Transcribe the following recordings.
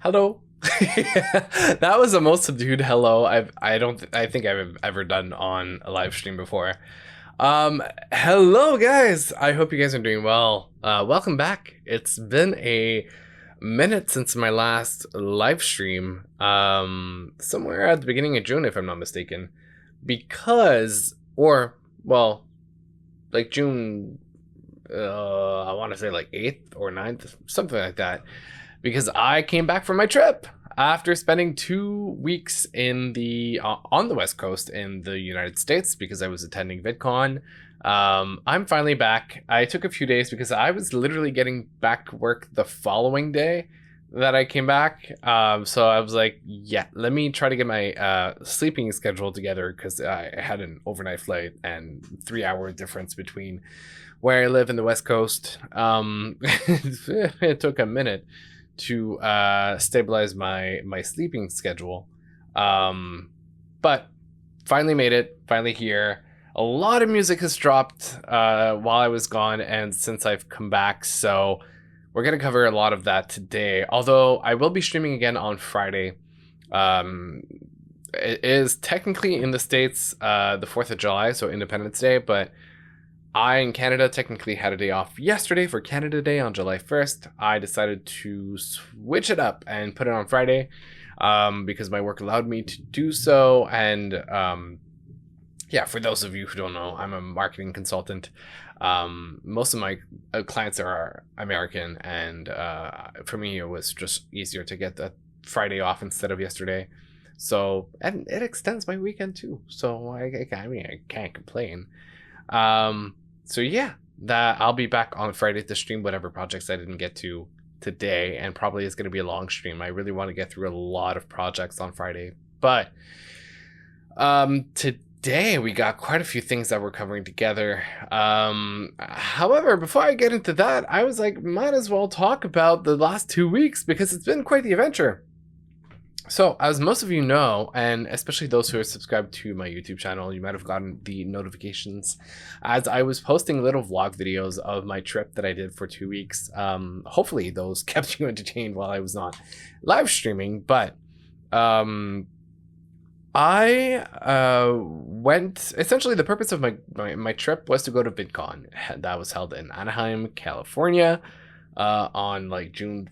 Hello. That was the most subdued hello I think I've ever done on a live stream before. Hello guys. I hope you guys are doing well. Welcome back. It's been a minute since my last live stream. Somewhere at the beginning of June, if I'm not mistaken, because like June. I want to say like 8th or 9th, something like that, because I came back from my trip after spending 2 weeks in the on the West Coast in the United States because I was attending VidCon. I'm finally back. I took a few days because I was literally getting back to work the following day that I came back. So I was like, yeah, let me try to get my sleeping schedule together because I had an overnight flight and 3-hour difference between where I live in the West Coast. It took a minute to stabilize my sleeping schedule, but finally made it. Finally here. A lot of music has dropped while I was gone and since I've come back, so we're gonna cover a lot of that today. Although I will be streaming again on Friday. It is technically in the States the 4th of July, so Independence Day, but I in Canada technically had a day off yesterday for Canada Day on July 1st. I decided to switch it up and put it on Friday because my work allowed me to do so. And yeah, for those of you who don't know, I'm a marketing consultant. Most of my clients are American, and for me it was just easier to get the Friday off instead of yesterday. So, and it extends my weekend too, so I can't complain. So yeah, that I'll be back on Friday to stream whatever projects I didn't get to today, and probably it's going to be a long stream. I really want to get through a lot of projects on Friday, but today we got quite a few things that we're covering together. However, before I get into that, I was like, might as well talk about the last 2 weeks because it's been quite the adventure. So, as most of you know, and especially those who are subscribed to my YouTube channel, you might have gotten the notifications as I was posting little vlog videos of my trip that I did for 2 weeks. Hopefully those kept you entertained while I was not live streaming, but I went, essentially the purpose of my trip was to go to VidCon. That was held in Anaheim, California, on like June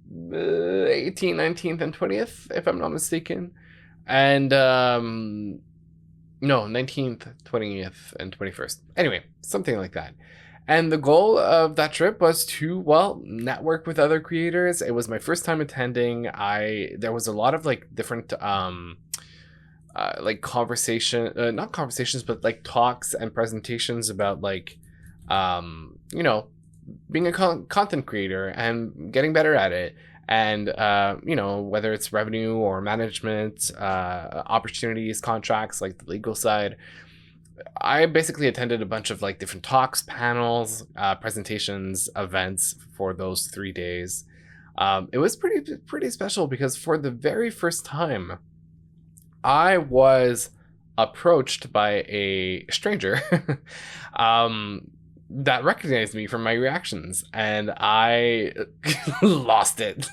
18th, 19th, and 20th, if I'm not mistaken. And no, 19th, 20th, and 21st. Anyway, something like that. And the goal of that trip was to, well, network with other creators. It was my first time attending. There was a lot of like different like not conversations, but like talks and presentations about like you know, being a content creator and getting better at it, and you know, whether it's revenue or management, opportunities, contracts, like the legal side. I basically attended a bunch of like different talks, panels, presentations, events for those 3 days. It was pretty special because for the very first time I was approached by a stranger that recognized me from my reactions, and I lost it.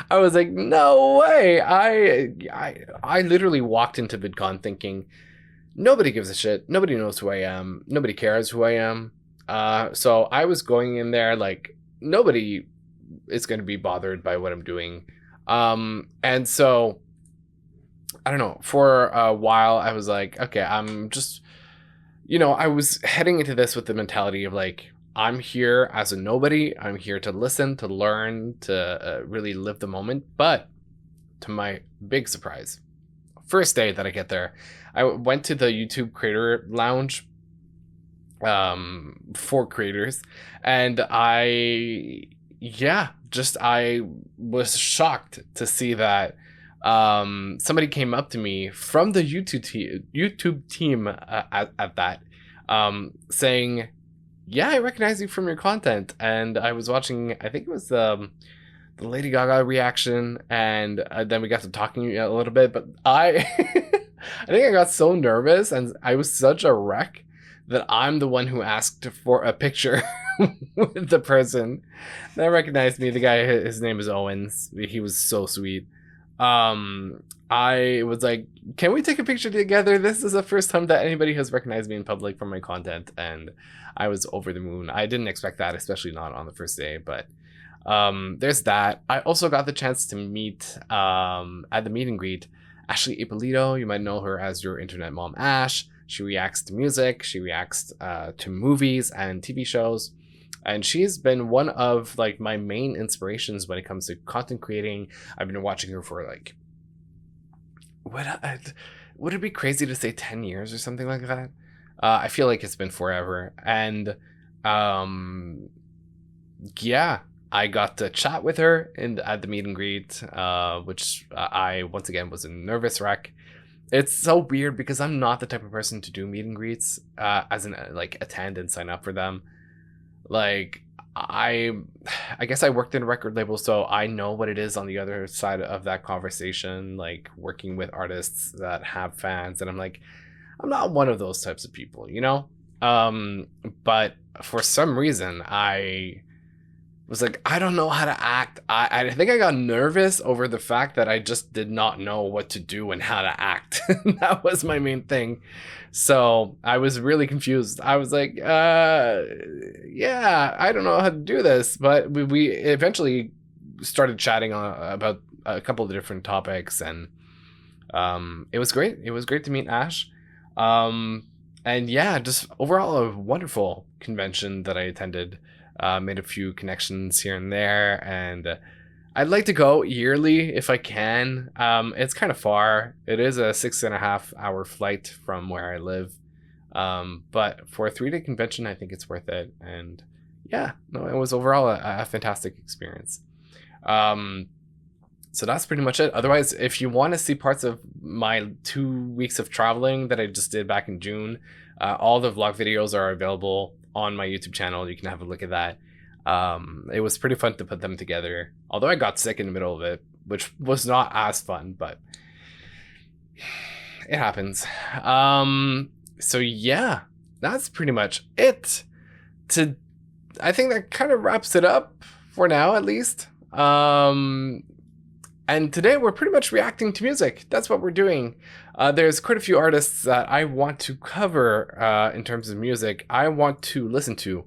I was like, no way. I literally walked into VidCon thinking nobody gives a shit, nobody knows who I am, nobody cares who I am. So I was going in there like nobody is going to be bothered by what I'm doing. And so I don't know, for a while I was like, okay, I'm just, you know, I was heading into this with the mentality of like, I'm here as a nobody. I'm here to listen, to learn, to really live the moment. But to my big surprise, first day that I get there, I went to the YouTube Creator Lounge for creators, and I was shocked to see that somebody came up to me from the YouTube team at that, saying, yeah, I recognize you from your content. And I was watching, I think it was the Lady Gaga reaction, and then we got to talking a little bit, but I I think I got so nervous and I was such a wreck that I'm the one who asked for a picture with the person that recognized me. The guy, his name is Owens. He was so sweet. I was like, can we take a picture together? This is the first time that anybody has recognized me in public from my content, and I was over the moon. I didn't expect that, especially not on the first day, but there's that. I also got the chance to meet at the meet and greet Ashley Ippolito. You might know her as your internet mom, Ash. She reacts to music, she reacts to movies and TV shows, and she's been one of like my main inspirations when it comes to content creating. I've been watching her for like, would it be crazy to say 10 years or something like that? I feel like it's been forever. And yeah, I got to chat with her at the meet and greet, which I once again was a nervous wreck. It's so weird because I'm not the type of person to do meet and greets, as in like attend and sign up for them. Like I guess I worked in a record label, so I know what it is on the other side of that conversation, like working with artists that have fans, and I'm like, I'm not one of those types of people, you know? But for some reason, I was like, I don't know how to act. I think I got nervous over the fact that I just did not know what to do and how to act. That was my main thing. So I was really confused. I was like, yeah, I don't know how to do this. But we eventually started chatting about a couple of different topics, and it was great. It was great to meet Ash. And yeah, just overall a wonderful convention that I attended. Made a few connections here and there, and I'd like to go yearly if I can. It's kind of far. It is a 6.5 hour flight from where I live, but for a 3-day convention, I think it's worth it. And yeah, no, it was overall a fantastic experience. So that's pretty much it. Otherwise, if you want to see parts of my 2 weeks of traveling that I just did back in June, all the vlog videos are available on my YouTube channel. You can have a look at that. It was pretty fun to put them together, although I got sick in the middle of it, which was not as fun, but it happens. So yeah, that's pretty much it. I think that kind of wraps it up for now, at least. And today we're pretty much reacting to music. That's what we're doing. There's quite a few artists that I want to cover in terms of music. I want to listen to.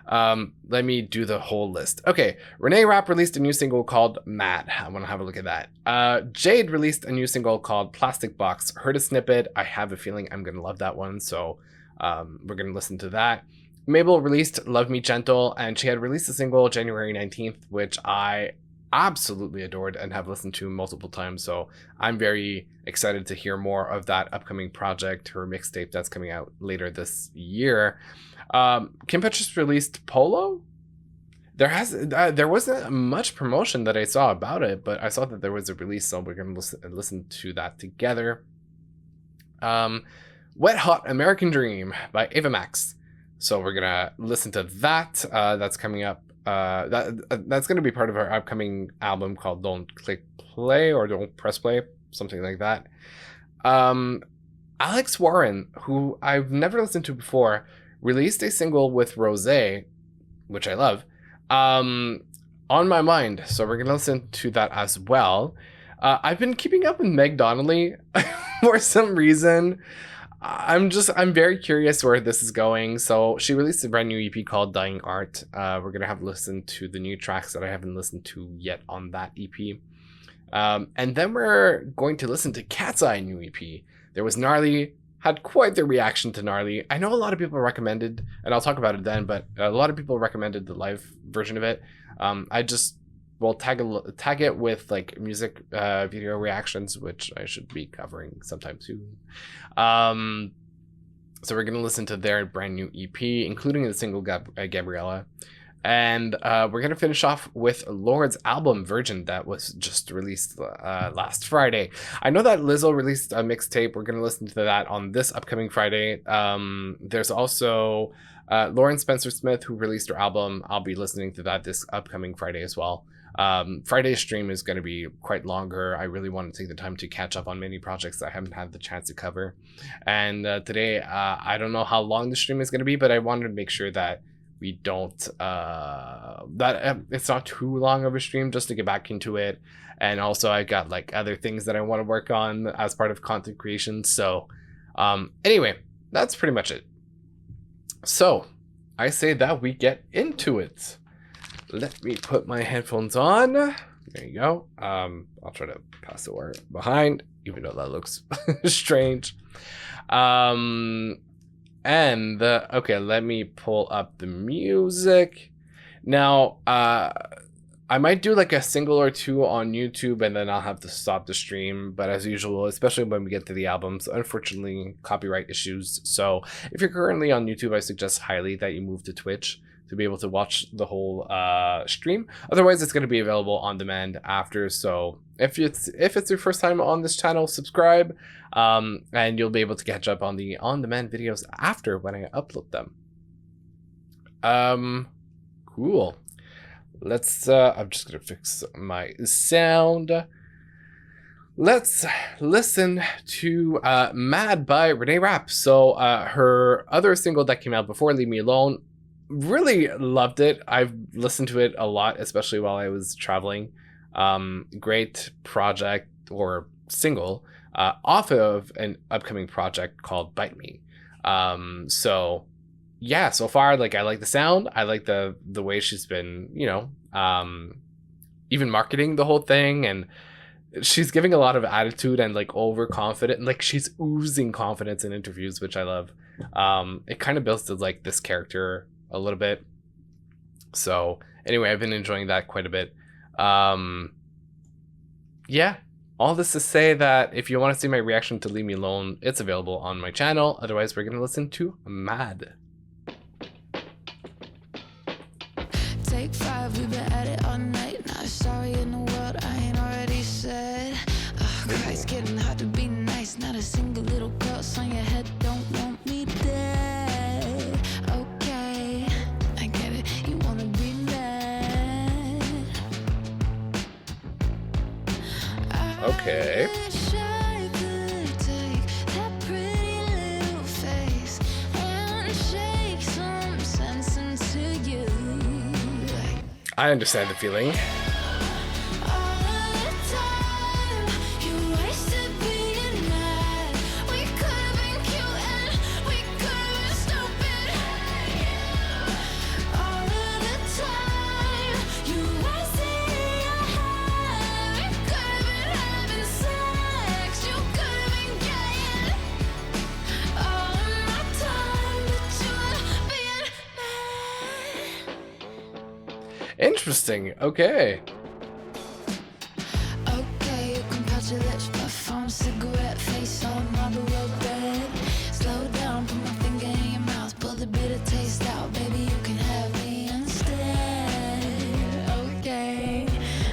Let me do the whole list. Okay, Reneé Rapp released a new single called Mad. I want to have a look at that. Jade released a new single called Plastic Box. Heard a snippet. I have a feeling I'm going to love that one, so we're going to listen to that. Mabel released Love Me Gentle, and she had released a single January 19th, which I absolutely adored and have listened to multiple times, so I'm very excited to hear more of that upcoming project, her mixtape that's coming out later this year. Kim Petras released Polo. There wasn't much promotion that I saw about it, but I saw that there was a release, so we're gonna listen to that together. Wet Hot American Dream by Ava Max. So we're gonna listen to that. That's coming up. That's gonna be part of our upcoming album called Don't Click Play or Don't Press Play, something like that. Alex Warren, who I've never listened to before, released a single with Rosé, which I love, On My Mind. So we're gonna listen to that as well. I've been keeping up with Meg Donnelly for some reason. I'm very curious where this is going. So she released a brand new EP called Dying Art. We're gonna have to listen to the new tracks that I haven't listened to yet on that EP. And then we're going to listen to KATSEYE new EP. There was Gnarly, had quite the reaction to Gnarly. I know a lot of people recommended, and I'll talk about it then, but a lot of people recommended the live version of it. I just will tag it with like music video reactions, which I should be covering sometime soon. So we're gonna listen to their brand new EP, including the single Gabriella. And we're going to finish off with LORDE's album Virgin that was just released last Friday. I know that Lizzo released a mixtape. We're going to listen to that on this upcoming Friday. There's also Lauren Spencer Smith, who released her album. I'll be listening to that this upcoming Friday as well. Friday's stream is going to be quite longer. I really want to take the time to catch up on many projects I haven't had the chance to cover. And today, I don't know how long the stream is going to be, but I wanted to make sure that we don't it's not too long of a stream just to get back into it. And also I got like other things that I want to work on as part of content creation. So anyway, that's pretty much it. So I say that we get into it. Let me put my headphones on. There you go. I'll try to pass the wire behind, even though that looks strange. Okay, let me pull up the music. Now, I might do like a single or two on YouTube and then I'll have to stop the stream. But as usual, especially when we get to the albums, unfortunately, copyright issues. So if you're currently on YouTube, I suggest highly that you move to Twitch to be able to watch the whole stream. Otherwise, it's going to be available on demand after. So if it's your first time on this channel, subscribe, and you'll be able to catch up on the on-demand videos after when I upload them. Cool. Let's I'm just gonna fix my sound. Let's listen to Mad by Reneé Rapp. So her other single that came out before Leave Me Alone, really loved it. I've listened to it a lot, especially while I was traveling. Great project or single off of an upcoming project called Bite Me. So yeah, so far, like, I like the sound. I like the way she's been, you know, even marketing the whole thing, and she's giving a lot of attitude and like overconfident, like she's oozing confidence in interviews, which I love. It kind of builds to like this character a little bit. So anyway, I've been enjoying that quite a bit. Yeah, all this to say that if you want to see my reaction to Leave Me Alone, it's available on my channel. Otherwise, we're gonna listen to Mad. Take 5, we've been at it all night. Not sorry in the world I ain't already said. Christ, getting hard to be nice. Not a single little curse on your head don't want me dead. Okay, I get it, you wanna be mad. Okay. I understand the feeling. Interesting. Okay. Okay, you can patch your lips, my phone, cigarette, face on Marlboro bed. Slow down, put my finger in your mouth, pull the bitter taste out. Baby, you can have me instead. Okay,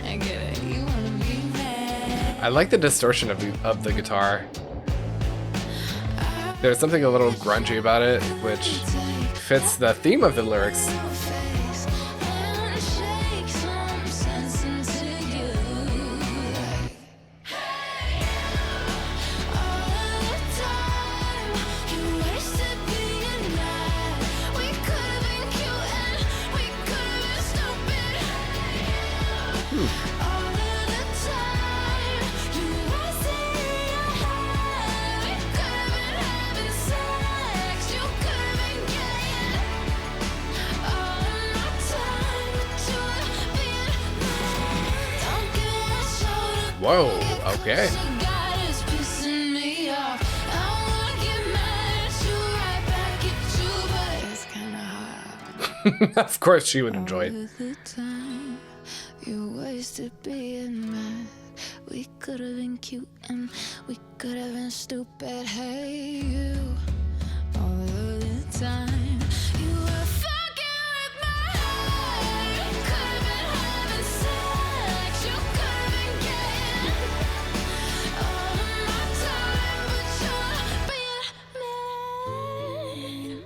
I get it, you wanna be mad. I like the distortion of the guitar. There's something a little grungy about it, which fits the theme of the lyrics. Whoa, okay. Of course she would enjoy it. You wasted being mad. We could have been cute and we could have been stupid. Hey, you, all of the time. You were fucking with my heart. Could have been having sex. You could have been getting all of my time, but you're being mad. Could have been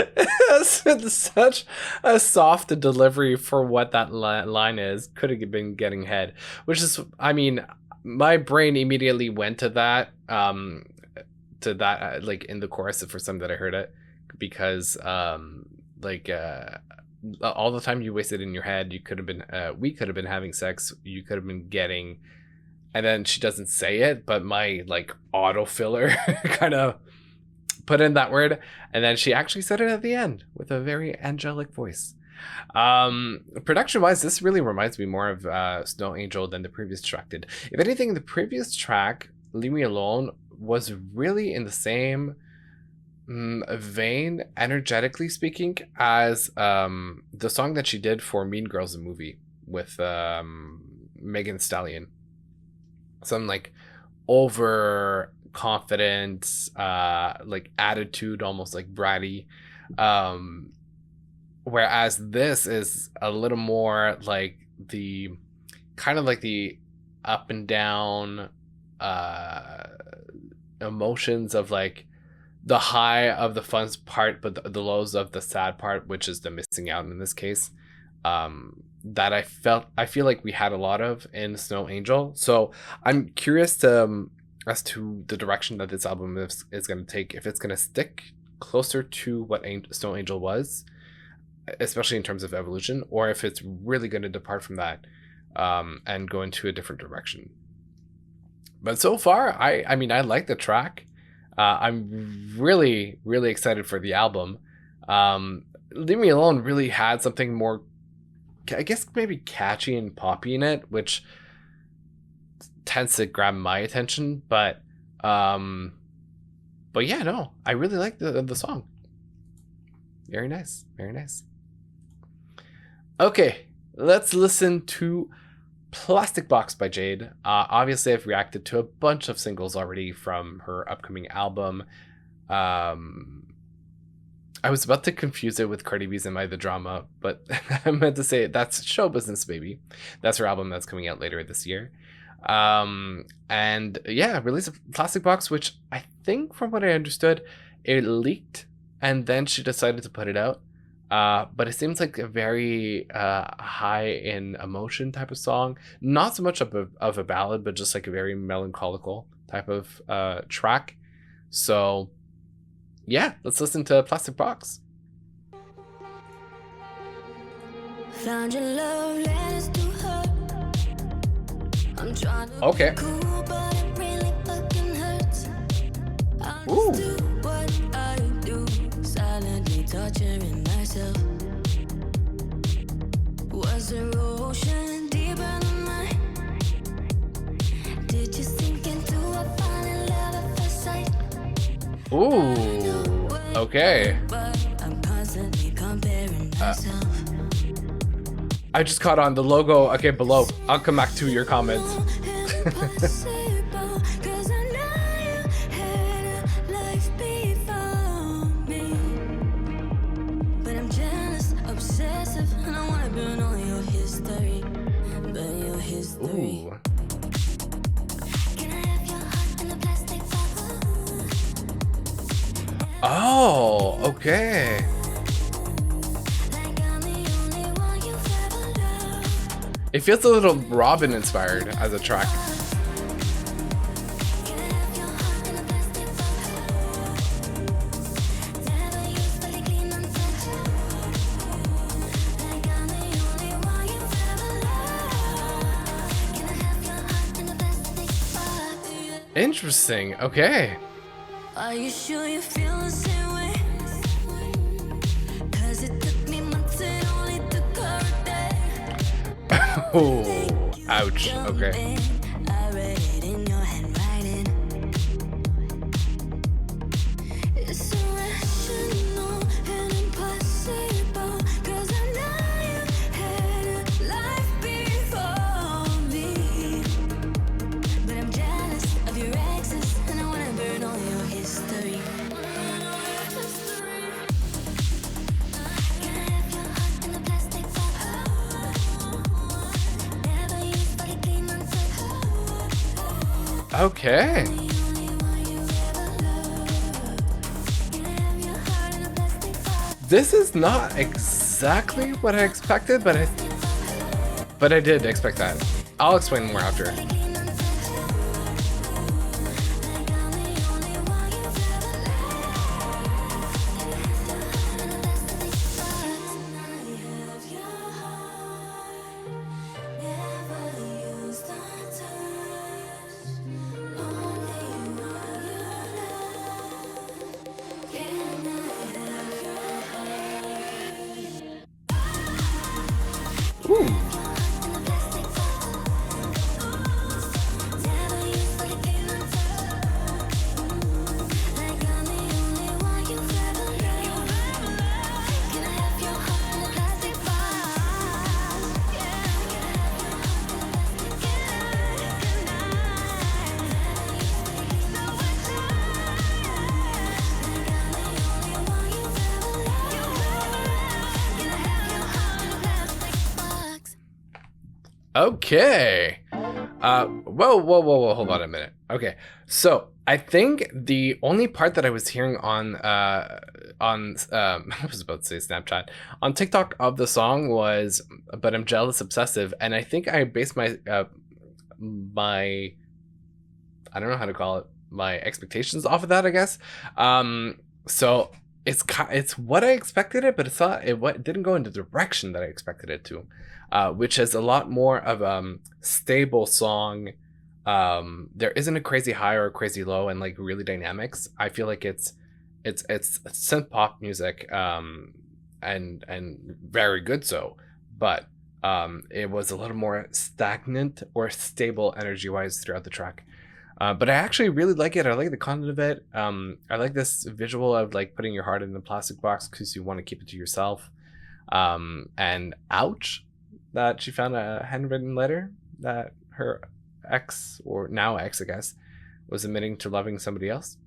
getting It's such a soft delivery for what that line is. Could have been getting head, which is, I mean, my brain immediately went to that, like in the chorus for some that I heard it, because like all the time you wasted in your head, you could have been, we could have been having sex, you could have been getting, and then she doesn't say it, but my like autofiller kind of put in that word, and then she actually said it at the end with a very angelic voice. Production wise, this really reminds me more of Snow Angel than the previous track did. If anything, the previous track, Leave Me Alone, was really in the same vein, energetically speaking, as the song that she did for Mean Girls, the movie, with Megan Thee Stallion. Some like over confident like attitude, almost like bratty, whereas this is a little more like the kind of like the up and down emotions of like the high of the fun part, but the lows of the sad part, which is the missing out in this case, that I feel like we had a lot of in Snow Angel. So I'm curious to as to the direction that this album is going to take, if it's going to stick closer to what Snow Angel was, especially in terms of evolution, or if it's really going to depart from that and go into a different direction. But so far, I mean, I like the track. I'm really, really excited for the album. Leave Me Alone really had something more, I guess, maybe catchy and poppy in it, which tends to grab my attention. But yeah, no, I really like the song. Very nice, very nice. Okay, let's listen to Plastic Box by Jade. Obviously, I've reacted to a bunch of singles already from her upcoming album. I was about to confuse it with Cardi B's Am I the Drama, but I meant to say that's Show Business Baby. That's her album that's coming out later this year. And yeah, released a Plastic Box, which I think, from what I understood, it leaked and then she decided to put it out. But it seems like a very high in emotion type of song. Not so much of a ballad, but just like a very melancholical type of track. So yeah, let's listen to Plastic Box. Found your love letters to her. I'm trying to okay. be cool, but it really fucking hurts. I just do what I do, silently torturing myself. Was there ocean deeper than mine? Did you sink into a falling love at first sight? Ooh, okay. But I'm constantly comparing myself. I just caught on the logo. Okay, below. I'll come back to your comments. Ooh. Oh, okay. It feels a little Robin inspired as a track. Interesting. Okay. Are you sure you feel the same way? 'Cause it took me months and only took her a day. Oh, ouch. Okay. I read it in your handwriting. It's irrational and impossible, 'cause I know you had a life before me. But I'm jealous of your exes, and I wanna burn all your history. Can I have your heart in a plastic box? Never used for the clean and Okay. This is not exactly what I expected, but I did expect that. I'll explain more after. Okay. Whoa, hold on a minute. Okay. So I think the only part that I was hearing on I was about to say Snapchat, on TikTok of the song was "But I'm Jealous Obsessive," and I think I based my my, I don't know how to call it, my expectations off of that, I guess. So it's what I expected it, but it's not, it didn't go in the direction that I expected it to. Which is a lot more of a stable song. There isn't a crazy high or a crazy low, and like really dynamics. I feel like it's synth pop music, and very good so, but it was a little more stagnant or stable energy wise throughout the track. But I actually really like it. I like the content of it. I like this visual of like putting your heart in a plastic box because you want to keep it to yourself. And ouch that she found a handwritten letter that her ex, or now ex, I guess, was admitting to loving somebody else.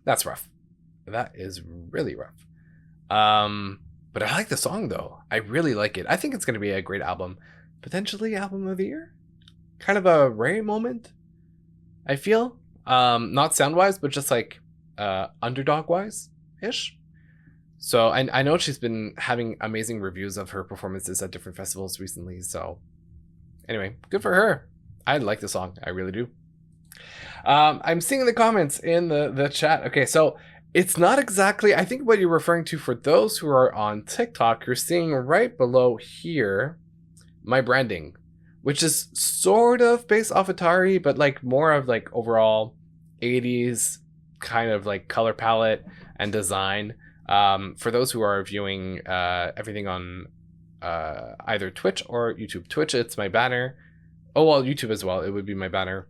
That's rough. That is really rough. But I like the song though. I really like it. I think it's going to be a great album. Potentially album of the year. Kind of a Ray moment, I feel. Not sound wise, but just like underdog wise ish. So I know she's been having amazing reviews of her performances at different festivals recently. So anyway, good for her. I like the song. I really do. I'm seeing the comments in the chat. Okay, so it's not exactly, I think what you're referring to for those who are on TikTok, you're seeing right below here my branding, which is sort of based off Atari, but like more of like overall 80s kind of like color palette and design. For those who are viewing everything on either Twitch or YouTube. Twitch, it's my banner. Oh, well, YouTube as well. It would be my banner.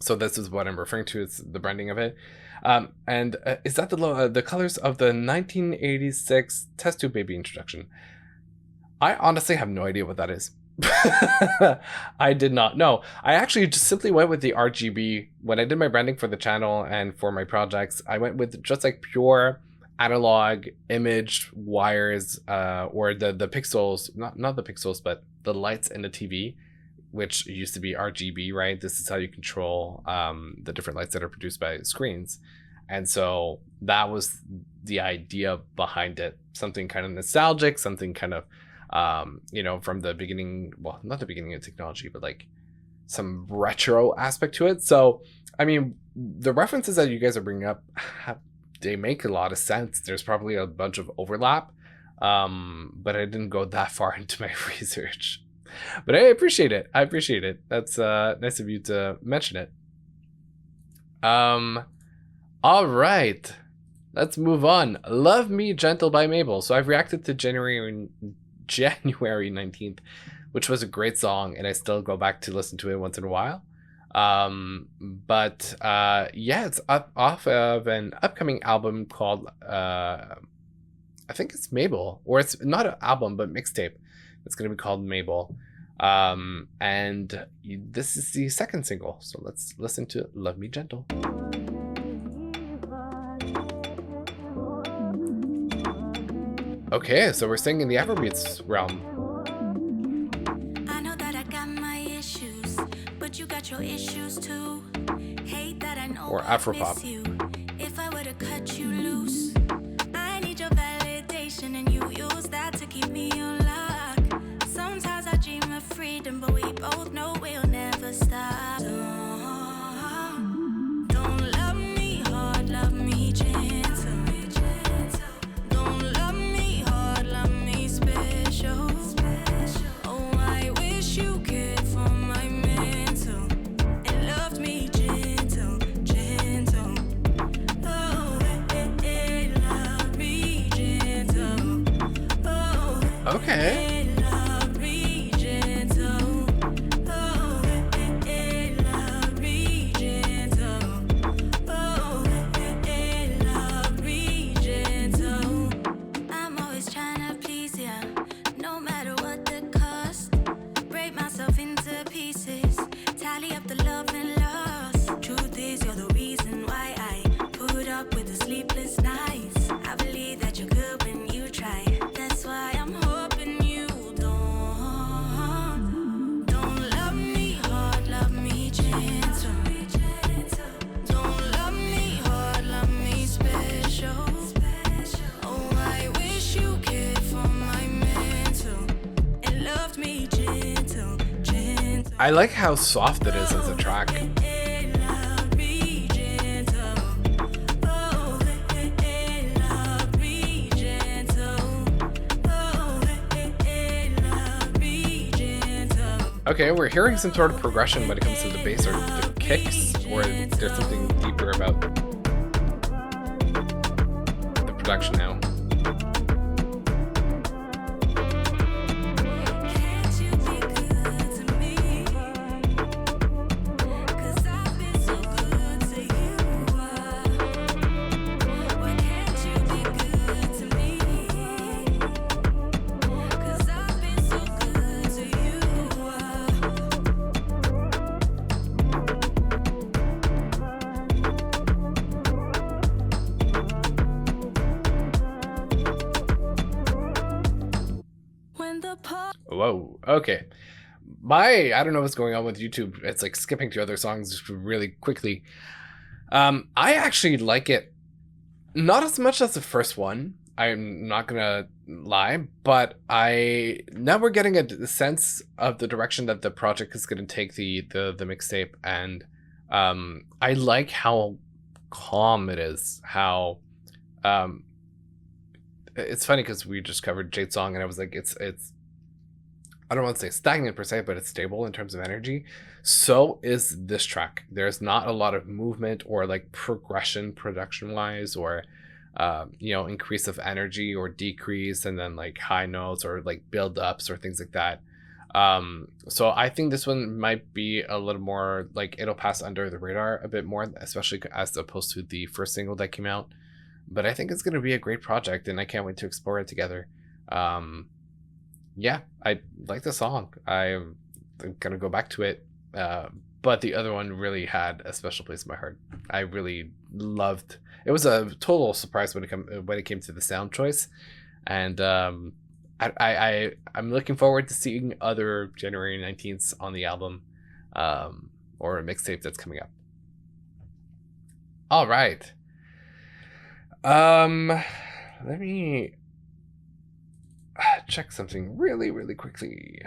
So this is what I'm referring to. It's the branding of it. And is that the colors of the 1986 Test Tube Baby introduction? I honestly have no idea what that is. I did not know. I actually just simply went with the RGB when I did my branding for the channel and for my projects. I went with just like pure analog image wires, or the pixels, not the pixels, but the lights in the TV, which used to be RGB, right? This is how you control the different lights that are produced by screens. And so that was the idea behind it. Something kind of nostalgic, something kind of from the beginning, well, not the beginning of technology, but like some retro aspect to it. So I mean, the references that you guys are bringing up, they make a lot of sense. There's probably a bunch of overlap, but I didn't go that far into my research. But I appreciate it. That's nice of you to mention it. All right, let's move on. Love Me Gentle by Mabel. So I've reacted to January 19th, which was a great song, and I still go back to listen to it once in a while. But yeah, it's off of an upcoming album called I think it's Mabel, or it's not an album but mixtape. It's gonna be called Mabel, and this is the second single, so let's listen to Love Me Gentle. Okay, so we're singing the Afrobeats realm. I know that I got my issues, but you got your issues too. Hate that I know Or Afropop. if I were to cut you loose, I need imagination, and you use that to keep me on lock. Sometimes I dream of freedom, but we both know we'll never stop. Don't love me hard, love me gentle. Don't love me hard, love me special. Oh, I wish you cared for my mental and loved me gentle, gentle. Oh, love me gentle. Oh, Okay. love me gentle. Oh, love me gentle. Oh, love me gentle. I'm always trying to please ya, no matter what the cost. Break myself into pieces, tally up the love and loss. Truth is, you're the reason why I put up with the sleepless nights. I believe that you're good when you try. That's why I'm hoping you don't love me hard, love me gentle. Don't love me hard, love me special. Oh, I wish you cared for my mental and loved me gentle, gentle. I like how soft it is as a track. Love me gentle. Oh, love me gentle. Oh, love me gentle. Okay, we're hearing some sort of progression when it comes to the bass or the kicks, or there's something deeper about the production now. Can't you be good to me? 'Cause I've been so good to you. Why can't you be good to me? 'Cause I've been so good to you. When the Whoa, okay. I don't know what's going on with YouTube. It's like skipping to other songs just really quickly. I actually like it not as much as the first one. I'm not gonna lie, but now we're getting a sense of the direction that the project is gonna take the mixtape, and I like how calm it is. How it's funny because we just covered Jade's song, and I was like, it's I don't want to say stagnant per se, but it's stable in terms of energy. So is this track. There's not a lot of movement or like progression production wise, or increase of energy or decrease, and then like high notes or like build ups or things like that. So I think this one might be a little more like it'll pass under the radar a bit more, especially as opposed to the first single that came out. But I think it's going to be a great project, and I can't wait to explore it together. Yeah, I like the song. I'm going to go back to it. But the other one really had a special place in my heart. I really loved. It was a total surprise when it came to the sound choice, and I'm looking forward to seeing other January 19th on the album, or a mixtape that's coming up. All right. Let me check something really, really quickly.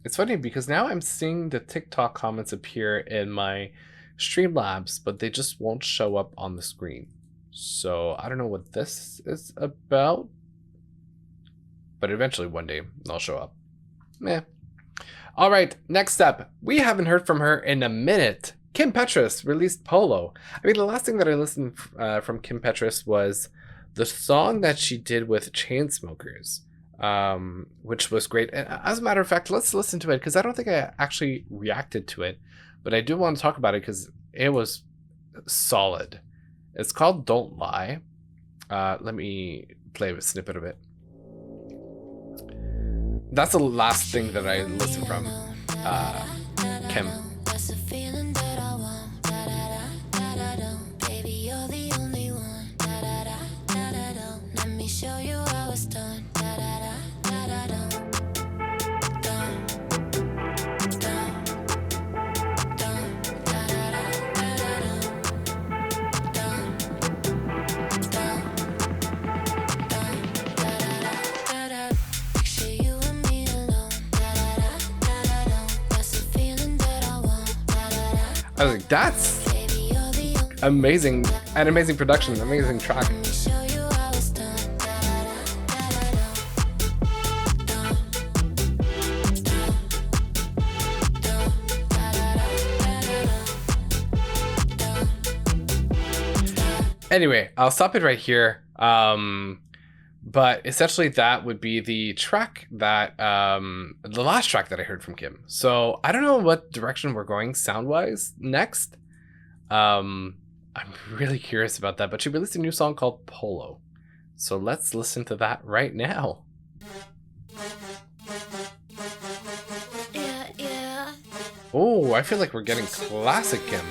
It's funny because now I'm seeing the TikTok comments appear in my Streamlabs, but they just won't show up on the screen. So I don't know what this is about, but eventually one day they'll show up. Meh. All right, next up, we haven't heard from her in a minute. Kim Petras released Polo. I mean, the last thing that I listened from Kim Petras was the song that she did with Chainsmokers, which was great. And as a matter of fact, let's listen to it, because I don't think I actually reacted to it, but I do want to talk about it because it was solid. It's called Don't Lie. Let me play a snippet of it. That's the last thing that I listened from Kim. That's the feeling that I want. Da da da da da. Baby, you're the only one. Da da da da da da. Let me show you how it's done. Da da da da da da. Done, done, done. Da da da da da da. Done, I was like, that's amazing. An amazing production, amazing track. Anyway, I'll stop it right here. But essentially that would be the track that, the last track that I heard from Kim. So I don't know what direction we're going sound-wise next. I'm really curious about that, but she released a new song called Polo. So let's listen to that right now. Yeah, yeah. Oh, I feel like we're getting classic Kim.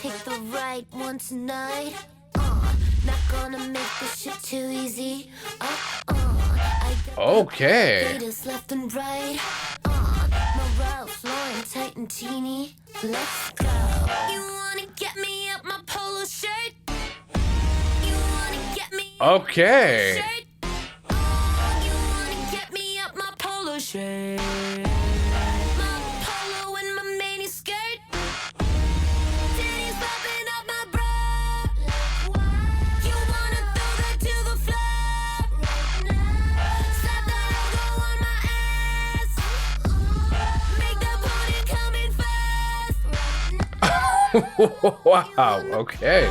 Pick the right one tonight. Not gonna make this shit too easy. Okay. Left and right. My route flowing tight and teeny. Let's go. You wanna get me up my polo shirt? You wanna get me Okay. shirt? You wanna get me up my polo shirt? My polo and my mini skirt. Wow, okay.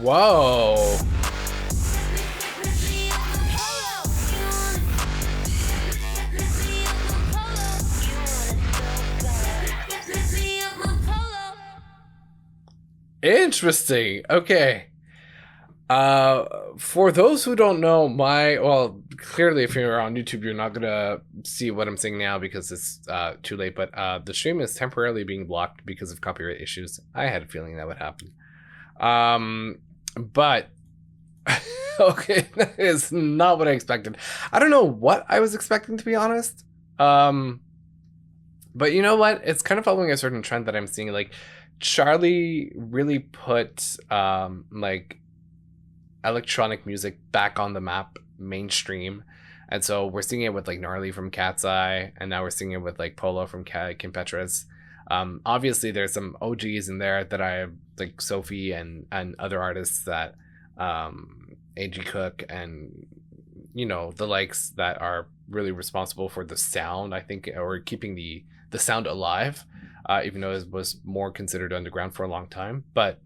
Whoa. Interesting. Okay. For those who don't know, well, clearly if you're on YouTube, you're not gonna see what I'm saying now because it's too late, but the stream is temporarily being blocked because of copyright issues. I had a feeling that would happen. But okay, that is not what I expected. I don't know what I was expecting, to be honest. But you know what? It's kind of following a certain trend that I'm seeing. Like, Charlie really put like electronic music back on the map, mainstream. And so we're seeing it with like Gnarly from KATSEYE, and now we're seeing it with like Polo from Kim Petras. Obviously there's some OGs in there that I like, Sophie and other artists that AG Cook and, you know, the likes that are really responsible for the sound, I think, or keeping the sound alive, even though it was more considered underground for a long time. But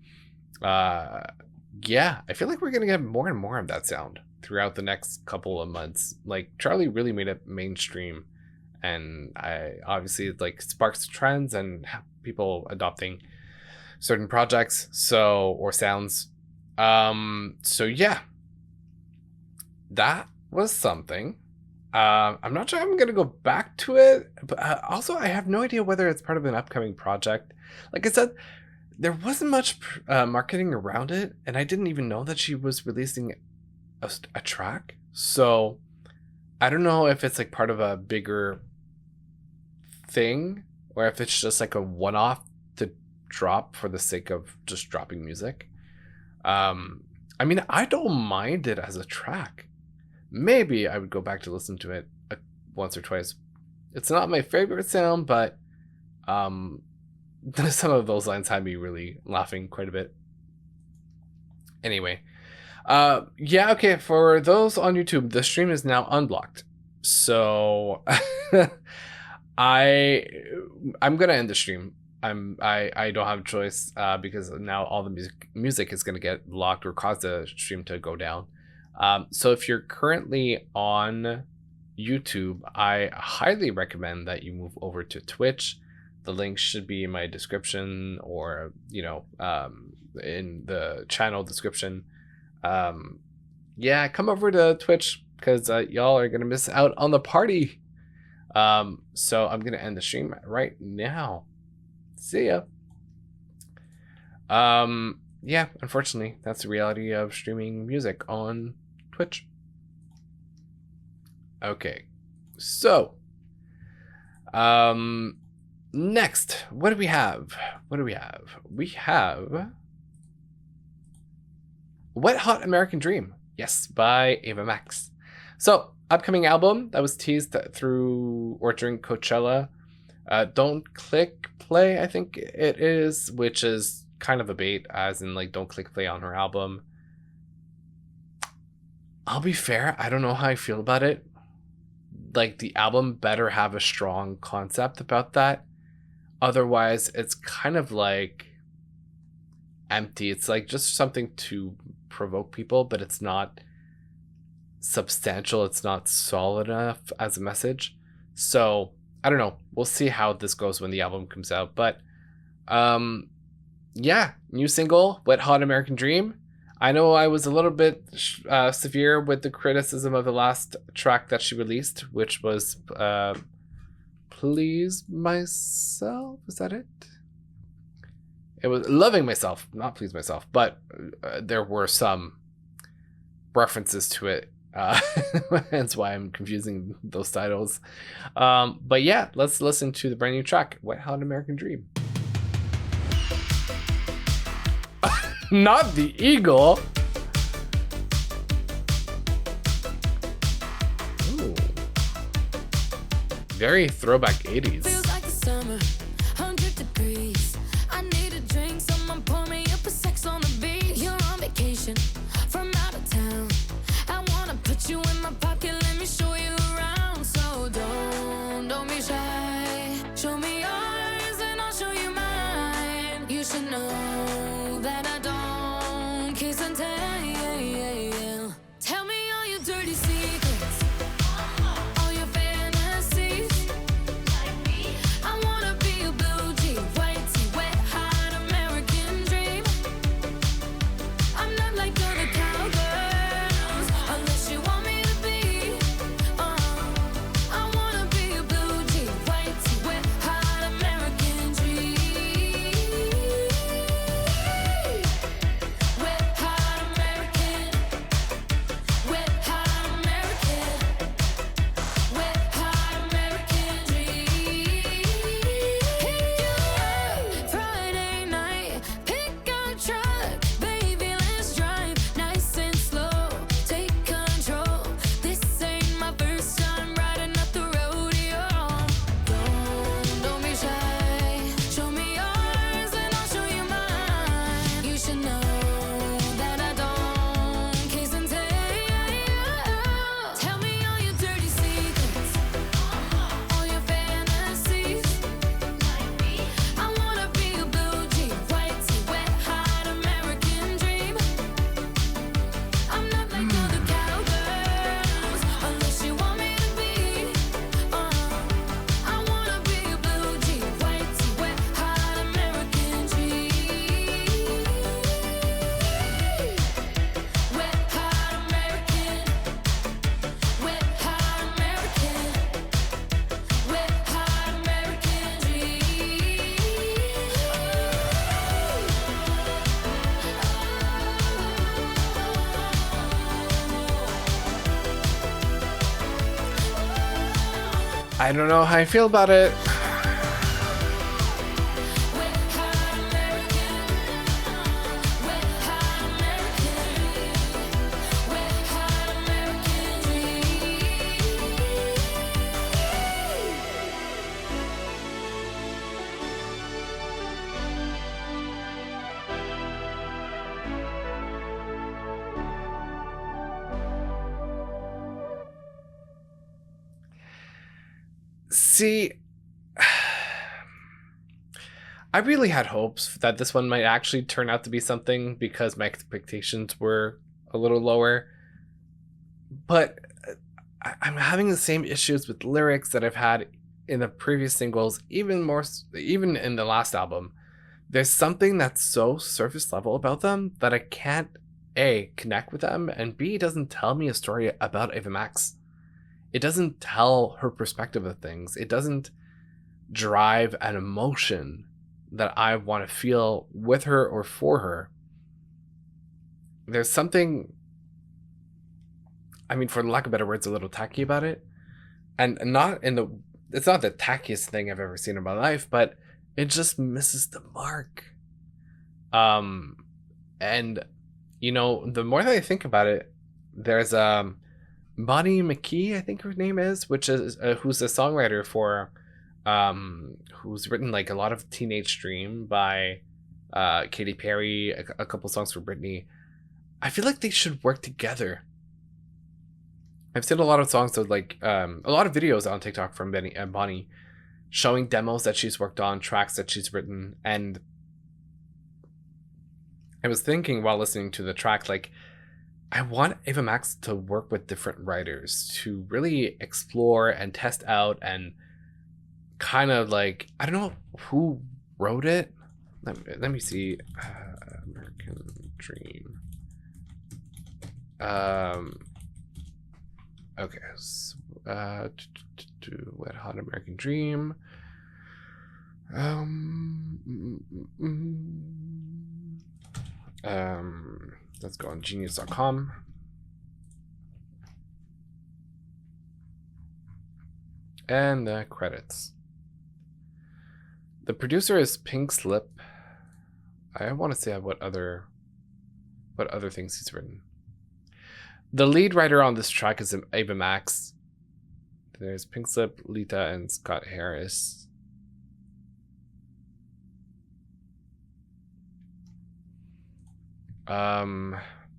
yeah, I feel like we're gonna get more and more of that sound throughout the next couple of months. Like, Charlie really made it mainstream, and I obviously it like sparks trends and people adopting certain projects, or sounds. So yeah, that was something. I'm not sure I'm gonna go back to it, but also I have no idea whether it's part of an upcoming project. Like I said, there wasn't much marketing around it, and I didn't even know that she was releasing a track. So I don't know if it's like part of a bigger thing, or if it's just like a one-off to drop for the sake of just dropping music. I mean, I don't mind it as a track, maybe I would go back to listen to it once or twice. It's not my favorite sound, but some of those lines had me really laughing quite a bit. Anyway, yeah, okay, for those on YouTube, the stream is now unblocked. So I'm gonna end the stream. I don't have a choice because now all the music is gonna get locked or cause the stream to go down. So if you're currently on YouTube, I highly recommend that you move over to Twitch. The link should be in my description, or in the channel description. Yeah, come over to Twitch because y'all are gonna miss out on the party. So I'm gonna end the stream right now. See ya. Yeah, unfortunately, that's the reality of streaming music on Twitch. Okay, so next, what do we have? We have Wet Hot American Dream, yes, by Ava Max. So, upcoming album that was teased through or during Coachella. Don't Click Play, I think it is, which is kind of a bait, as in like Don't Click Play on her album. I'll be fair, I don't know how I feel about it. Like, the album better have a strong concept about that. Otherwise, it's kind of like empty. It's like just something to provoke people, but it's not substantial. It's not solid enough as a message. So I don't know. We'll see how this goes when the album comes out. But yeah, new single, Wet Hot American Dream. I know I was a little bit severe with the criticism of the last track that she released, which was Please Myself. Is that it? It was Loving Myself, not Please Myself, but there were some references to it. That's why I'm confusing those titles. But yeah, let's listen to the brand new track, Wet Hot American Dream. Not the eagle. Ooh. Very throwback 80s. Feels like the summer, 100 degrees. I need a drink, someone pour me up a sex on the beach. You're on vacation from out of town. I wanna put you in my pocket, let me show you around. So don't be shy. Show me yours and I'll show you mine. You should know that I don't kiss and tell. Tell me all your dirty secrets, all your fantasies. I wanna be a blue jean, white tee, wet hot American dream. I'm not like other cowgirls unless you want me to be. I wanna be a blue jean, white tee, wet hot American dream. Wet hot American, wet hot American, wet hot American dream. Friday night, pick a truck, baby, let's drive nice and slow. Take control. This ain't my first time riding up the rodeo. Don't be shy. Show me yours and I'll show you mine. You should know that I don't kiss and tell. Tell me all your dirty secrets, all your fantasies. I wanna be a blue jean, white tee, wet hot American dream. I'm not like other cowgirls unless you want me to be. I wanna be a blue jean, white tee, wet hot American dream. Wet hot American, wet hot American, wet hot American dream. I don't know how I feel about it. Wet hot American, wet hot American, wet hot American dream. See, I really had hopes that this one might actually turn out to be something because my expectations were a little lower. But I'm having the same issues with lyrics that I've had in the previous singles, even in the last album. There's something that's so surface level about them that I can't A, connect with them, and B, doesn't tell me a story about Ava Max. It doesn't tell her perspective of things. It doesn't drive an emotion that I want to feel with her or for her. There's something, I mean, for lack of better words, a little tacky about it. And not in the, it's not the tackiest thing I've ever seen in my life, but it just misses the mark. And you know, the more that I think about it, there's Bonnie McKee, I think her name is, which is who's a songwriter for who's written like a lot of Teenage Dream by Katy Perry, a couple songs for Britney. I feel like they should work together. I've seen a lot of songs of like a lot of videos on TikTok from Bonnie showing demos that she's worked on, tracks that she's written, and I was thinking while listening to the track, like, I want Ava Max to work with different writers to really explore and test out and kind of like, I don't know who wrote it. Let me see. American Dream. Okay. So, Wet Hot American Dream. Let's go on genius.com. And the credits. The producer is Pink Slip. I want to see what other things he's written. The lead writer on this track is Ava Max. There's Pink Slip, Lita, and Scott Harris.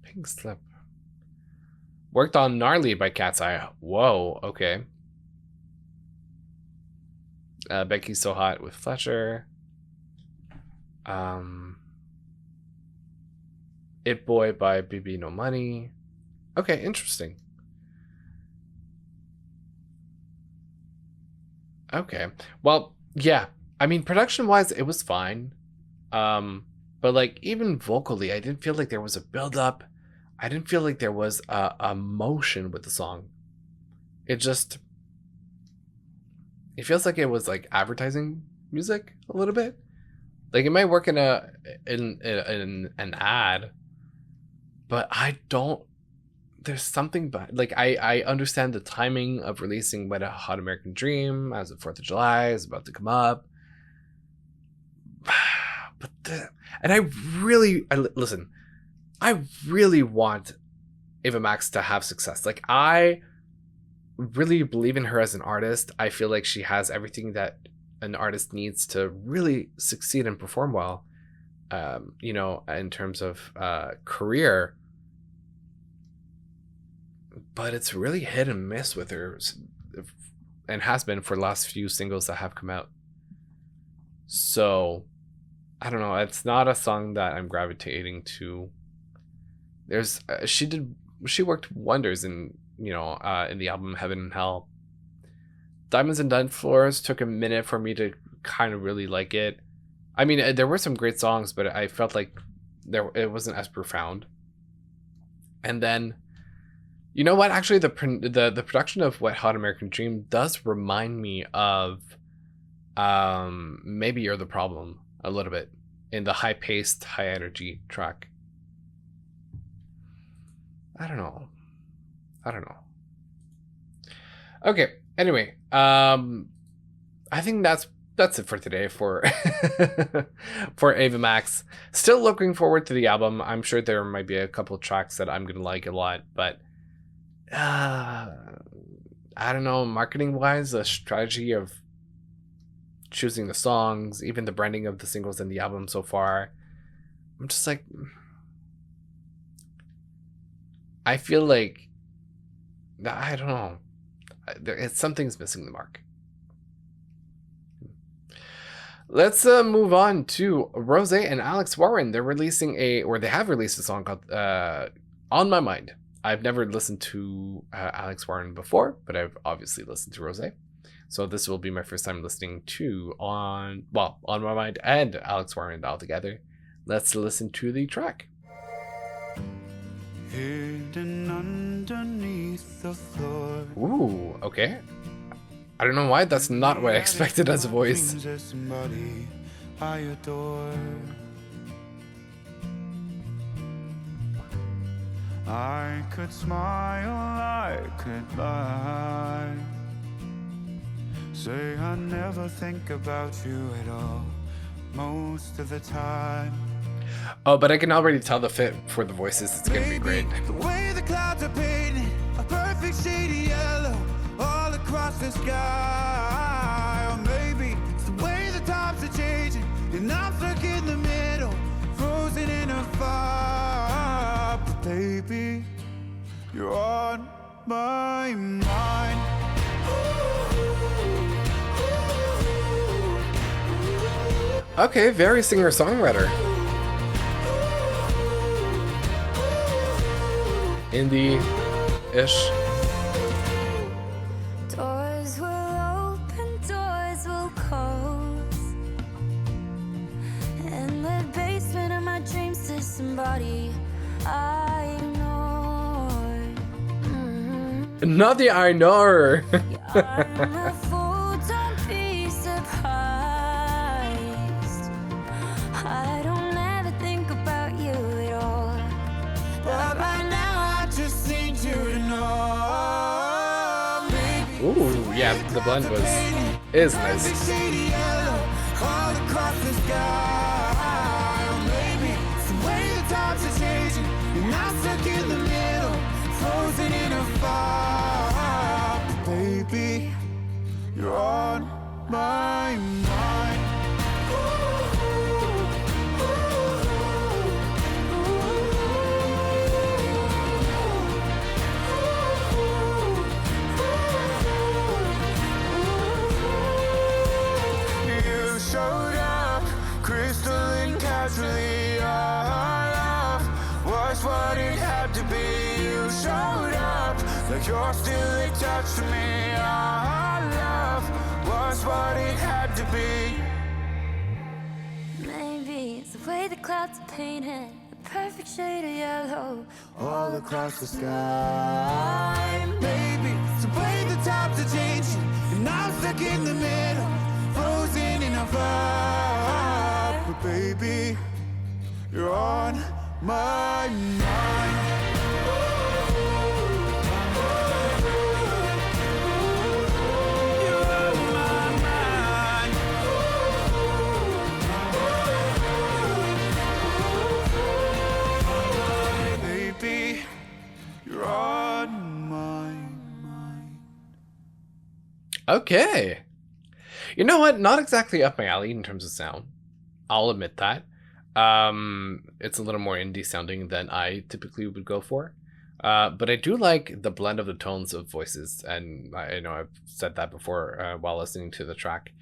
Pink Slip worked on Gnarly by KATSEYE. Whoa, okay. Becky's So Hot with Fletcher. It Boy by BB No Money. Okay, interesting. Okay, well, yeah. I mean, production-wise, it was fine. But like even vocally, I didn't feel like there was a build-up. I didn't feel like there was a motion with the song. It feels like it was like advertising music a little bit. Like it might work in an ad, but I don't. There's something but like I understand the timing of releasing Wet Hot American Dream as the 4th of July is about to come up. But I really want Ava Max to have success. Like I really believe in her as an artist. I feel like she has everything that an artist needs to really succeed and perform well. You know, in terms of career. But it's really hit and miss with her, and has been for the last few singles that have come out. So I don't know. It's not a song that I'm gravitating to. There's she worked wonders in in the album Heaven and Hell. Diamonds and Dance Floors took a minute for me to kind of really like it. I mean, there were some great songs, but I felt like it wasn't as profound. And then, you know what? Actually, the production of Wet Hot American Dream does remind me of Maybe You're the Problem a little bit in the high-paced, high-energy track. I don't know. Okay. Anyway, I think that's it for today for for Ava Max. Still looking forward to the album. I'm sure there might be a couple tracks that I'm gonna like a lot, but I don't know. Marketing wise, the strategy of choosing the songs, even the branding of the singles in the album so far, I'm just like, I feel like I don't know. Something's missing the mark. Let's move on to Rose and Alex Warren. They're releasing they have released a song called On My Mind. I've never listened to Alex Warren before, but I've obviously listened to Rose. So this will be my first time listening to On My Mind and Alex Warren all together. Let's listen to the track. Hidden underneath the floor. Ooh, okay. I don't know why that's not what I expected as a voice. Somebody I adore. I could smile, I could lie. Say I never think about you at all, most of the time. Oh, but I can already tell the fit for the voices. It's gonna be great. The way the clouds are painted, a perfect shade of yellow all across the sky. Or maybe it's the way the times are changing, and I'm stuck in the middle, frozen in a fire. But baby, you're on my mind. Okay, very singer-songwriter. Indie-ish. Doors will open, doors will close. In the basement of my dreams, there's somebody I ignored. Not the I know her. I'm a fool, don't be surprised. I don't ever think about you at all. But by now I just need you to know, baby. Ooh, yeah, the blend is nice. All across the sky. Or maybe it's the way the times are changing, and I'm stuck in the middle, frozen in a fire. But baby, you're on my mind. You showed up, crystalline casually. Our love was what it had to be. You showed up like you're still attached to me. Our love was what it had to be. Maybe it's the way the clouds are painted, a perfect shade of yellow. All across the sky. Maybe it's the way the times are changing, and I'm stuck in the middle, frozen in a fire. But baby, you're on my mind. You're on my mind. Baby, you're on my mind. Okay. You know what? Not exactly up my alley in terms of sound. I'll admit that. It's a little more indie sounding than I typically would go for. But I do like the blend of the tones of voices. And I know I've said that before while listening to the track.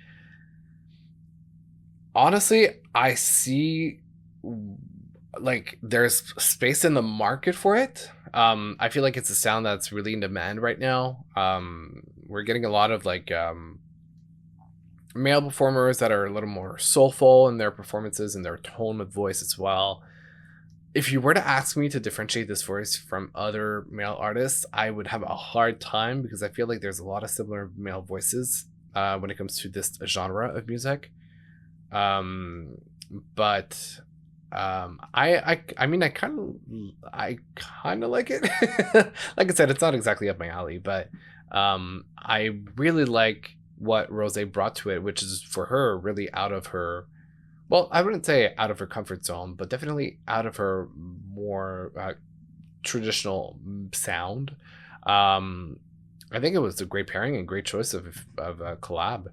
Honestly, I see like there's space in the market for it. I feel like it's a sound that's really in demand right now. We're getting a lot of like male performers that are a little more soulful in their performances and their tone of voice as well. If you were to ask me to differentiate this voice from other male artists, I would have a hard time because I feel like there's a lot of similar male voices when it comes to this genre of music. I mean, I kind of like it. Like I said, it's not exactly up my alley, but I really like what Rose brought to it, which is for her really out of her, well, I wouldn't say out of her comfort zone, but definitely out of her more traditional sound. I think it was a great pairing and great choice of a collab.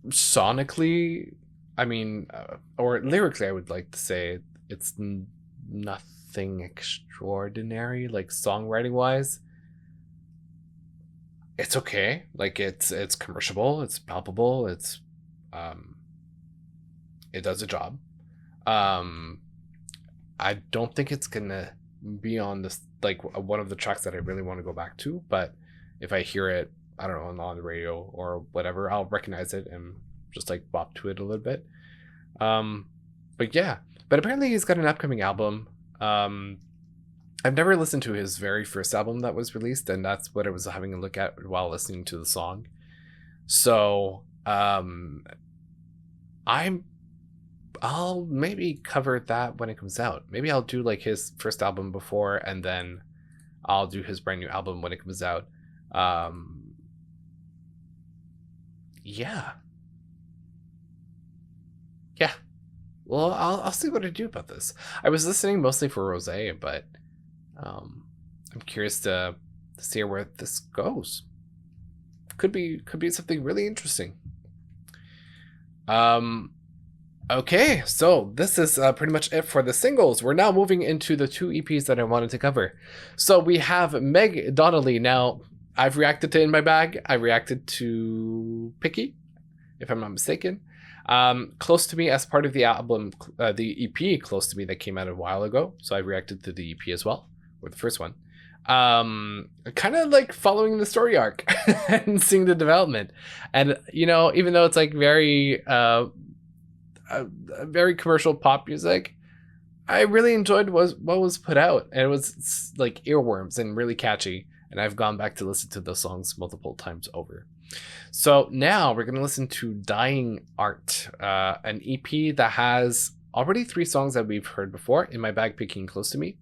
Sonically, I mean, or lyrically, I would like to say it's nothing extraordinary, like songwriting wise. it's okay. Like it's commercial, it's palpable, it's it does a job. I don't think it's gonna be on this like one of the tracks that I really want to go back to, but if I hear it, I don't know, on the radio or whatever, I'll recognize it and just like bop to it a little bit. But yeah, but apparently he's got an upcoming album. I've never listened to his very first album that was released, and that's what I was having a look at while listening to the song. So I'll maybe cover that when it comes out. Maybe I'll do like his first album before, and then I'll do his brand new album when it comes out. Yeah. Well, I'll see what I do about this. I was listening mostly for Reneé, but I'm curious to see where this goes. Could be something really interesting. Okay, so this is pretty much it for the singles. We're now moving into the 2 EPs that I wanted to cover. So we have Meg Donnelly. Now, I've reacted to In My Bag. I reacted to Picky, if I'm not mistaken. Close to Me as part of the album, the EP Close to Me that came out a while ago. So I reacted to the EP as well, or the first one. Kind of like following the story arc and seeing the development. And, you know, even though it's like very commercial pop music, I really enjoyed what was put out, and it was like earworms and really catchy, and I've gone back to listen to those songs multiple times over. So now we're going to listen to Dying Art, an EP that has already 3 songs that we've heard before, In My Bag, Picking, Close to Me,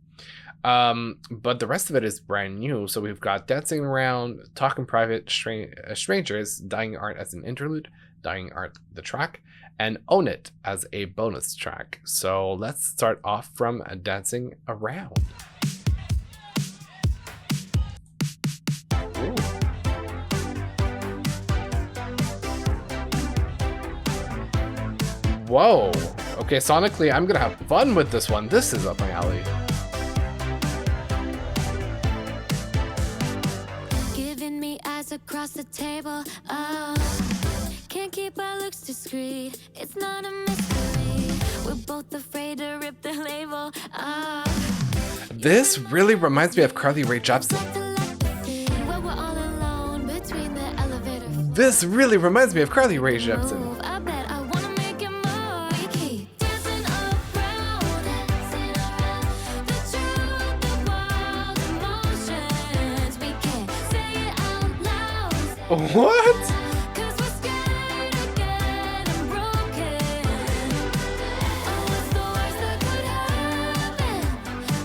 but the rest of it is brand new. So we've got Dancing Around, Talking Private, Strangers, Dying Art as an interlude, Dying Art the track, and Own It as a bonus track. So let's start off from Dancing Around. Ooh. Whoa. Okay, sonically, I'm gonna have fun with this one. This is up my alley. Giving me eyes across the table. Oh, can't keep our looks discreet. It's not a mystery. We're both afraid to rip the label. Oh, this really reminds me of Carly Rae Jepsen. we're all alone between the elevator. This really reminds me of Carly Rae Jepsen. I bet I wanna make it more. We keep dancing around the truth, the wild emotions. We can't say it out loud. What? 'Cause we're scared of getting broken. Oh, what's the worst that could happen?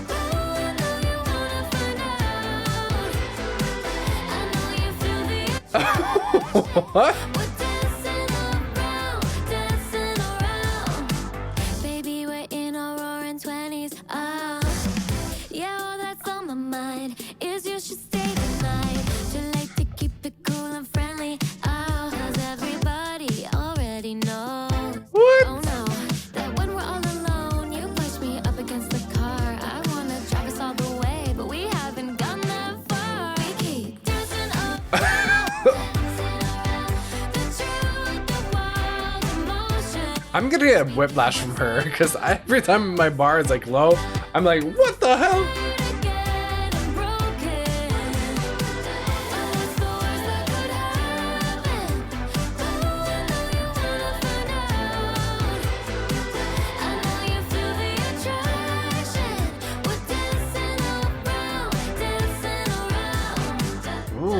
Oh, I know you wanna find out. I know you feel the What? We're dancing around. Baby, we're in our roaring 20s. Yeah, all that's on my mind is you should stay tonight. Too late to keep it cool and friendly. Oh, 'cause everybody already knows. What? Oh no, that when we're all alone, you push me up against the car. I wanna drive us all the way, but we haven't gone that far. We keep dancing around. I'm gonna get a whiplash from her because every time my bar is like low, I'm like, what the hell?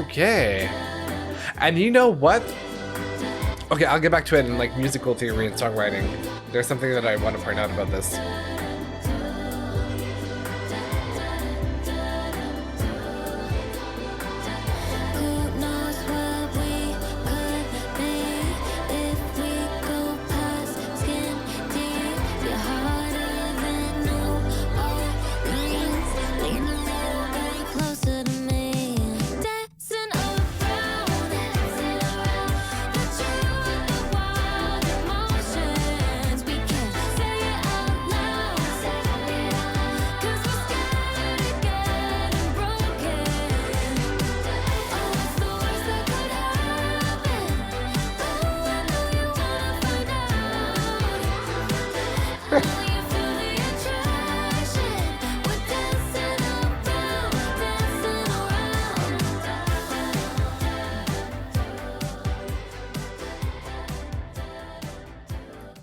Okay. And you know what? Okay, I'll get back to it in like musical theory and songwriting. There's something that I want to point out about this.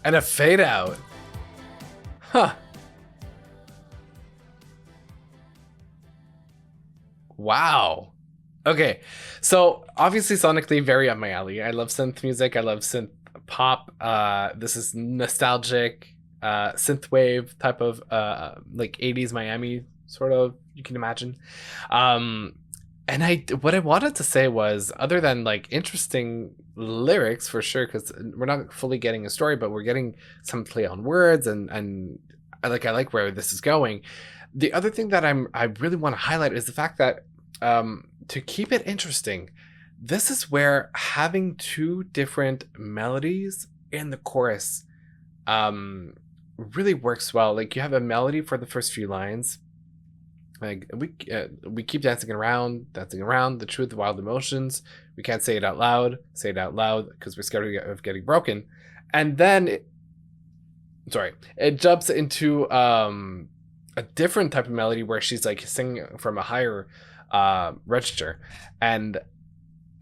And a fade out. Huh. Wow. Okay. So obviously sonically very up my alley. I love synth music. I love synth pop. This is nostalgic, synthwave type of like 80s Miami sort of, you can imagine. And what I wanted to say was, other than like interesting lyrics for sure, because we're not fully getting a story, but we're getting some play on words, and I like where this is going. The other thing that I really want to highlight is the fact that to keep it interesting, this is where having two different melodies in the chorus really works well. Like you have a melody for the first few lines. Like we keep dancing around the truth, the wild emotions. We can't say it out loud because we're scared of getting broken. And then it jumps into a different type of melody where she's like singing from a higher register, and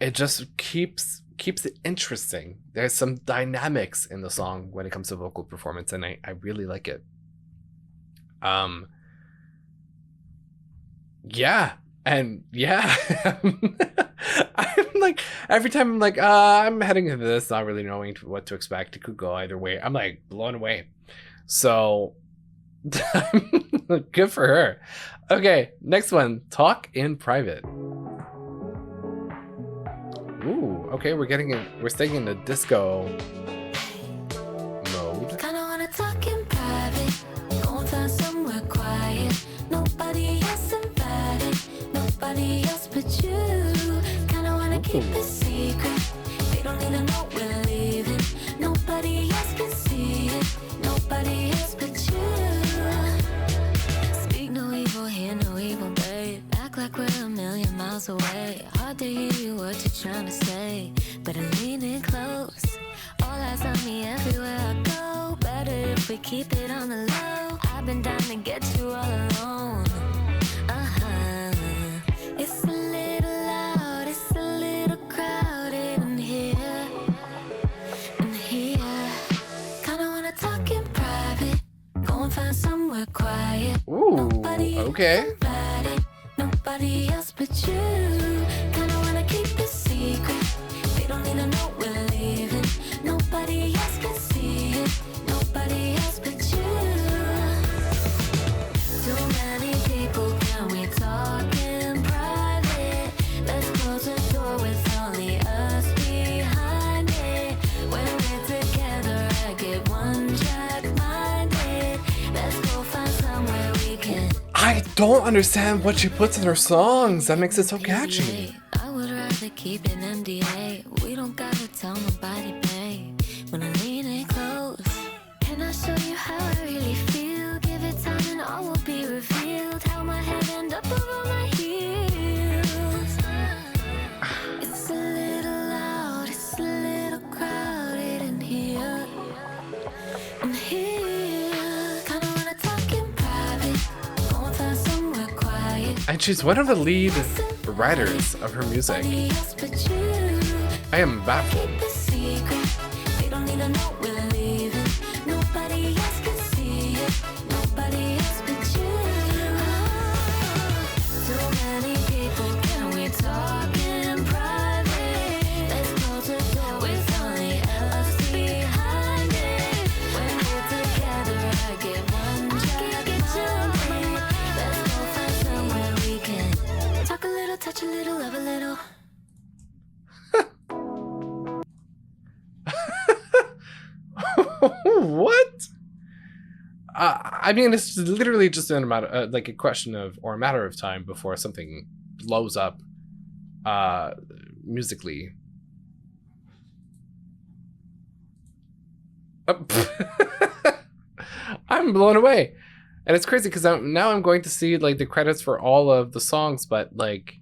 it just keeps it interesting. There's some dynamics in the song when it comes to vocal performance, and I really like it. Yeah. I'm like, every time I'm like, I'm heading into this not really knowing what to expect. It could go either way. I'm like blown away. So good for her. Okay, next one, Talk in Private. Ooh, okay, we're staying in the disco mode. Kinda wanna talk in private, go and find somewhere quiet. Nobody else invited, nobody else but you. Kinda wanna keep it secret, they don't need to know we're leaving. Nobody else can see it, nobody else but you. Speak no evil, hear no evil, babe. Act like we're a million miles away. Hard to hear you what you're trying to say, but I'm leaning close. All eyes on me everywhere I go. Better if we keep it on the low. I've been down to get you all alone. It's a little loud, it's a little crowded in here. Kinda wanna talk in private, go and find somewhere quiet. Ooh, Nobody okay. invited, nobody else but you. Kinda wanna keep it secret, they don't need to know we're leaving. Nobody else can see it, nobody else but you. Too many people, can we talk in private? Let's close the door with only us behind it. When we're together, I get one track minded. Let's go find somewhere we can. I don't understand what she puts in her songs. That makes it so catchy. I would rather keep an NDA. We don't gotta tell nobody, babe. When I'm leaning close, can I show you how I really feel? Give it time and all will be revealed. How my head end up over my heels. It's a little loud, it's a little crowded in here. Kinda wanna talk in private, go and find somewhere quiet. And she's one of the lead writers of her music. Nobody else but you. I am baffled. Keep it secret, they don't need to know we're leaving. Nobody else can see it, nobody else but you. Too many people, can we talk in private? Let's close the door with only us behind it. When we're together, I get one track mind. Let's go find somewhere we can talk a little, touch a little, love a little. What? I mean, it's literally just an amount of, like a question of, or a matter of time before something blows up musically. I'm blown away. And it's crazy because now I'm going to see like the credits for all of the songs, but like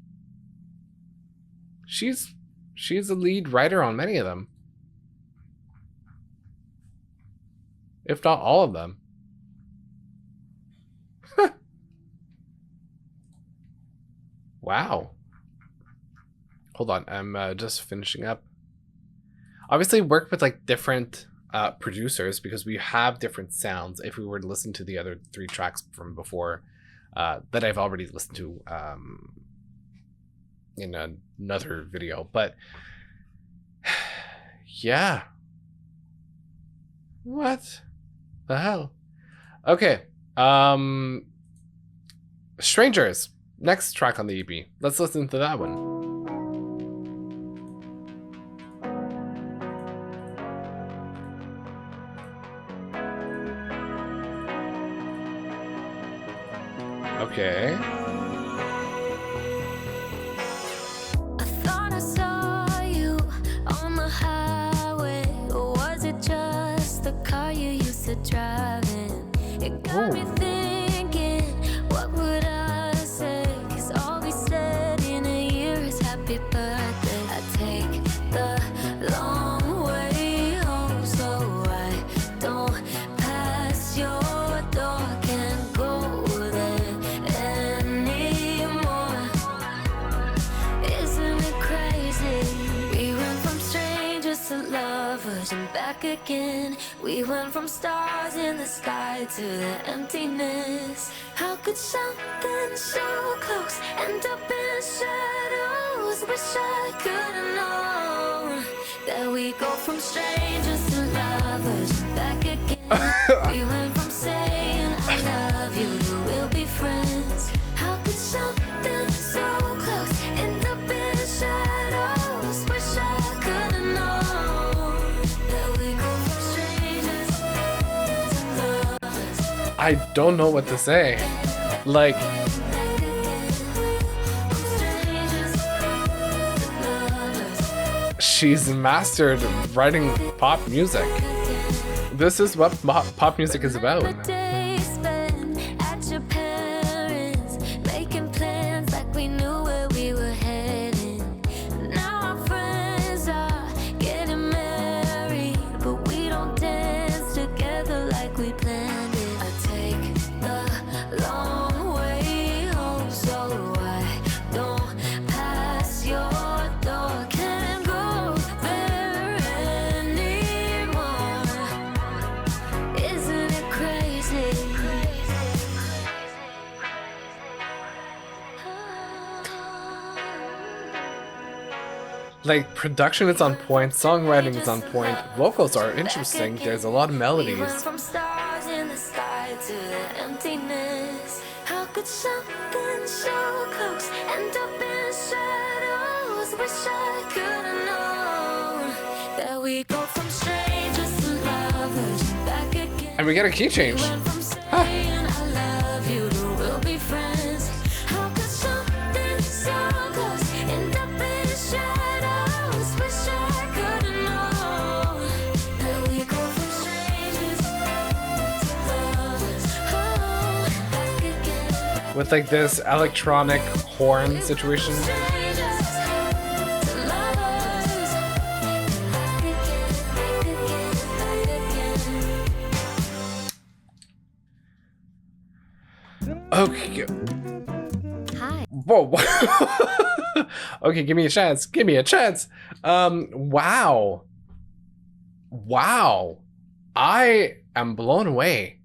she's a lead writer on many of them, if not all of them. Wow. Hold on, I'm just finishing up. Obviously worked with like different producers, because we have different sounds if we were to listen to the other 3 tracks from before that I've already listened to in another video. But yeah, what the hell? Okay, Strangers, next track on the EP. Let's listen to that one. Okay. I thought I saw you on the highway. Or was it just the car you used to drive in? It got me thinking, what would I say? 'Cause all we said in a year is happy birthday. I take the long way home so I don't pass your door. Can't go there anymore. Isn't it crazy? We went from strangers to lovers and back again. We went from stars in the sky to the emptiness. How could something so close end up in shadows? Wish I could have known that we go from strangers to lovers and back again. We went from saying I love you to we'll be friends. How could something so close end up in shadows? Wish I could have known that we go from strangers to lovers. I don't know what to say. Like, she's mastered writing pop music. This is what pop music is about. Like, production is on point, songwriting is on point, vocals are interesting, there's a lot of melodies. From stars in the sky to the emptiness. How could something so close end up in shadows? Wish I could have known that we go from strangers to lovers back again. And we get a key change. Went from saying I love you to we'll be friends. How could something so close end up in shadows? Wish I could have known that we go from strangers to lovers. Oh, back again. With like this electronic horn situation. Strangers to lovers. Back again, back again. Okay. Hi. Whoa. Okay, give me a chance. Give me a chance. Wow. Wow. I am blown away.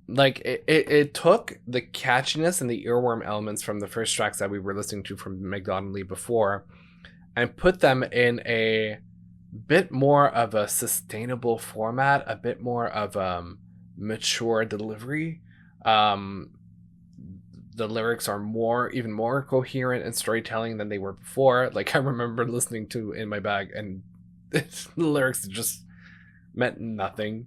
Like, it took the catchiness and the earworm elements from the first tracks that we were listening to from McDonaldly before and put them in a bit more of a sustainable format, a bit more of mature delivery. The lyrics are even more coherent and storytelling than they were before. Like, I remember listening to In My Bag and the lyrics just meant nothing,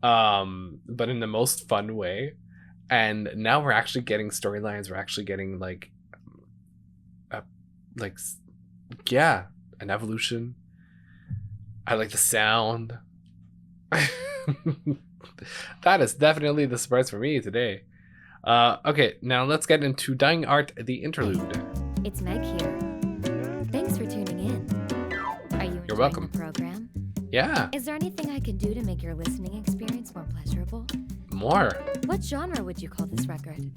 but in the most fun way. And now we're actually getting storylines. We're actually getting an evolution. I like the sound. That is definitely the surprise for me today. Okay, now let's get into Dying Art, the interlude. It's Meg here. Thanks for tuning in. Are you enjoying welcome. the program? Yeah, Is there anything I can do to make your listening experience more pleasurable? more. What genre would you call this record?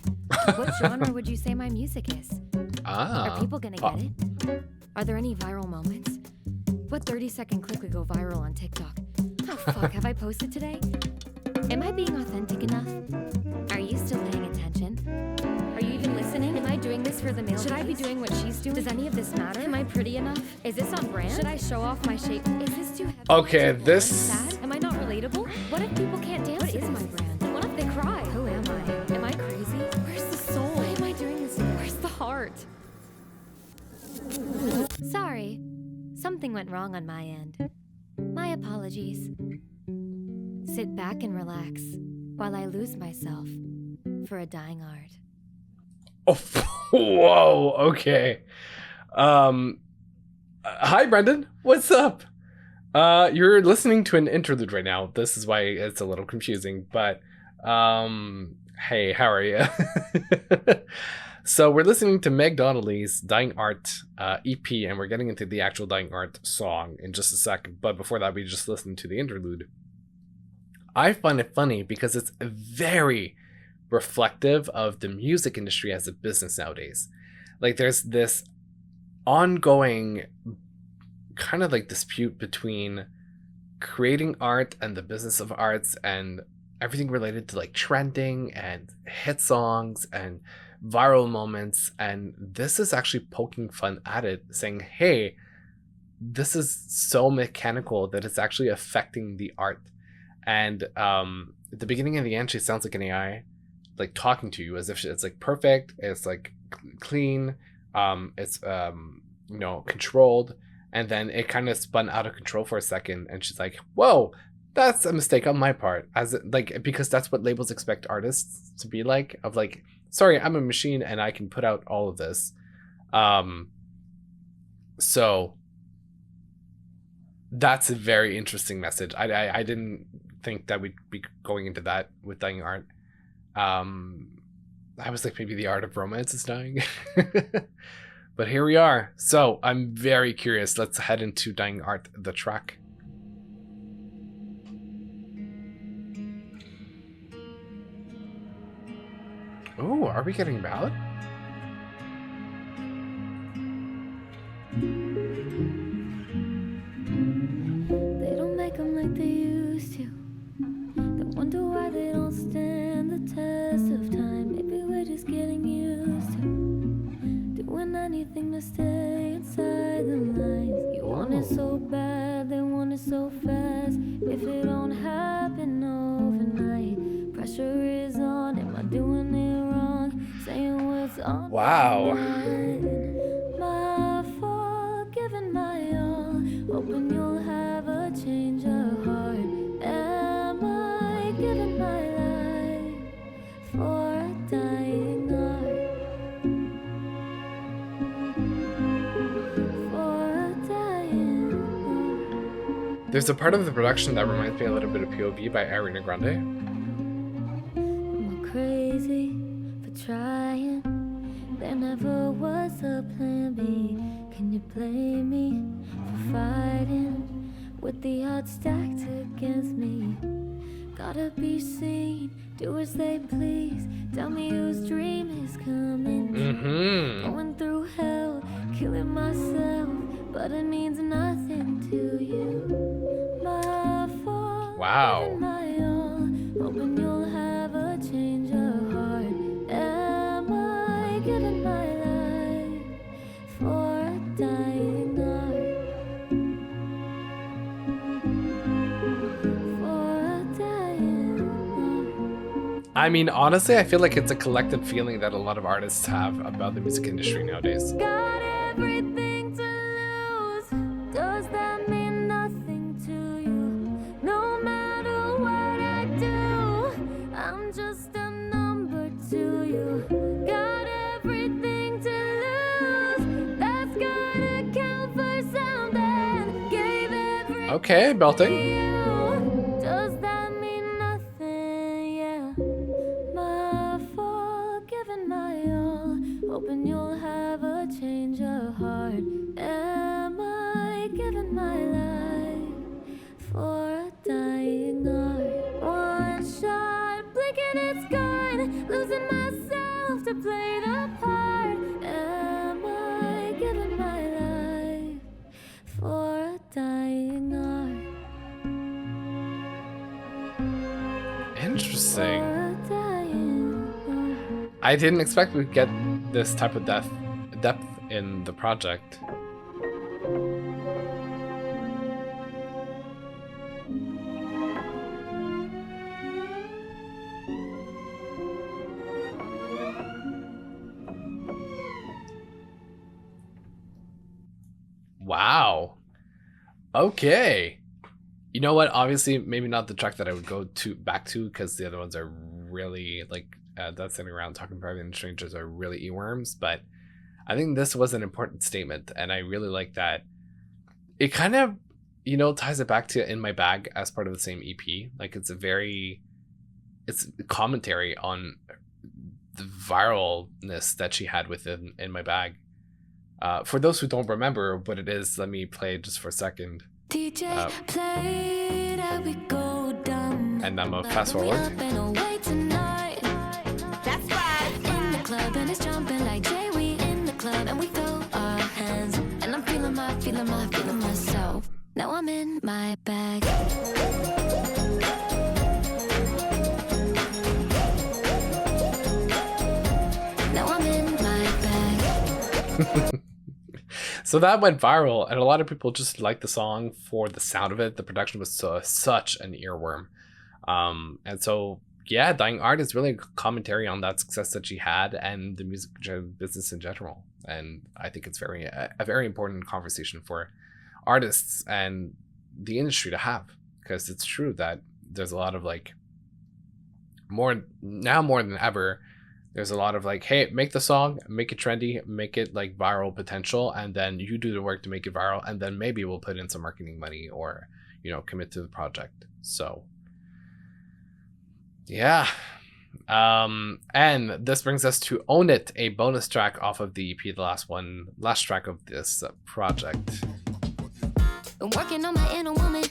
What genre would you say my music is? Are people gonna get it? Are there any viral moments? What 30-second clip would go viral on TikTok? the fuck have I posted today? Am I being authentic enough? Are you still paying attention? Are you even listening? Am I doing this for the male? Should I be doing what she's doing? Does any of this matter? Am I pretty enough? Is this on brand? Should I show off my shape? Is this too heavy? Okay, this... Sad? Am I not relatable? What if people can't dance? What is my brand? And what if they cry? Who am I? Am I crazy? Where's the soul? Why am I doing this? Where's the heart? Sorry. Something went wrong on my end. My apologies. Sit back and relax while I lose myself for a dying art. Oh, whoa, okay. Hi, Brendan. What's up? You're listening to an interlude right now. This is why it's a little confusing, but hey, how are you? So we're listening to Meg Donnelly's Dying Art EP, and we're getting into the actual Dying Art song in just a second. But before that, we just listened to the interlude. I find it funny because it's very reflective of the music industry as a business nowadays. Like, there's this ongoing kind of like dispute between creating art and the business of arts and everything related to like trending and hit songs and viral moments. And this is actually poking fun at it, saying, hey, this is so mechanical that it's actually affecting the art. And at the beginning and the end, she sounds like an AI, like talking to you as if it's like perfect, it's like clean, it's you know, controlled. And then it kind of spun out of control for a second, and she's like, whoa, that's a mistake on my part, as it, like, because that's what labels expect artists to be like, of like, sorry, I'm a machine and I can put out all of this. So that's a very interesting message. I didn't think that we'd be going into that with Dying Art. I was like, maybe the art of romance is dying. But here we are. So I'm very curious. Let's head into Dying Art, the track. Oh, are we getting ballad? They don't make them like they used to. They wonder why they don't stand the test of time. Maybe we're just getting used to doing anything to stay inside the lines. You want it so bad, they want it so fast. If it don't happen overnight, pressure is on. Am I doing it wrong? Saying what's on Wow. my fault, giving my all, hoping you'll have a change of heart. Am I giving my life for a dying art? For a dying art. There's a part of the production that reminds me a little bit of POV by Ariana Grande. Am I crazy for trying? There never was a plan B. Can you blame me for fighting with the odds stacked against me? Gotta be seen, do as they please. Tell me whose dream is coming true. Going through hell, killing myself, but it means nothing to you. My fault. Wow. Giving my all, hoping you'll have a change of heart. Am I giving my life for a dying art? For a dying art. I mean, honestly, I feel like it's a collective feeling that a lot of artists have about the music industry nowadays. Got everything to lose. Does that mean nothing to you? No matter what I do, I'm just a number to you. Got everything to lose. That's gotta count for something. Gave everything Okay, belting. to you. Does that mean nothing? Yeah. My fault, giving my all, hoping you'll have a change of heart. Am I giving my life for a dying art? One shot, blinking it's gone, losing myself to play the part. Am I giving my life for a dying art? Interesting. I didn't expect we'd get this type of depth in the project. Wow. Okay. You know what? Obviously, maybe not the track that I would go back to, because the other ones are really like That's Sitting Around Talking Private and Strangers are really earworms. But I think this was an important statement, and I really like that. It kind of, you know, ties it back to In My Bag as part of the same EP. Like it's a commentary on the viralness that she had within In My Bag. For those who don't remember what it is, let me play just for a second. DJ played, I would go down. And I'm gonna fast forward. That's right. In the club and it's jumping like Jay. We in the club and we throw our hands. And I'm feeling myself. Now I'm in my bag. Now I'm in my bag. So that went viral, and a lot of people just liked the song for the sound of it. The production was such an earworm. And so, yeah, Dying Art is really a commentary on that success that she had and the music business in general. And I think it's a very important conversation for artists and the industry to have, because it's true that there's a lot of like, more than ever, there's a lot of like, hey, make the song, make it trendy, make it like viral potential, and then you do the work to make it viral, and then maybe we'll put in some marketing money or, you know, commit to the project. So yeah. And this brings us to Own It, a bonus track off of the EP, the last track of this project. Been working on my inner woman,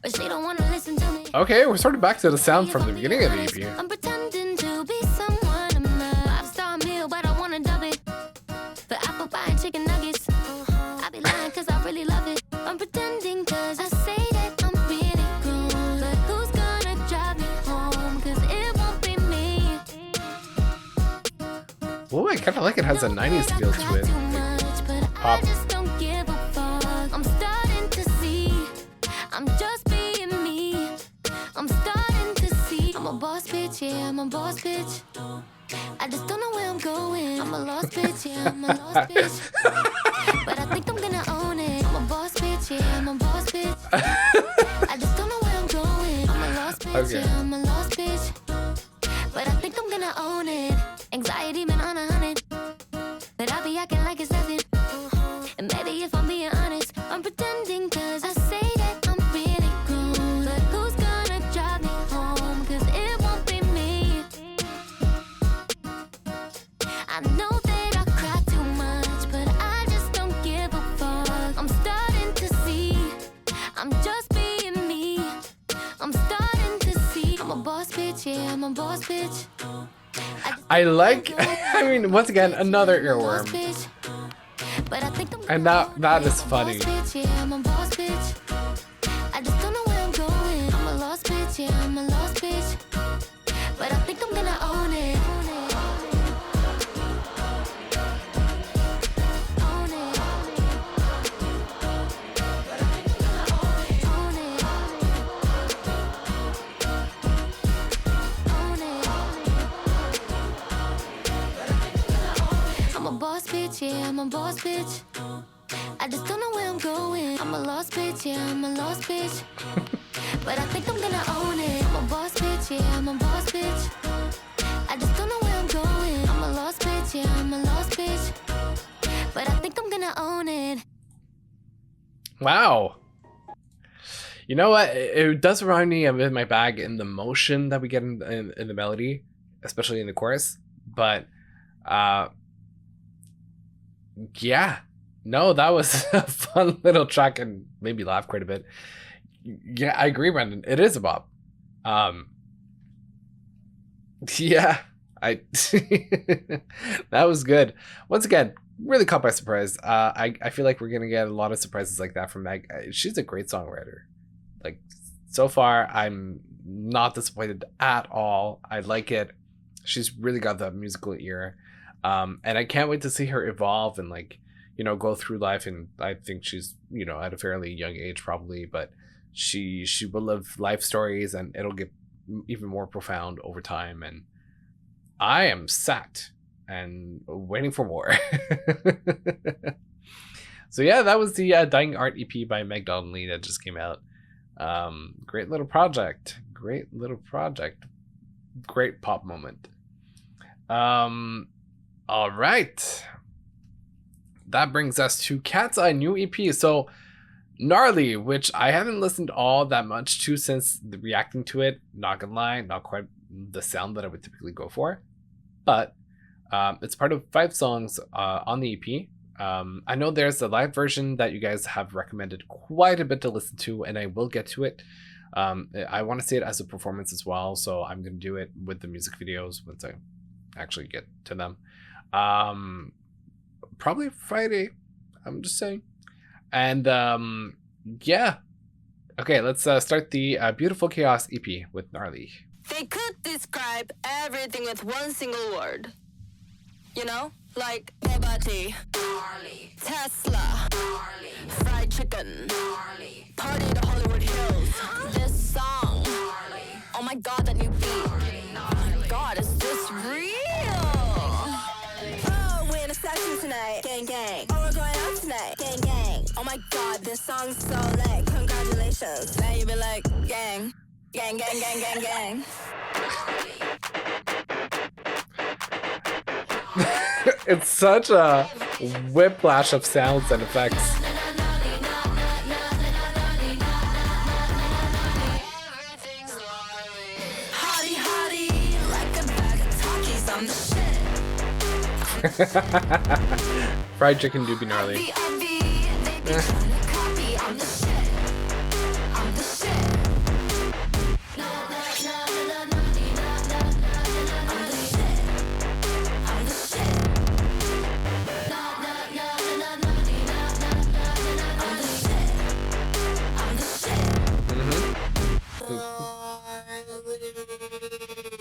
but she don't want to listen to me. Okay, we're sort of back to the sound from the beginning of the EP. I'm pretending to be someone I'm not. 5-star meal, but I want to dub it. For apple pie and chicken nuggets. I be lying cause I really love it. I'm pretending cause I say that I'm really grown. But who's gonna drive me home? Cause it won't be me. Oh, I kind of like it. Has a 90s feel to it. Like pop. I just don't give a fuck. I'm starting to see. I'm just being me. I'm starting to see. I'm a boss bitch, yeah, I'm a boss bitch. I just don't know where I'm going. I'm a lost bitch, yeah, I'm a lost bitch. But I think I'm gonna own it. I'm a boss bitch, yeah, I'm a boss bitch. I just don't know where I'm going. I'm a lost bitch, Okay. yeah, I'm a lost bitch. But I think I'm gonna own it. Anxiety been on 100. But I be acting like it's nothing. And maybe if I'm being honest, I'm pretending cause I say that I'm really grown. But who's gonna drive me home? Cause it won't be me. I know that I cry too much, but I just don't give a fuck. I'm starting to see. I'm just being me. I'm starting to see. I'm a boss bitch, yeah, I'm a boss bitch. I like, I mean, once again, another earworm. But I think I'm And that is funny. I'm a boss bitch. I just don't know where I'm going. I'm a lost bitch, yeah, I'm a lost bitch. But I think I'm gonna own it. Own it. Own it. Own it. I'm a boss bitch, yeah, I'm a boss bitch. I just don't know where I'm going. I'm a lost bitch, yeah, I'm a lost bitch. But I think I'm gonna own it. I'm a boss bitch, yeah, I'm a boss bitch. I just don't know where I'm going. I'm a lost bitch, yeah, I'm a lost bitch. But I think I'm gonna own it. Wow. You know what? It does remind me of In My Bag in the motion that we get in the melody, especially in the chorus. But yeah. No, that was a fun little track and made me laugh quite a bit. Yeah, I agree, Brendan. It is a bop. Yeah, that was good. Once again, really caught by surprise. I feel like we're gonna get a lot of surprises like that from Meg. She's a great songwriter. Like so far, I'm not disappointed at all. I like it. She's really got that musical ear. And I can't wait to see her evolve and like, you know, go through life. And I think she's, you know, at a fairly young age probably, but she will live life stories and it'll get even more profound over time. And I am set and waiting for more. So yeah, that was the Dying Art EP by Meg Donnelly that just came out. Great little project. Great pop moment. All right. That brings us to KATSEYE new EP. So Gnarly, which I haven't listened all that much to since reacting to it. Not gonna lie, not quite the sound that I would typically go for. But it's part of 5 songs on the EP. I know there's a live version that you guys have recommended quite a bit to listen to, and I will get to it. I want to see it as a performance as well, so I'm going to do it with the music videos once I actually get to them. Probably Friday, I'm just saying. And yeah. Okay, let's start the Beautiful Chaos EP with Gnarly. They could describe everything with one single word. You know? Like Bebati, Tesla, fried chicken, party to Hollywood Hills. This song, oh my god, that new beat. Oh my god, is this real? Oh, we're in a session tonight, gang gang. Oh, we're going out tonight, gang gang. Oh my god, this song's so lit. Congratulations. Now you be like, gang, gang, gang, gang, gang, gang. It's such a whiplash of sounds and effects. Hottie, hottie, like a bag of Takis, I'm the shit. Fried chicken do be gnarly.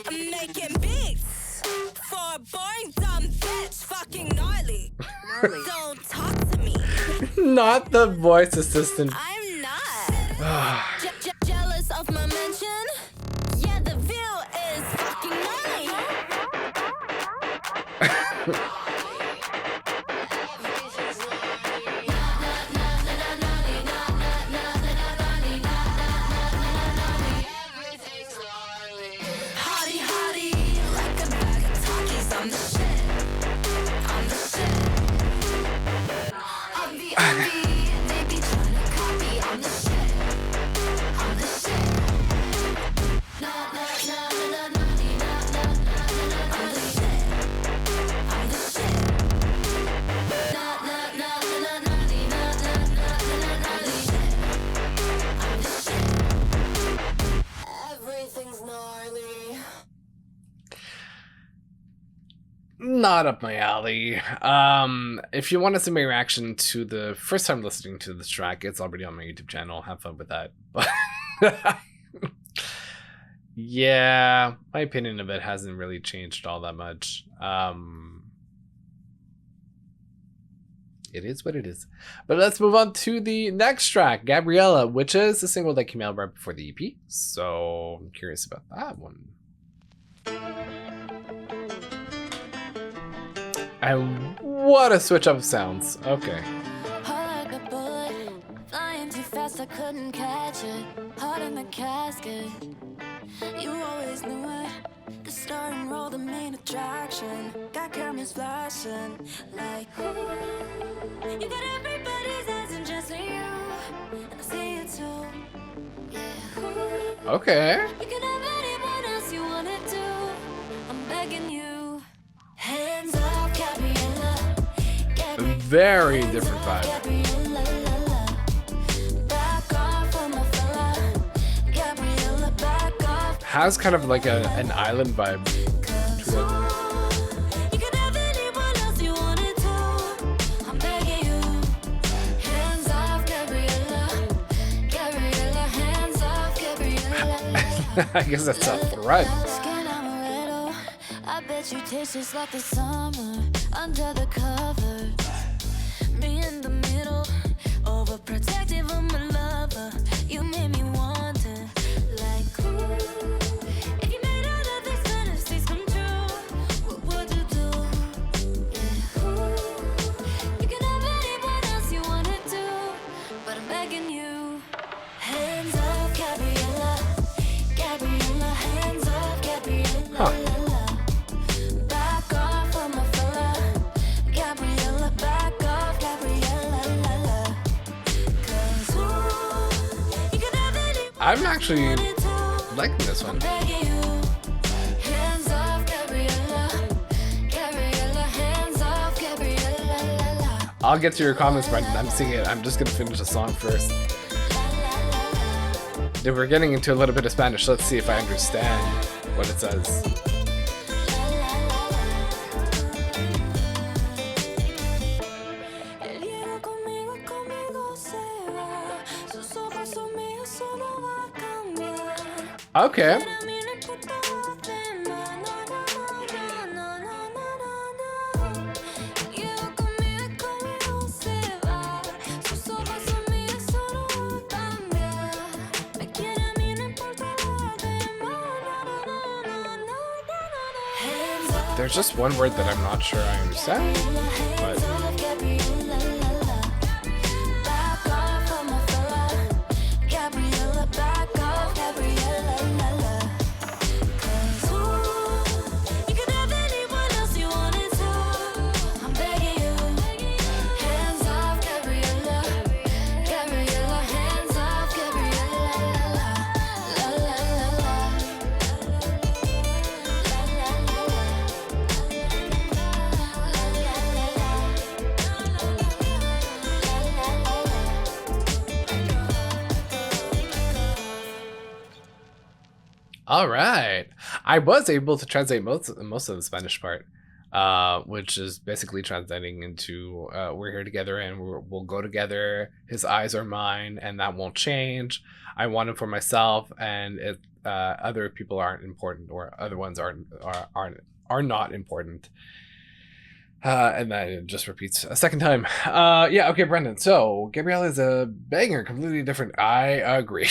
I'm making beats for a boring dumb bitch, fucking gnarly. Don't talk to me. Not the voice assistant. I'm not jealous of my mention. Yeah, the view is fucking gnarly. Hottie, hottie, like a bag of Takis, I'm the shit. I'm the shit. Envy, they be trying to copy. I'm the shit. I'm the shit. Na na na na na na na na. I'm the shit. I'm the shit. Na na na na na na na na. I'm the shit. I'm the shit. Everything's gnarly. Not up my alley. If you want to see my reaction to the first time listening to this track, it's already on my YouTube channel. Have fun with that. But yeah, my opinion of it hasn't really changed all that much. It is what it is. But let's move on to the next track, Gabriella, which is a single that came out right before the EP. So I'm curious about that one. And what a switch up of sounds. Okay. Heart like a bullet, flying too fast, I couldn't catch it. Heart in the casket, you always knew it. The star and roll, the main attraction. Got cameras flashing, like ooh. You got everybody's eyes and just you, and I see it too. Yeah. Ooh. Okay. You can have anyone else you wanna do. I'm begging you. Hands off, Gabriella. Very different vibe. Gabriella, back off on my fella. Gabriella, back off. Has kind of like an island vibe to it. You can have anyone else you wanted to. I'm begging you. Hands off, Gabriella. Gabriella, hands off, Gabriella. I guess that's a threat. Skin amaretto. I bet you taste just like the summer under the covers. Me in the middle, overprotective of my lover. You made me wonder, like, ooh, if you made all of these fantasies come true, what would you do? Yeah, ooh, you can have anyone else you wanna do, but I'm begging you. Hands off, Gabriella, Gabriella, hands off, Gabriella. Huh. Back off from my fella, Gabriella, back off, Gabriella. 'Cause ooh, you can have anyone I'm actually you wanna do. liking this one. Begging you. Hands off, Gabriella, Gabriella, hands off, Gabriella. I'll get to your comments, Brendan. I'm seeing it. I'm just gonna finish the song first. If we're getting into a little bit of Spanish, let's see if I understand what it says. El hielo conmigo, conmigo se va. Sus ojos son míos, solo va a cambiar. Okay. A mí no importa lo demás, no, no, no, no, no, no, no. El hielo conmigo, conmigo se va. Sus ojos son míos, solo va a cambiar. Me quiere, a mí no importa lo demás, no, no, no, no, no, no. Hands up. There's just one word that I'm not sure I understand, but all right. I was able to translate most of the Spanish part, which is basically translating into we're here together and we'll go together. His eyes are mine, and that won't change. I want him for myself, and other people aren't important, or other ones are not important. And then it just repeats a second time. Yeah, okay, Brendan. So Gabrielle is a banger, completely different. I agree.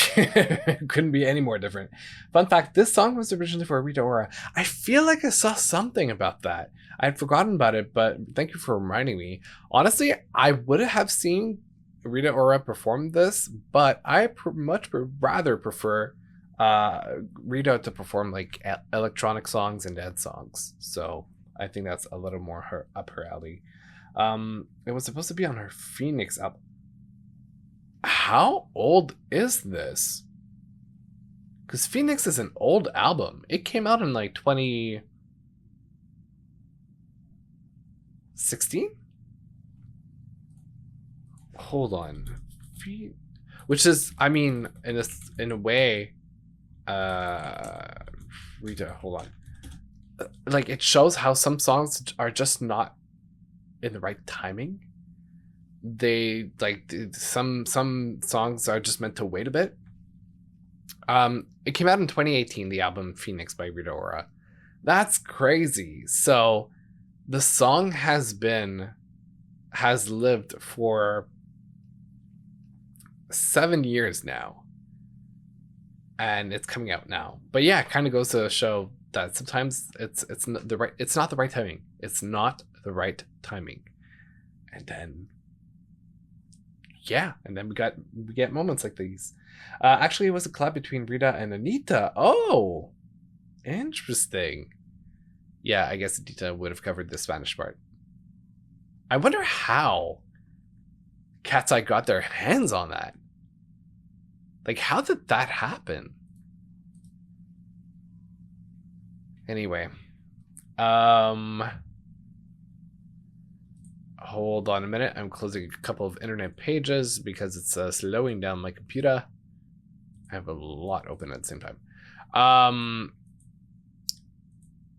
Couldn't be any more different. Fun fact, this song was originally for Rita Ora. I feel like I saw something about that. I had forgotten about it, but thank you for reminding me. Honestly, I would have seen Rita Ora perform this, but I much rather prefer Rita to perform like electronic songs and dance songs. So I think that's a little more up her alley. It was supposed to be on her Phoenix album. How old is this? Because Phoenix is an old album. It came out in like 2016? Hold on. Which is, I mean, in a way, Rita, hold on. Like, it shows how some songs are just not in the right timing. They like some songs are just meant to wait a bit. It came out in 2018, the album Phoenix by Rita Ora. That's crazy. So the song has lived for 7 years now, and it's coming out now. But yeah, it kind of goes to show that sometimes it's not the right timing. It's not the right timing. And then yeah, and then we get moments like these. Actually, it was a collab between Rita and Anita. Oh, interesting. Yeah, I guess Anita would have covered the Spanish part. I wonder how KATSEYE got their hands on that. Like, how did that happen? Anyway, hold on a minute. I'm closing a couple of internet pages because it's slowing down my computer. I have a lot open at the same time.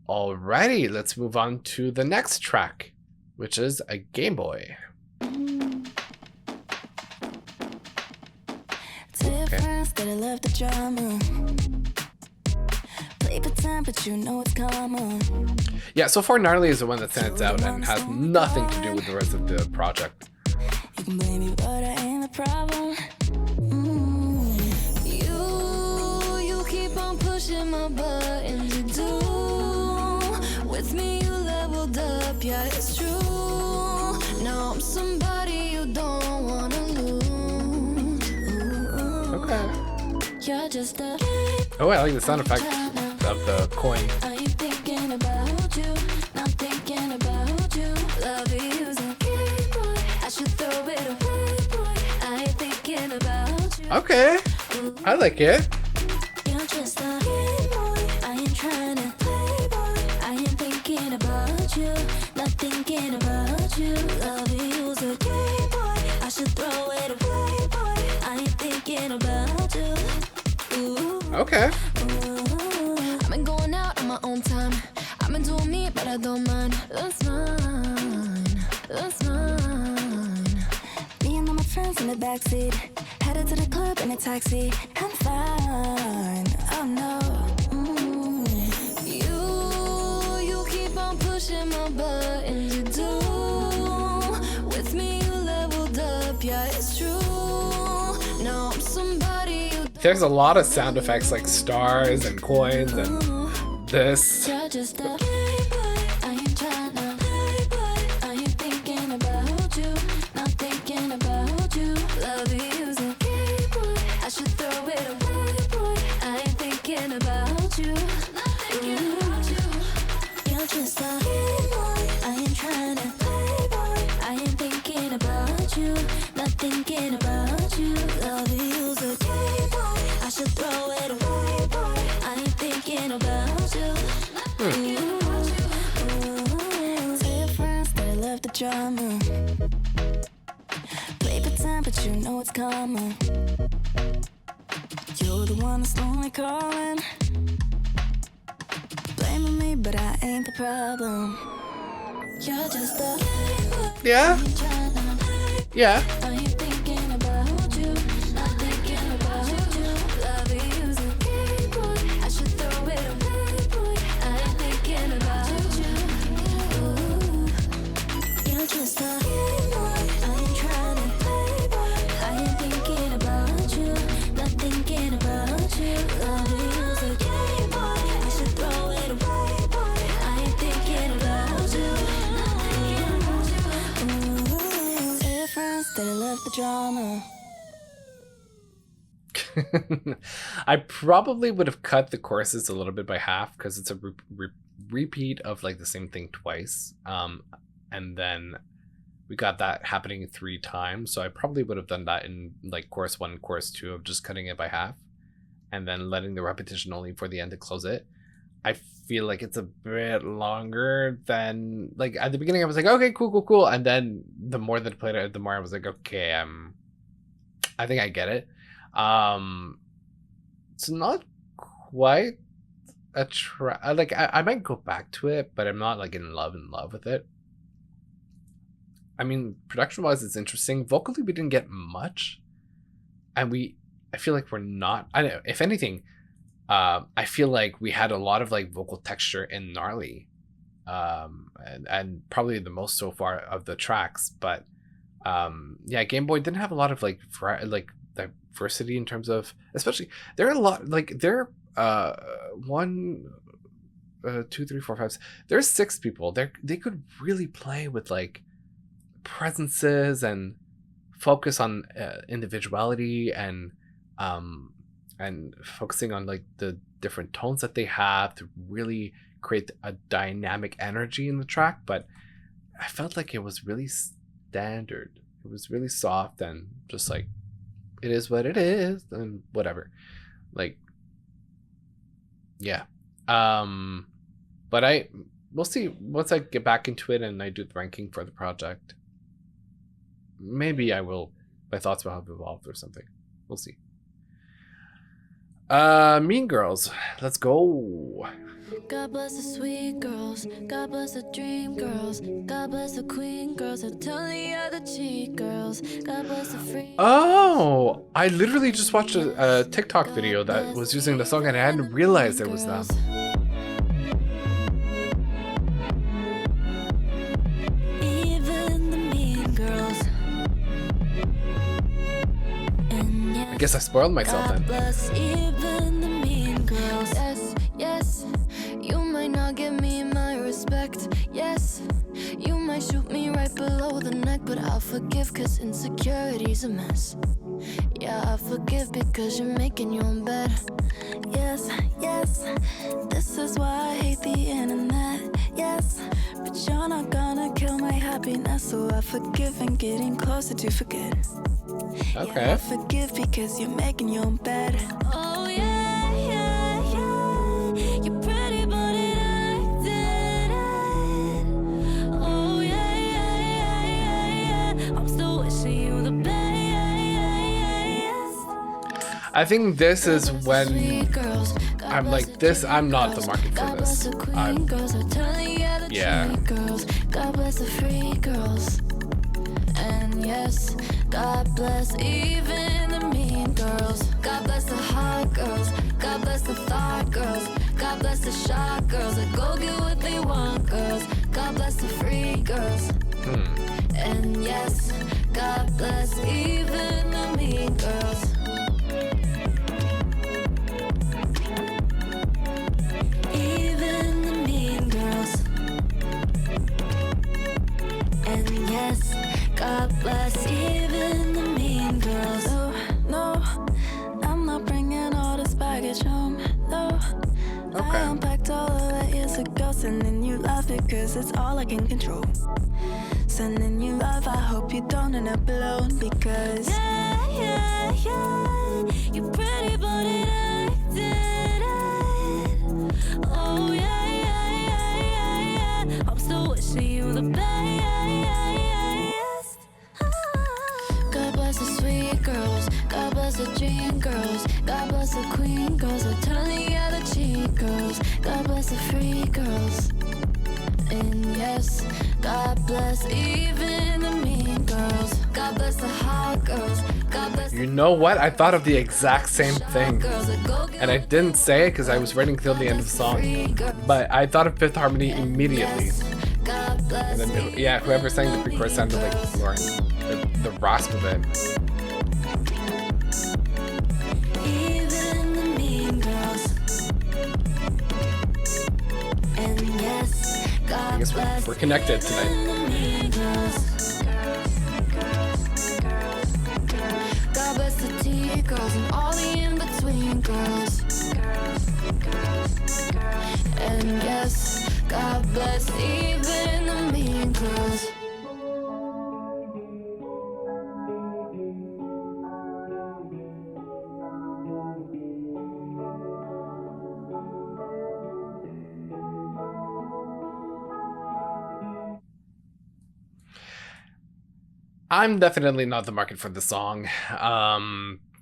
Alrighty, let's move on to the next track, which is a Game Boy. Difference that I love the drama. Play pretend, but you know it's common. Yeah, so far Gnarly is the one that stands out and has nothing to do with the rest of the project. You can blame me, but I ain't the problem. You keep on pushing my buttons. You do. With me, you leveled up. Yeah, it's true. Now I'm somebody you don't wanna lose. Okay. You're just a. Oh, I like the sound effect of the coin. I ain't thinking about you, not thinking about you. Love is a game, boy. I should throw it away, boy. I ain't thinking about you. Okay, I like it. You're just a game, boy. I ain't trying to play, boy. I ain't thinking about you, not thinking about you. Love is a game, boy. I should throw it away, boy. I ain't thinking about you. Okay. I've been going out on my own time. I've been doing me, but I don't mind. That's mine. That's mine. Me and all my friends in the backseat, headed to the club in a taxi. I'm fine. Oh no. You keep on pushing my buttons. You do. With me, you leveled up. Yeah, it's true. Now I'm somebody you. There's a lot of sound effects like stars and coins and this. You're just a playboy. I ain't tryna play, but I ain't thinking about you, not thinking about you. Love is a game, boy. I should throw it away, boy. I ain't thinking about you, not thinking about you. You're just a game, boy. I ain't tryna play, boy. I ain't thinking about you, not thinking about you. Love is a game, boy. I should throw it away, boy. I ain't thinking about you. Tell your friends that I love the drama. Play pretend, but you know it's common. You're the one that's only calling. Blaming me, but I ain't the problem. You're just a Yeah. Yeah. I ain't thinking about you, not thinking about you. Love is a game, boy. I should throw it away, boy. I ain't thinking about you. You're just a game, boy. I ain't trying to play, boy. I ain't thinking about you, not thinking about you. Love is a game, boy. I should throw it away, boy. I ain't thinking about you, not thinking about you. Tell your friends that I love the drama. I probably would have cut the choruses a little bit by half because it's a repeat of like the same thing twice. And then we got that happening 3 times. So I probably would have done that in like chorus 1, chorus 2 of just cutting it by half and then letting the repetition only for the end to close it. I feel like it's a bit longer than like at the beginning I was like, okay, cool. And then the more that I played it, the more I was like, okay, I think I get it. It's not quite a like I might go back to it, but I'm not like in love with it. I mean, production wise it's interesting. Vocally we didn't get much, and I feel like we're not, I don't know, if anything, I feel like we had a lot of like vocal texture in Gnarly, and probably the most so far of the tracks, but yeah, Game Boy didn't have a lot of like diversity in terms of, especially there are a lot like there 1 2 3 4 5 there's 6 people there. They could really play with like presences and focus on individuality and focusing on like the different tones that they have to really create a dynamic energy in the track. But I felt like it was really standard. It was really soft and just like, it is what it is and whatever. Like, yeah. But we'll see once I get back into it and I do the ranking for the project. Maybe my thoughts will have evolved or something. We'll see. Mean Girls, let's go. God bless the sweet girls, God bless the dream girls, God bless the queen girls, I tell the other cheat girls, God bless the free. Oh, I literally just watched a TikTok video that was using the song and I hadn't realized it was them. guess I spoiled myself God then. bless even the mean girls. Yes, yes, you might not give me my respect. Yes, you might shoot me right below the neck, but I'll forgive cause insecurity's a mess. Yeah, I forgive because you're making your own bed. Yes, yes, this is why I hate the internet. Yes, but you're not gonna kill my happiness, so I forgive and getting closer to forget. Okay. Yeah, I forgive because you're making your own bed. Oh yeah, yeah, yeah. You're pretty, but it acted it. Oh yeah, yeah, yeah, yeah, yeah. I'm still wishing you the best. I think this is when I'm like, this, I'm not the market for this. Yeah. God bless the free girls. And yes, God bless even the mean girls. God bless the hot girls. God bless the thought girls. God bless the shy girls that go get what they want girls. God bless the free girls. And yes, God bless even the mean girls. Even the mean girls. And yes, God bless even the mean girls. Oh, no, I'm not bringing all this baggage home. No, I unpacked all of that years ago. Sending you love because it's all I can control. Sending you love, I hope you don't end up alone. Because yeah, yeah, yeah, you're pretty but it acted it. Oh yeah, yeah, yeah, yeah, yeah. I'm still wishing you the best. God bless the sweet girls. God bless the dream girls. God bless the queen girls. I'm telling you the cheat girls. God bless the free girls. And yes, God bless even the mean girls. God bless the hot girls. God bless You know what? I thought of the exact same thing. And I didn't say it because I was waiting till the end of the song. But I thought of Fifth Harmony immediately. And then, yeah, whoever sang the pre-chorus sounded like Lauren. The rasp of it. Even the mean girls. And yes, God I guess bless we're connected tonight. even the mean girls. God bless the T girls and all the in-between girls. And yes, God bless even the mean girls. I'm definitely not the market for the song.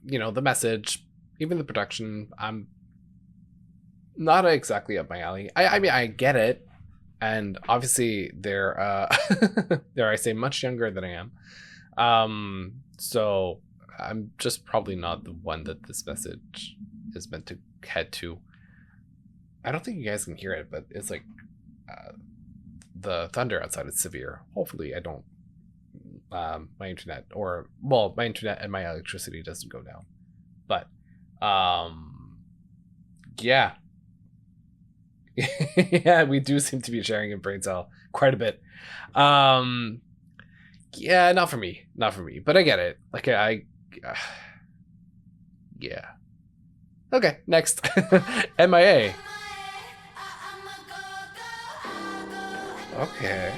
You know, the message, even the production, I'm not exactly up my alley. I mean, I get it. And obviously they're, dare I say, much younger than I am. So I'm just probably not the one that this message is meant to head to. I don't think you guys can hear it, but it's like the thunder outside is severe. Hopefully I don't my internet, or well, my internet and my electricity doesn't go down, but yeah. Yeah, we do seem to be sharing in brain cell quite a bit. Yeah, not for me, but I get it. Like I yeah. Okay, next. MIA. Okay.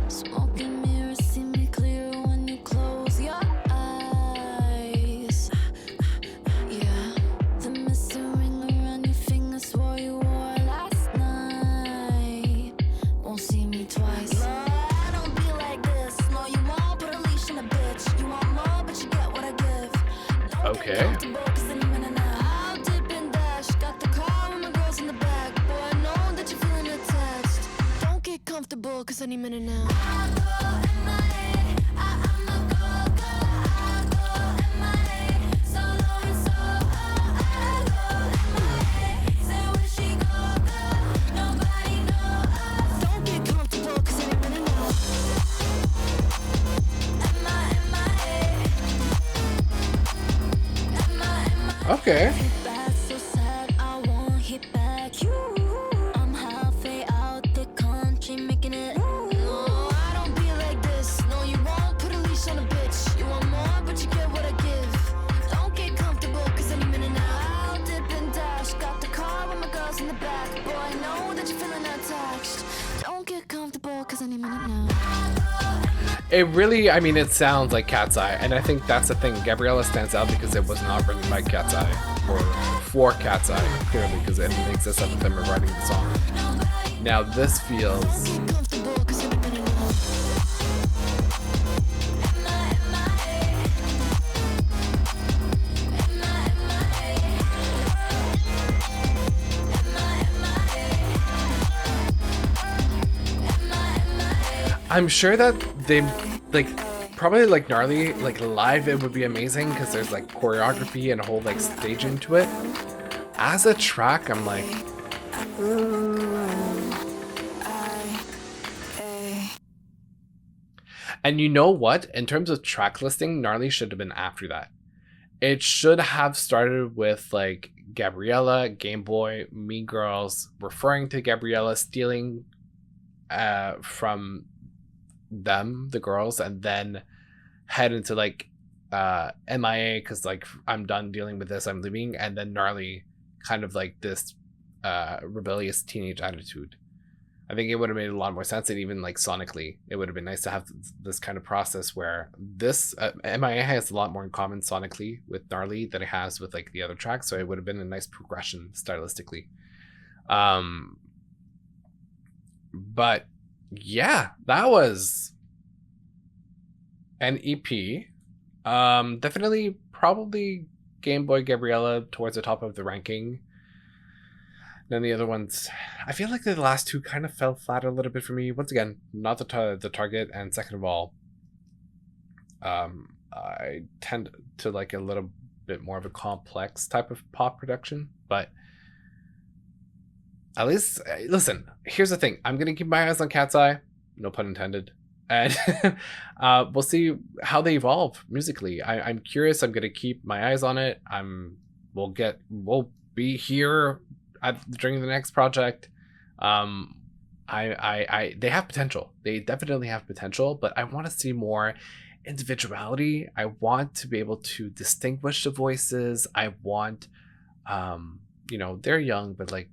Smoking mirrors see me clear when you close your eyes. Yeah, the missing ring around your finger swore you wore last night. Won't see me twice. Lord, I don't be like this. No, you won't put a leash in a bitch. You want more, but you get what I give. Don't Okay. get comfortable, 'cause any minute now I'll dip and dash. Got the car with my girls in the back. Boy, I know that you're feeling attached. Don't get comfortable, 'cause any minute now Okay. Back so sad, I won't hit back. I'm halfway out the country, making it. No, I don't be like this. No, you won't put a leash on a bitch. You want more, but you get what I give. Don't get comfortable, cause any minute now I'll dip and dash. Got the car with my girls in the back. Boy, I know that you're feeling attached. Don't get comfortable, cause any minute now. It really, I mean, it sounds like KATSEYE, and I think that's the thing. Gabriella stands out because it was not written by KATSEYE, or for KATSEYE, clearly, because it makes this up of them writing the song. Now, this feels... Comfortable, cause any minute now. I'm sure that they, like, probably like Gnarly, like live it would be amazing because there's like choreography and a whole like staging to it. As a track, I'm like, and you know what? In terms of track listing, Gnarly should have been after that. It should have started with like Gabriella, Game Boy, Mean Girls, referring to Gabriella, stealing from them, the girls, and then head into like MIA because like I'm done dealing with this, I'm leaving, and then Gnarly, kind of like this rebellious teenage attitude. I think it would have made a lot more sense, and even like sonically, it would have been nice to have this kind of process where this MIA has a lot more in common sonically with Gnarly than it has with like the other tracks, so it would have been a nice progression stylistically. But yeah, that was an EP. Definitely, probably Game Boy Gabriella towards the top of the ranking. Then the other ones, I feel like the last two kind of fell flat a little bit for me. Once again, not the target, and second of all, I tend to like a little bit more of a complex type of pop production, but at least, listen, here's the thing. I'm going to keep my eyes on KATSEYE, no pun intended. And we'll see how they evolve musically. I'm curious. I'm going to keep my eyes on it. We'll be here during the next project. They have potential. They definitely have potential, but I want to see more individuality. I want to be able to distinguish the voices. I want, they're young, but like,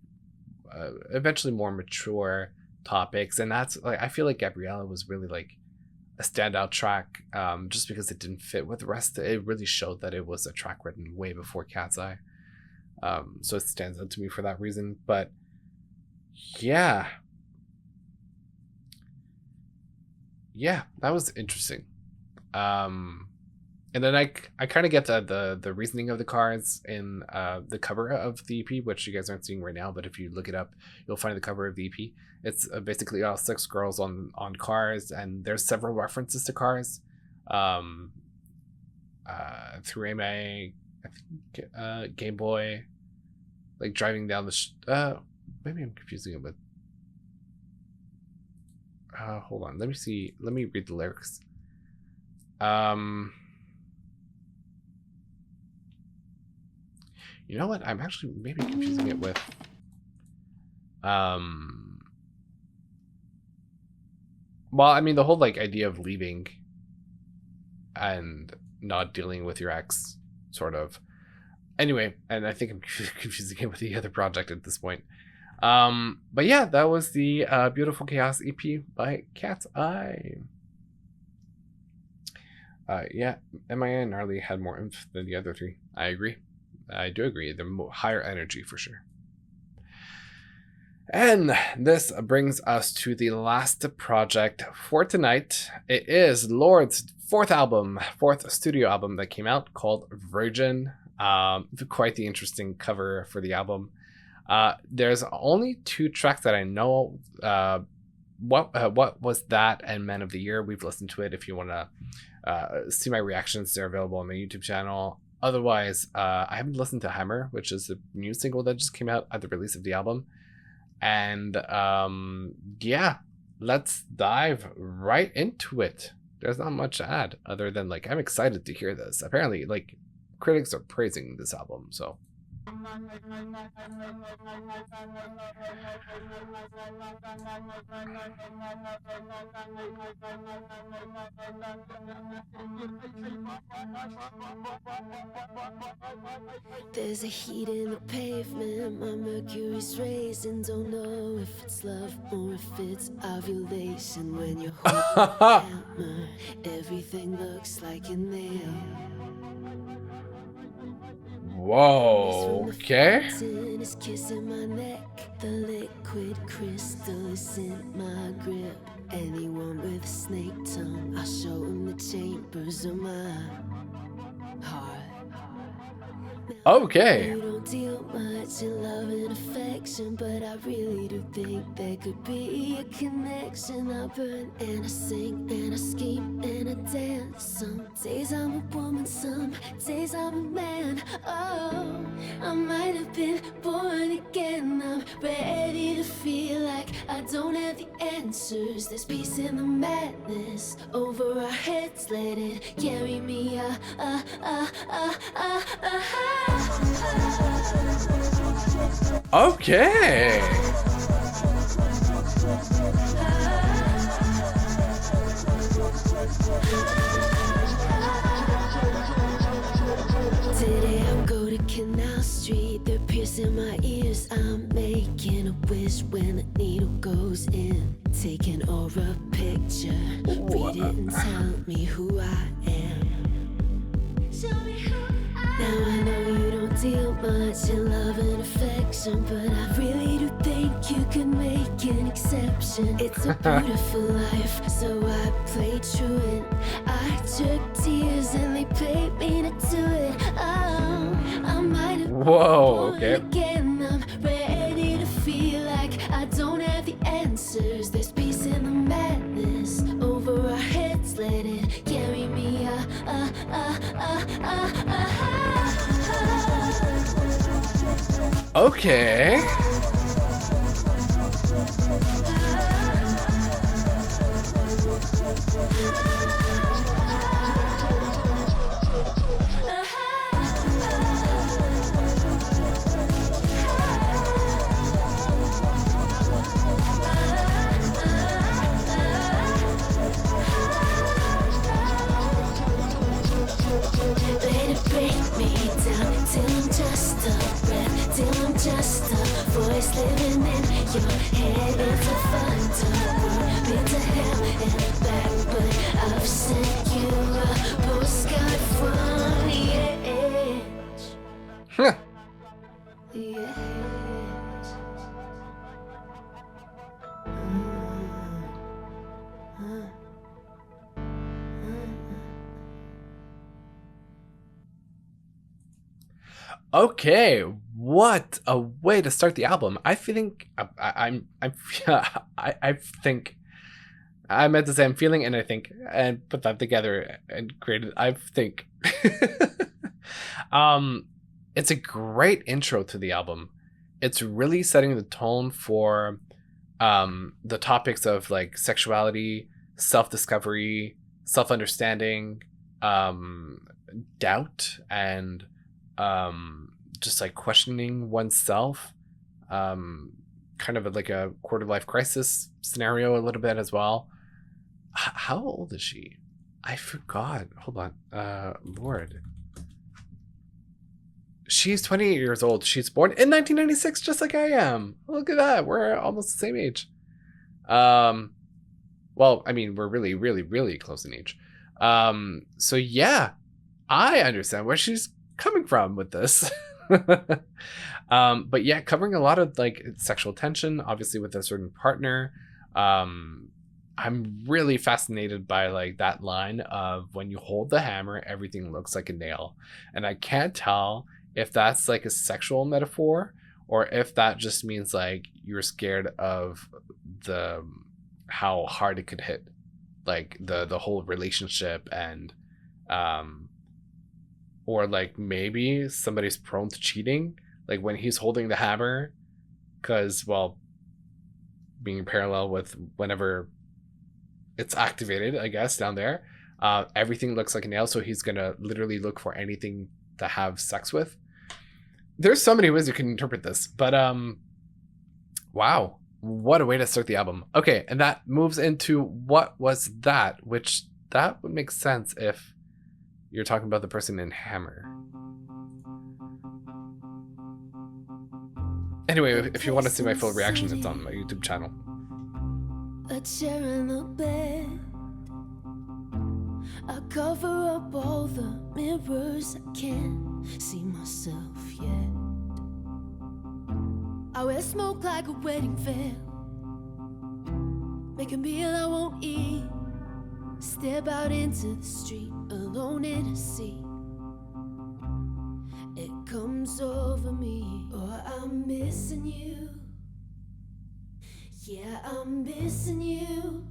eventually more mature topics, and that's like I feel like Gabriella was really like a standout track, just because it didn't fit with the rest. It really showed that it was a track written way before KATSEYE, so it stands out to me for that reason. But yeah, that was interesting. And then I kind of get the reasoning of the cards in the cover of the EP, which you guys aren't seeing right now, but if you look it up, you'll find the cover of the EP. It's basically all 6 girls on cars, and there's several references to cars through MA, I think, Game Boy, like driving down the maybe I'm confusing it with hold on, let me read the lyrics. You know what? I'm actually maybe confusing it with well, I mean the whole like idea of leaving and not dealing with your ex, sort of. Anyway, and I think I'm confusing it with the other project at this point. But yeah, that was the Beautiful Chaos EP by KATSEYE. Yeah, MIA and Gnarly had more oomph than the other 3. I agree. I do agree. They're higher energy for sure. And this brings us to the last project for tonight. It is LORDE's 4th studio album that came out, called Virgin. Quite the interesting cover for the album. There's only 2 tracks that I know. What was that and Man of the Year? We've listened to it. If you want to see my reactions, they're available on my YouTube channel. Otherwise, I haven't listened to Hammer, which is the new single that just came out at the release of the album. And yeah, let's dive right into it. There's not much to add other than like I'm excited to hear this. Apparently, like critics are praising this album. So There's a heat in the pavement, my mercury's raising. Don't know if it's love or if it's ovulation. When you're holding the hammer, everything looks like a nail. whoa, okay. Is kissing my neck. The liquid crystal is in my grip. Anyone with a snake tongue, I'll show him the chambers of my heart. Okay. You don't deal much in love and affection, but I really do think there could be a connection. I burn and I sing and I scheme and I dance. Some days I'm a woman, some days I'm a man. Oh, I might have been born again. I'm ready to feel like I don't have the answers. There's peace in the madness. Over our heads, let it carry me. Okay. Today I'll go to Canal Street. They're piercing my ears. I'm making a wish when the needle goes in. Take an aura picture. Read it and tell me who I am. Show me who I am. Now I know you don't deal much in love and affection, but I really do think you can make an exception. It's a beautiful life, so I played truant. I took tears and they paid me to do it. Oh, I might have Whoa, okay. again. I'm ready to feel like I don't have the answers. There's peace in the madness. Over our heads, let it carry me. Okay. Let it break me down till I'm just a breath, till I'm just a voice living in your head. It's a thunder, been to hell and back, but I've sent you a postcard from the edge. Huh. The edge. Okay, what a way to start the album. I think I think I meant to say I'm feeling and I think and put that together and created I think. It's a great intro to the album. It's really setting the tone for the topics of like sexuality, self-discovery, self-understanding, doubt, and just like questioning oneself, kind of like a quarter life crisis scenario a little bit as well. How old is she? I forgot. Hold on. Lorde. She's 28 years old. She's born in 1996, just like I am. Look at that. We're almost the same age. Well, I mean, we're really, really, really close in age. So yeah, I understand where she's coming from with this. But yeah, covering a lot of like sexual tension, obviously with a certain partner. I'm really fascinated by like that line of when you hold the hammer, everything looks like a nail. And I can't tell if that's like a sexual metaphor or if that just means like you're scared of the how hard it could hit, like the whole relationship, and or like maybe somebody's prone to cheating, like when he's holding the hammer, because, well, being parallel with whenever it's activated, I guess, down there, everything looks like a nail, so he's gonna literally look for anything to have sex with. There's so many ways you can interpret this, but wow, what a way to start the album. Okay, and that moves into What Was That, which that would make sense if you're talking about the person in Hammer. Anyway, if you want to see my full reaction, it's on my YouTube channel. A chair in the bed. I cover up all the mirrors. I can't see myself yet. I wear smoke like a wedding veil. Make a meal I won't eat. Step out into the street alone in a seat. It comes over me. Oh, I'm missing you. Yeah, I'm missing you.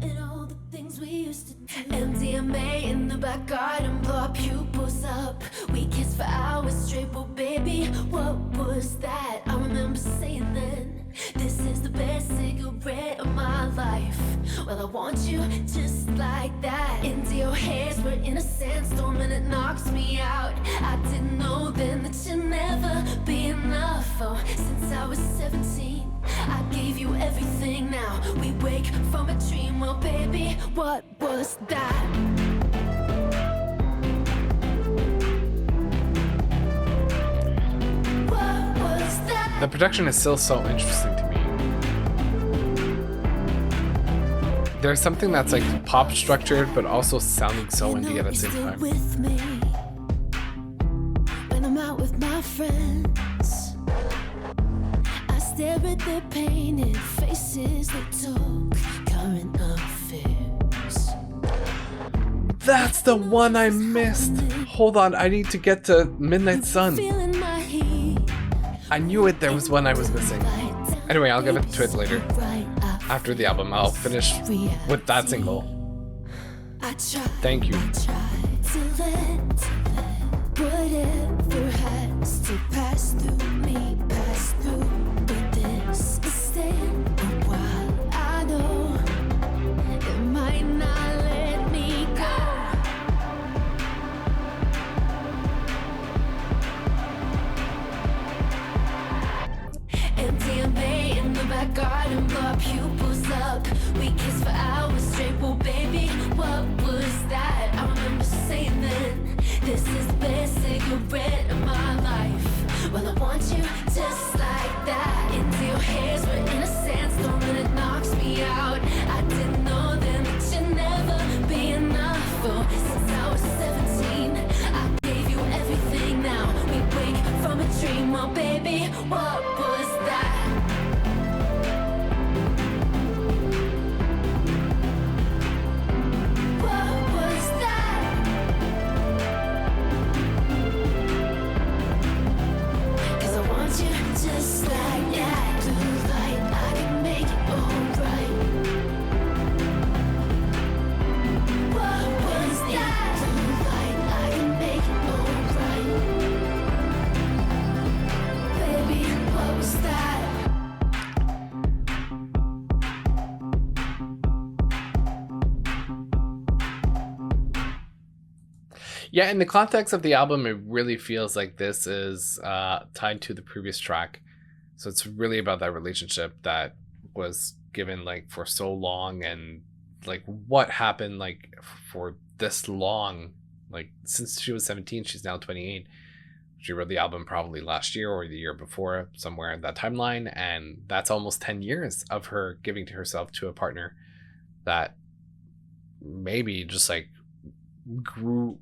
And all the things we used to do. MDMA in the back garden, blow our pupils up. We kissed for hours straight, but baby, what was that? I remember saying then, this is the best cigarette of my life. Well, I want you just like that. Into your hairs, we're in a sandstorm and it knocks me out. I didn't know then that you'd never be enough. Oh, since I was 17, I gave you everything. Now we wake from a dream. Well, baby, what was that? What was that? The production is still so interesting to me. There's something that's like pop structured, but also sounding so indie at the same time. With me when I'm out with my friends, I stare at their painted faces. They talk current affairs. That's the one I missed. Hold on, I need to get to Midnight Sun. Feeling my heat. I knew it, there was one I was missing. Anyway, I'll get to it later. Right After the album, I'll finish with that single. I tried. Thank you. I tried to let whatever has to pass through me, pass through. But this is staying a while. I know it might not let me go. MDMA in the back garden, blow our pupils up. We kissed for hours straight. Well, baby, what was that? I remember saying then, this is the best cigarette of my life. Well, I want you just like that. Into your hairs, we're in a sandstorm and it knocks me out. I didn't know then that you'd never be enough. Oh, since I was 17, I gave you everything. Now we wake from a dream. Well, baby, what was that? What was that? 'Cause I want you just like that. Blue light, I can make it alright. What was that? Blue light, I can make it alright. Baby, what was that? Yeah, in the context of the album, it really feels like this is tied to the previous track. So it's really about that relationship that was given like for so long, and like what happened like for this long. Like since she was 17, she's now 28. She wrote the album probably last year or the year before, somewhere in that timeline, and that's almost 10 years of her giving to herself to a partner that maybe just like grew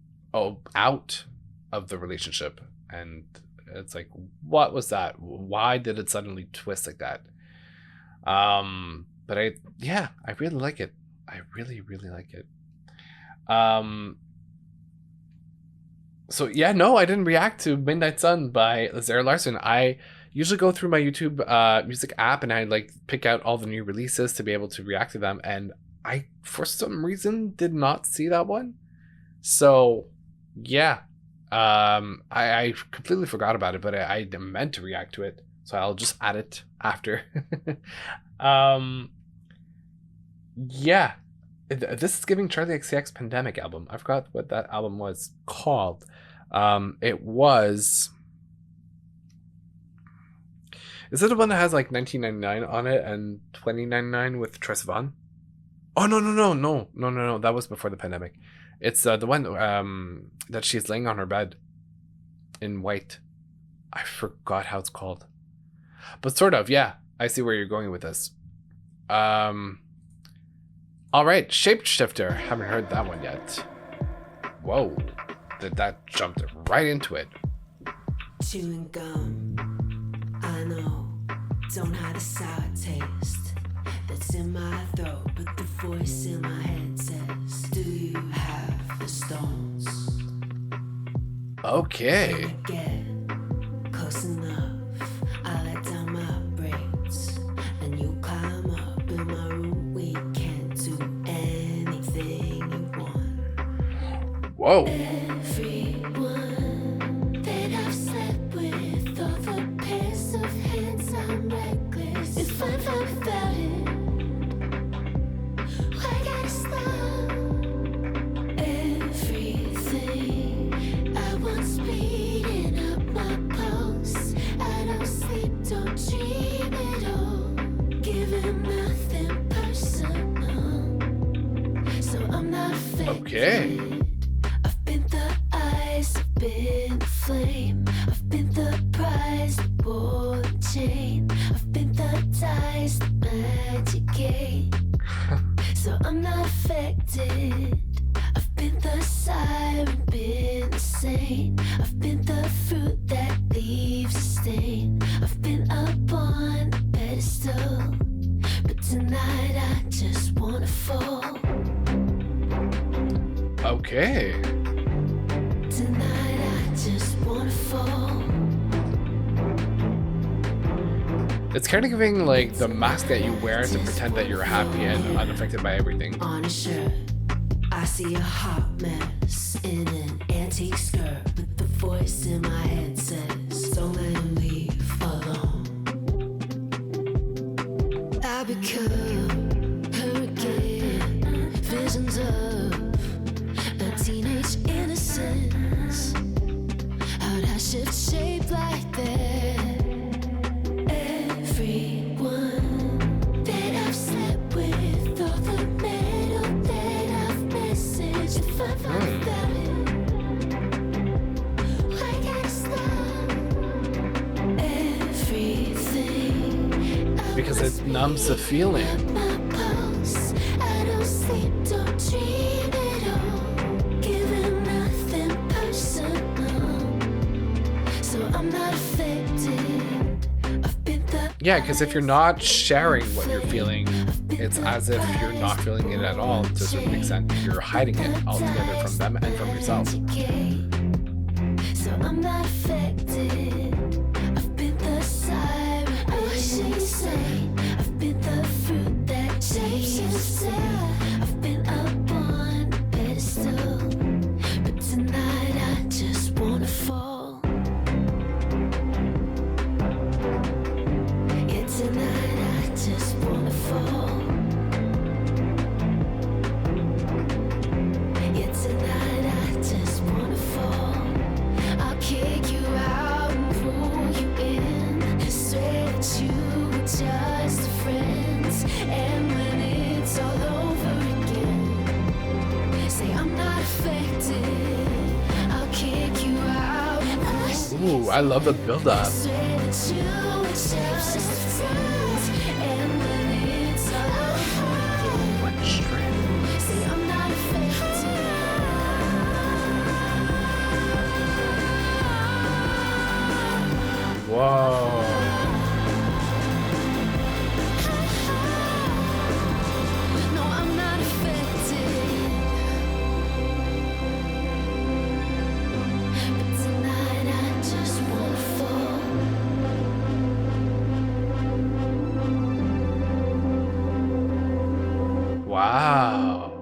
out of the relationship. And it's like, what was that? Why did it suddenly twist like that? But I really like it. I really like it. So yeah, no, I didn't react to Midnight Sun by Zara Larsson. I usually go through my YouTube music app and I like pick out all the new releases to be able to react to them, and I for some reason did not see that one. So yeah, I completely forgot about it, but I meant to react to it, so I'll just add it after. Yeah, this is giving Charlie XCX Pandemic album. I forgot what that album was called. It was. Is it the one that has like 1999 on it and 2099 with Tress Von? Oh no! That was before the pandemic. It's the one that she's laying on her bed in white. I forgot how it's called, but sort of. Yeah, I see where you're going with this. All right, Shapeshifter. Haven't heard that one yet. Whoa, that jumped right into it. Chewing gum, I know, don't have a sour taste that's in my throat, but the voice in my head says, do you have the stones? Okay. When I get close enough, I let down my braids, and you climb up in my room. We can't do anything you want. Whoa. Everyone that I've slept with, all the pairs of hands I'm reckless. If I'm fine without it, why gotta stop? Everything I want speeding up my pulse. I don't sleep, don't dream at all. Giving nothing personal, so I'm not affected. Okay. I've been the eyes, I've been the flame, I've been the prize, the ball and chain, I've been the dice, the magic game, so I'm not affected. I've been the siren, been the saint, I've been the fruit that leaves a stain, I've been up on the pedestal, but tonight I just wanna fall. Okay. Tonight I just wanna fall. It's kind of giving like the mask that you wear to pretend that you're happy and unaffected by everything. On a shirt, I see a hot mess in an antique skirt, but the voice in my head says, don't let him leave alone. I become her again. Visions of a teenage innocence. How'd I shift shape like that? Everyone that I've slept with, all the metal that I've messaged. If I find without it, why gotta stop? Everything Because it numbs the feeling. my pulse. I don't sleep, don't dream at all. Giving nothing personal, so I'm not affected. I've been the Yeah, because if you're not sharing what you're feeling, it's as if you're not feeling it at all to a certain extent. You're hiding it altogether from them and from yourself. so I'm not affected. I've been the siren, wishing saint. I've been the fruit that changes. I've been up on the pedestal, but tonight I just wanna fall. Yeah, tonight I just wanna fall. Yeah, tonight I just wanna fall. I'll kick you out and pull you in. Swear that you were just friends. And when it's all over again, say I'm not affected. I'll kick you out and push you. Ooh, I love the build-up. Swear that you were just friends. And when it's all over again, One string. say I'm not affected. Whoa. No, I'm not affected. But tonight I just wanna fall. Wow.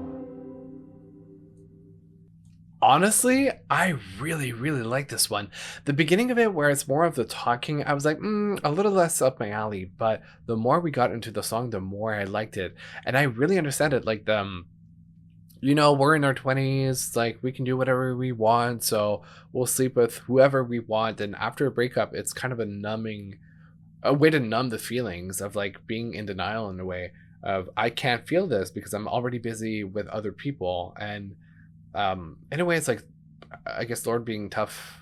Honestly, I really like this one. The beginning of it, where it's more of the talking, I was like, a little less up my alley. But the more we got into the song, the more I liked it, and I really understand it. Like you know, we're in our 20s, like we can do whatever we want, so we'll sleep with whoever we want. And after a breakup, it's kind of a way to numb the feelings of like being in denial in a way of I can't feel this because I'm already busy with other people. And in a way, it's like, I guess Lorde being tough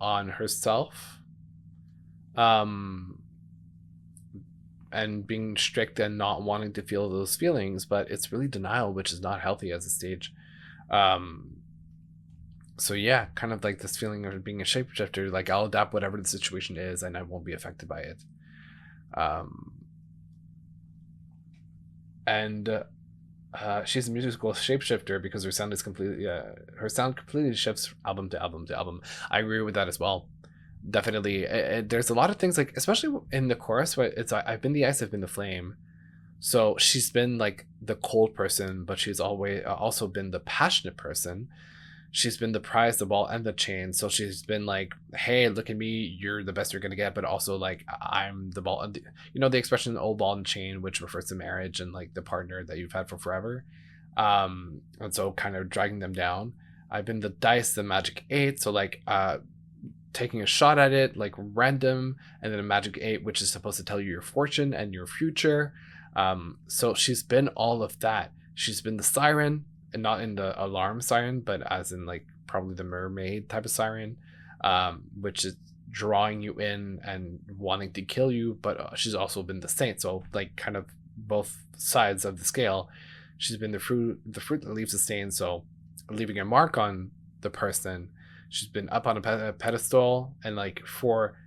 on herself, and being strict and not wanting to feel those feelings, but it's really denial, which is not healthy as a stage. So yeah, kind of like this feeling of being a shapeshifter, like I'll adapt whatever the situation is and I won't be affected by it. She's a musical shapeshifter because her sound is completely shifts album to album to album. I agree with that as well. Definitely. There's a lot of things, like especially in the chorus where it's I've been the ice, I've been the flame. So she's been like the cold person, but she's always also been the passionate person. She's been the prize, the ball, and the chain. So she's been like, hey, look at me, you're the best you're gonna get, but also like I'm the ball. You know the expression old ball and chain, which refers to marriage and like the partner that you've had for forever. And so kind of dragging them down. I've been the dice, the magic 8. So like taking a shot at it, like random, and then a magic 8, which is supposed to tell you your fortune and your future. So she's been all of that. She's been the siren, and not in the alarm siren, but as in like probably the mermaid type of siren, which is drawing you in and wanting to kill you. But she's also been the saint, so like kind of both sides of the scale. She's been the fruit that leaves a stain, so leaving a mark on the person. She's been up on a pedestal, and like for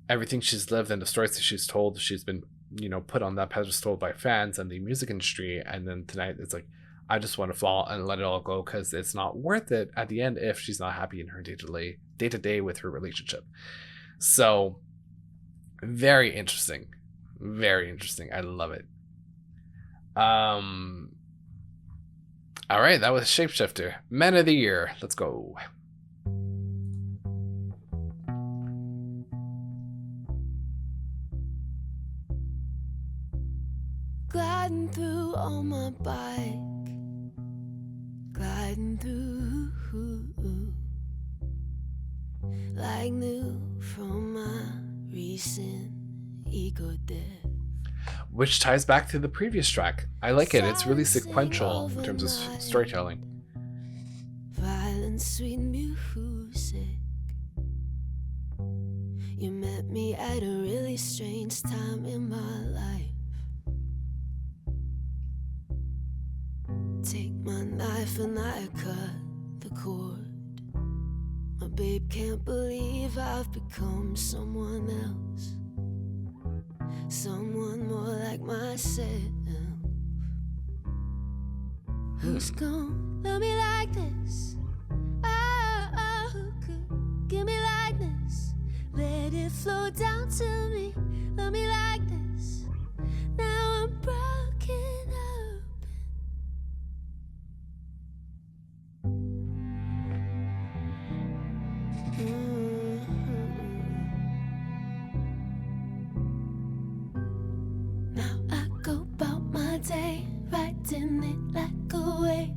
everything she's lived and the stories that she's told, she's been, you know, put on that pedestal by fans and the music industry. And then tonight it's like, I just want to fall and let it all go because it's not worth it at the end if she's not happy in her day-to-day with her relationship. So very interesting. Very interesting. I love it. All right, that was Shapeshifter. Men of the Year. Let's go. Gliding through on my bike, gliding through like new from my recent ego death. Which ties back to the previous track. I like it. It's really sequential in terms of storytelling. Violent, sweet music. You met me at a really strange time in my life. Take my knife and I cut the cord. My babe can't believe I've become someone else, someone more like myself. Who's gonna love me like this? Oh, who could give me like this? Let it flow down to me. Love me like this. Now I'm broken up. Now I go about my day, riding it like a wave,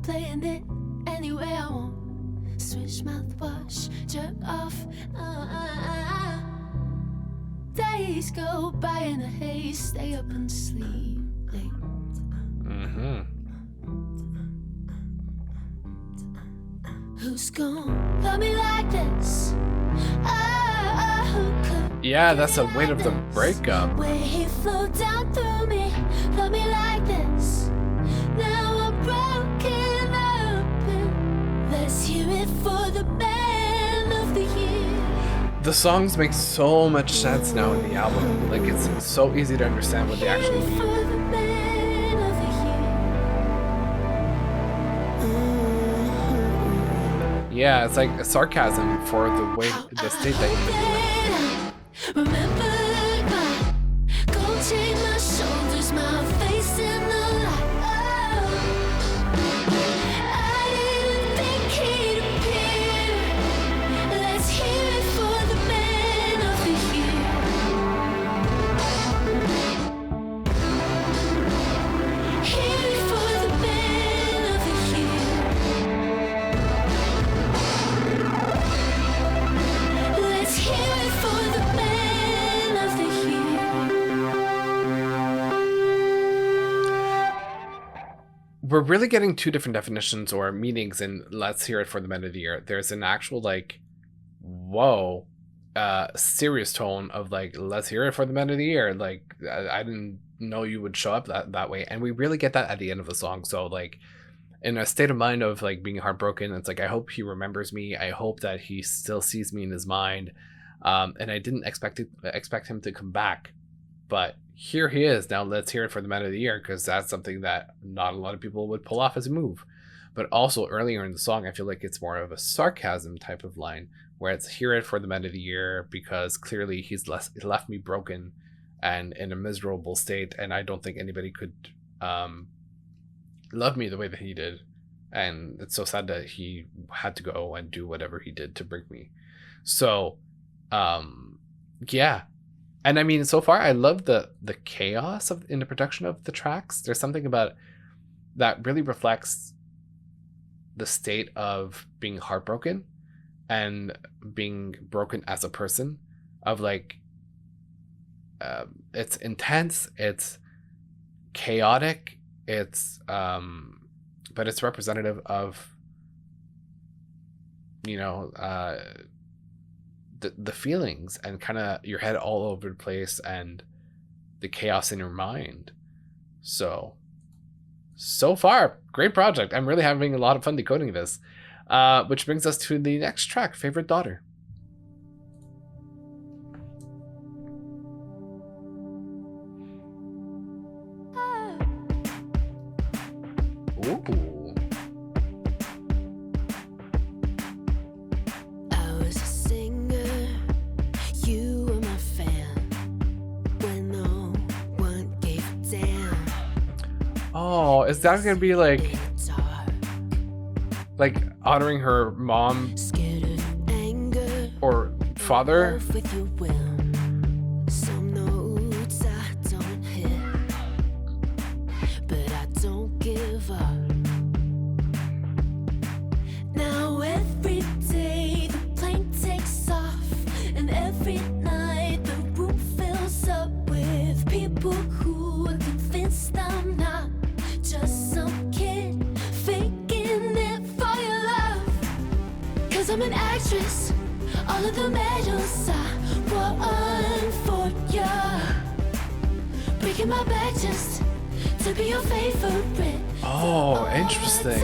playing it any way I want. Swish, mouthwash, jerk off. Days go by in a haze, stay up and sleep late. Who's gonna love me like this? Who could Yeah, that's the weight of the breakup. where he flowed down through me, love me like this. Now I'm broken open. Let's hear it for the man of the year. The songs make so much sense now in the album. Like, it's so easy to understand what they actually Hear it for mean. the man of the year. Yeah, it's like a sarcasm for the way, the state that you're in. Remember my gold chain, my shoulders, my face in the light. I didn't think he'd appear. Let's hear it for the man of the year. Hear it for the man we're really getting two different definitions or meanings in Let's Hear It for the Men of the Year. There's an actual like, whoa, serious tone of like, let's hear it for the Men of the Year. Like, I didn't know you would show up that way. And we really get that at the end of the song. So like, in a state of mind of like being heartbroken, it's like, I hope he remembers me. I hope that he still sees me in his mind. And I didn't expect him to come back, but here he is. Now let's hear it for the Men of the Year, because that's something that not a lot of people would pull off as a move. But also earlier in the song, I feel like it's more of a sarcasm type of line, where it's hear it for the Men of the Year, because clearly he's left me broken and in a miserable state, and I don't think anybody could love me the way that he did. And it's so sad that he had to go and do whatever he did to break me. So yeah. And I mean, so far I love the chaos in the production of the tracks. There's something about that really reflects the state of being heartbroken and being broken as a person, of like, it's intense, it's chaotic, it's but it's representative of, you know, the feelings and kind of your head all over the place and the chaos in your mind. So far, great project. I'm really having a lot of fun decoding this, which brings us to the next track, Favorite Daughter. Ooh. Oh, is that gonna be like honoring her mom or father? Some notes I don't hit, but I don't give up. Now every day the plane takes off, and every night the room fills up with people who are convinced I'm not just some kid faking it for your love. 'Cause I'm an actress, all of the medals I won for ya, breaking my back just to be your favorite. Oh, interesting.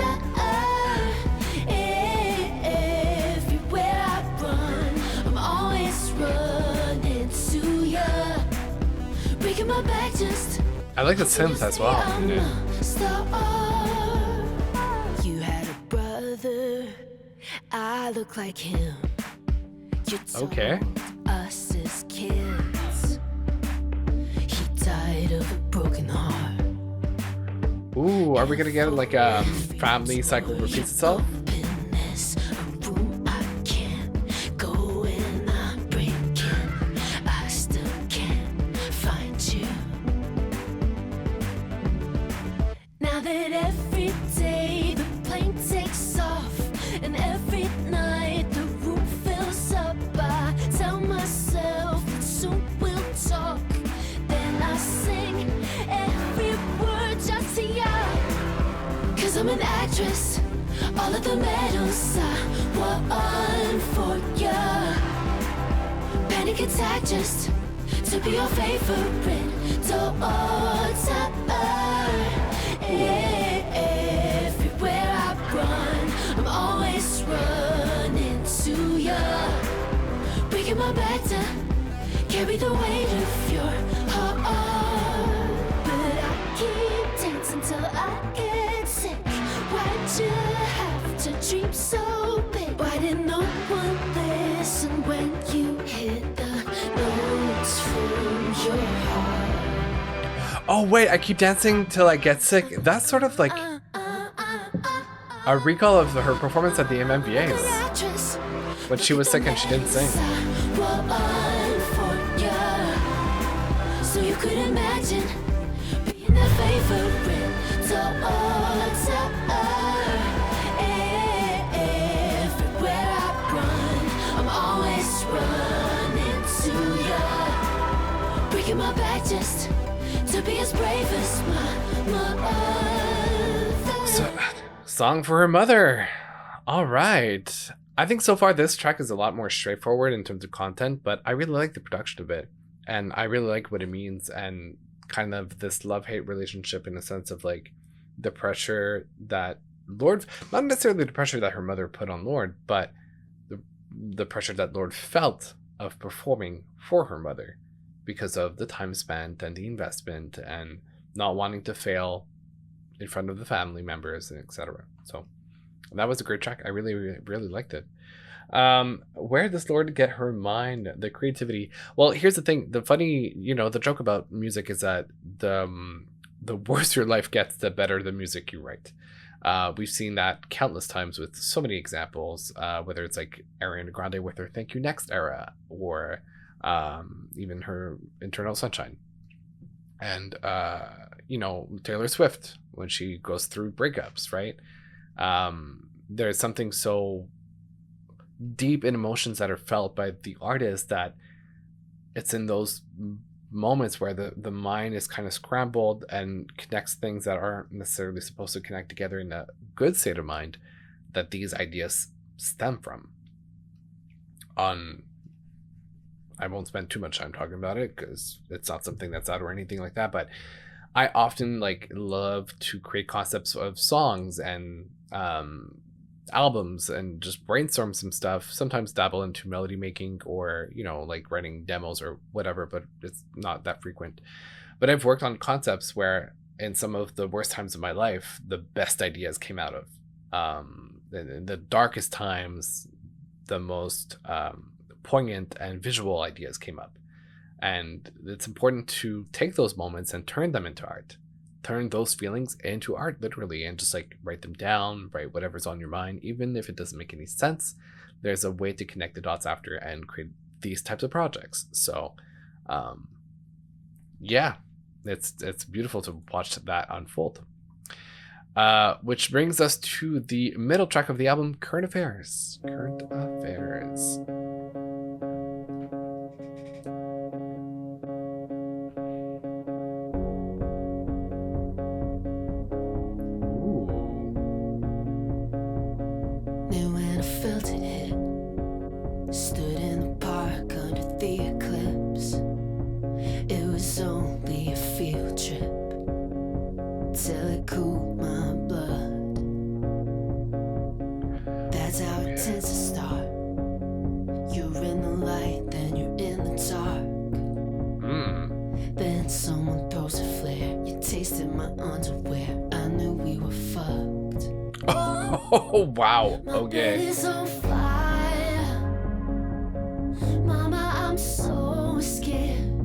Everywhere I run, I'm always running to ya, breaking my back just. I like the synth as well. You had a brother, I look like him. You told Okay. us as kids, he died of a broken heart. Ooh, are we gonna get like a family cycle repeats itself? In this room I can't go in, I'm breaking, I still can't find you. Now that every day the plane takes off, and every night the room fills up, I tell myself that soon we'll talk. Then I sing every word just to ya. 'Cause I'm an actress, all of the medals I won for ya. Panic attack just to be your favorite daughter. Everywhere I run, I'm always running to ya, breaking my back to carry the weight of your heart. But I keep dancing till I get sick. Why'd you have to dream so big? Why did no one listen when you hit the notes from your heart? Oh wait, I keep dancing till I get sick. That's sort of like a recall of her performance at the MMVAs when she was sick and she didn't sing. So you could imagine being the favorite daughter. Everywhere I run, I'm always running to ya, breaking my back just to be as brave as my mother. Song for her mother. All right. I think so far this track is a lot more straightforward in terms of content, but I really like the production of it. And I really like what it means and kind of this love-hate relationship in a sense of like the pressure that LORDE, not necessarily the pressure that her mother put on LORDE, but the pressure that LORDE felt of performing for her mother because of the time spent and the investment and not wanting to fail in front of the family members and etc. So that was a great track. I really, really, really liked it. Where does LORDE get her mind, the creativity? Well, here's the thing. The funny, the joke about music is that the worse your life gets, the better the music you write. We've seen that countless times with so many examples, whether it's like Ariana Grande with her Thank You Next era, or even her Eternal Sunshine. And, Taylor Swift, when she goes through breakups, right? There's something so deep in emotions that are felt by the artist that it's in those moments where the mind is kind of scrambled and connects things that aren't necessarily supposed to connect together in a good state of mind that these ideas stem from. I won't spend too much time talking about it because it's not something that's out or anything like that, but I often love to create concepts of songs and albums and just brainstorm some stuff, sometimes dabble into melody making or writing demos or whatever, but it's not that frequent. But I've worked on concepts where in some of the worst times of my life the best ideas came out of, in the darkest times the most poignant and visual ideas came up. And it's important to take those moments and turn them into art. Turn those feelings into art, literally, and just write them down, write whatever's on your mind, even if it doesn't make any sense. There's a way to connect the dots after and create these types of projects. So, yeah, it's beautiful to watch that unfold. Which brings us to the middle track of the album, Current Affairs. Current Affairs. Oh, wow. Okay. Mama, I'm so scared.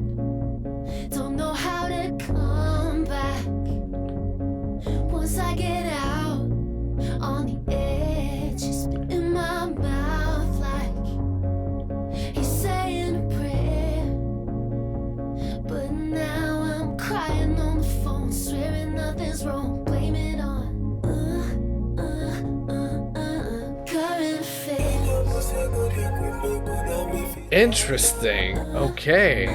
Don't know how to come back. Once I get out on the edge, you spit in my mouth like he's saying a prayer. But now I'm crying on the phone, swearing nothing's wrong, blame it on Interesting. Okay.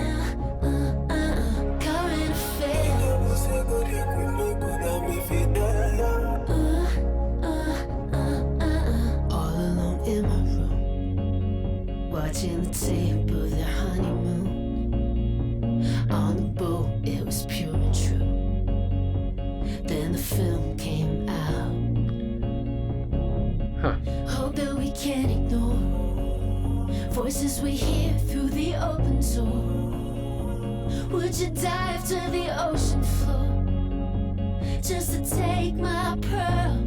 All alone in my room, watching the tape of their honeymoon. On the boat, it was pure and true. Then the film came out. Hope that we can't ignore voices we hear through the open door. Would you dive to the ocean floor just to take my pearl?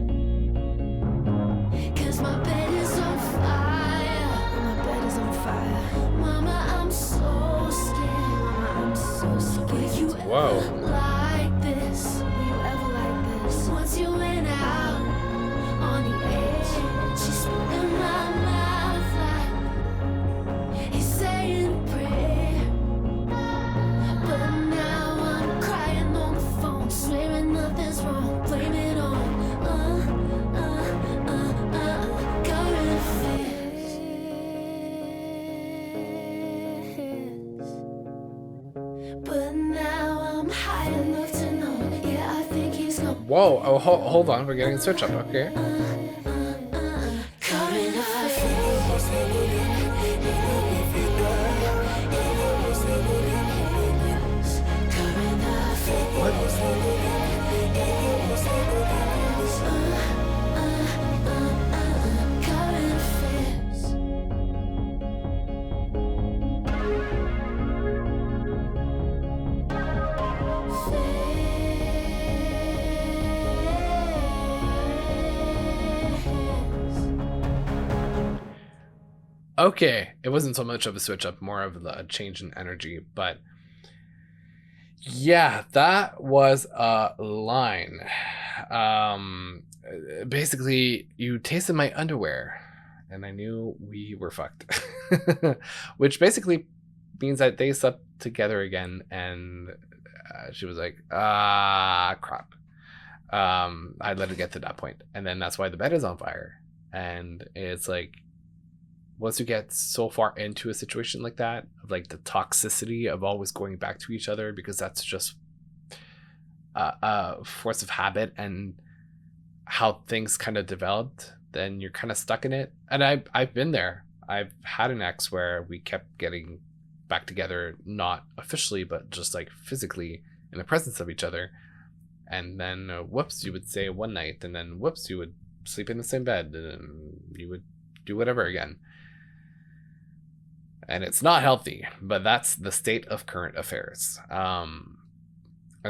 'Cause my bed is on fire. My bed is on fire. Mama, I'm so scared. Mama, I'm so scared. Will you ever like this? Will you ever like this? Once you went out on the edge, she spit in my mouth like he's saying a prayer. But now I'm crying on the phone, swearing nothing's wrong, blame it on current affairs. But now I'm high. Whoa, oh, hold on, we're getting a switch up, okay. Okay, it wasn't so much of a switch up, more of a change in energy, but yeah, that was a line. Basically, you tasted my underwear, and I knew we were fucked. Which basically means that they slept together again, and she was like, crap. I let it get to that point, and then that's why the bed is on fire. And it's like, once you get so far into a situation like that, of like the toxicity of always going back to each other, because that's just a force of habit and how things kind of developed, then you're kind of stuck in it. And I've been there. I've had an ex where we kept getting back together, not officially, but just like physically in the presence of each other. And then whoops, you would say one night, and then whoops, you would sleep in the same bed, and you would do whatever again. And it's not healthy, but that's the state of current affairs. And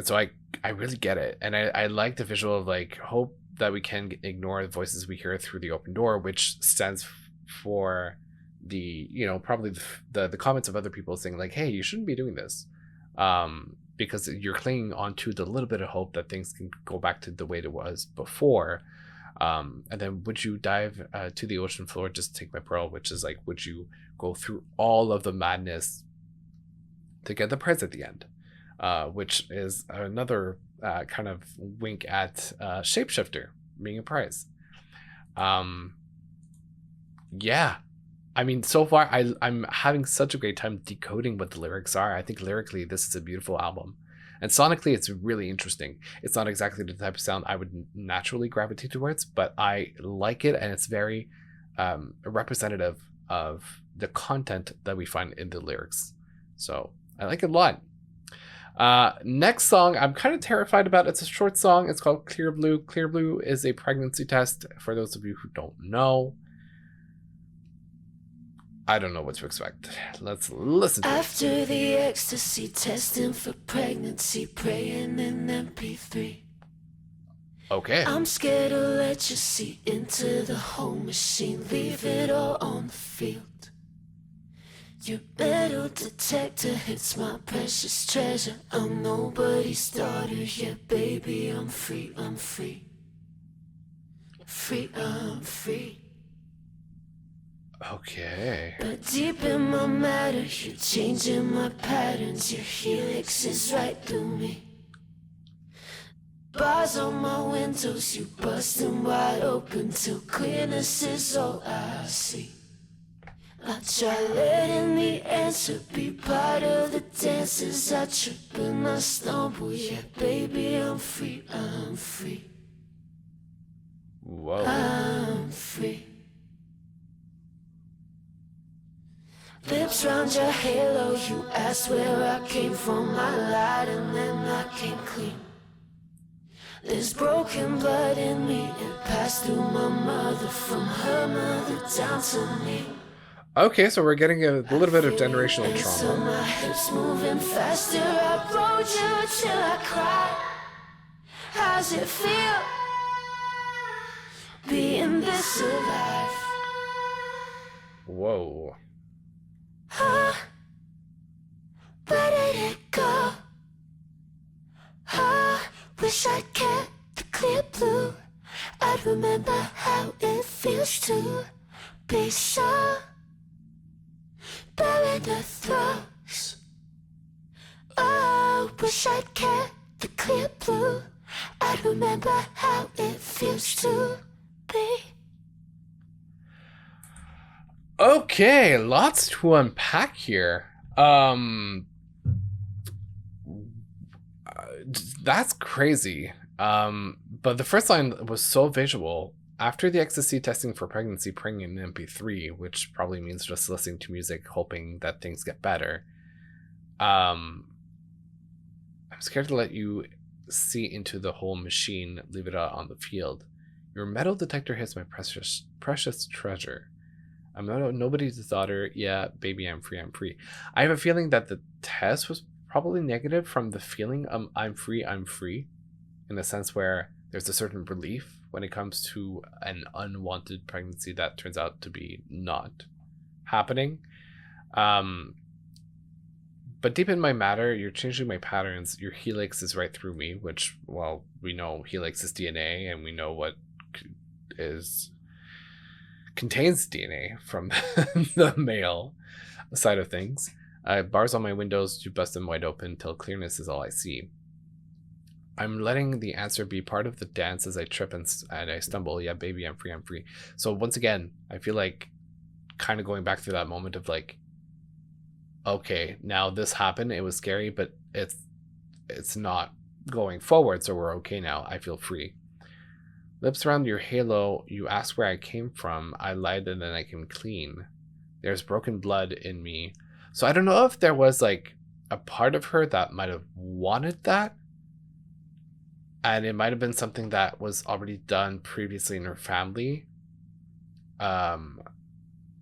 so I really get it. And I like the visual of like, hope that we can ignore the voices we hear through the open door, which stands for the, you know, probably the comments of other people saying like, hey, you shouldn't be doing this. Because you're clinging on to the little bit of hope that things can go back to the way it was before. And then would you dive to the ocean floor just to take my pearl, which is like, would you go through all of the madness to get the prize at the end? Which is another kind of wink at Shapeshifter being a prize. Yeah. I mean, so far, I'm having such a great time decoding what the lyrics are. I think lyrically, this is a beautiful album. And sonically, it's really interesting. It's not exactly the type of sound I would naturally gravitate towards, but I like it, and it's very representative of the content that we find in the lyrics. So I like it a lot. Next song, I'm kind of terrified about. It's a short song. It's called Clear Blue. Clear Blue is a pregnancy test, for those of you who don't know. I don't know what to expect. Let's listen to it. After the ecstasy, testing for pregnancy, praying in MP3. Okay. I'm scared to let you see into the whole machine, leave it all on the field. Your metal detector hits my precious treasure. I'm nobody's daughter yet, baby. I'm free, I'm free. Free, I'm free. Okay. But deep in my matter, you're changing my patterns. Your helix is right through me. Bars on my windows, you busting wide open till clearness is all I see. I try letting the answer be part of the dances. I trip and I stumble, yeah, baby, I'm free, I'm free. Whoa. I'm free. Lips round your halo, you asked where I came from. I lied and then I came clean. There's broken blood in me, it passed through my mother, from her mother down to me. Okay, so we're getting a little bit of generational So trauma. my hips moving faster, I rode you till I cried. How's it feel, being this alive? Whoa. Where did it go? Wish I'd kept the clear blue. I'd remember how it feels to be so buried the throats. Oh, wish I'd kept the clear blue. I'd remember how it feels to be. Okay, lots to unpack here. That's crazy. But the first line was so visual. After the ecstasy testing for pregnancy, praying in MP3, which probably means just listening to music, hoping that things get better. I'm scared to let you see into the whole machine, leave it out on the field. Your metal detector hits my precious treasure. I'm not nobody's daughter. Yeah, baby, I'm free, I'm free. I have a feeling that the test was probably negative from the feeling I'm free, in a sense where there's a certain relief when it comes to an unwanted pregnancy that turns out to be not happening. But deep in my matter, you're changing my patterns. Your helix is right through me, which, well, we know helix is DNA, and we know what contains DNA from the male side of things. Bars on my windows, you bust them wide open till clearness is all I see. I'm letting the answer be part of the dance as I trip and I stumble. Yeah, baby, I'm free, I'm free. So once again, I feel like kind of going back through that moment of like, okay, now this happened. It was scary, but it's not going forward. So we're okay now. I feel free. Lips around your halo. You ask where I came from. I lied and then I came clean. There's broken blood in me. So I don't know if there was like a part of her that might have wanted that. And it might have been something that was already done previously in her family.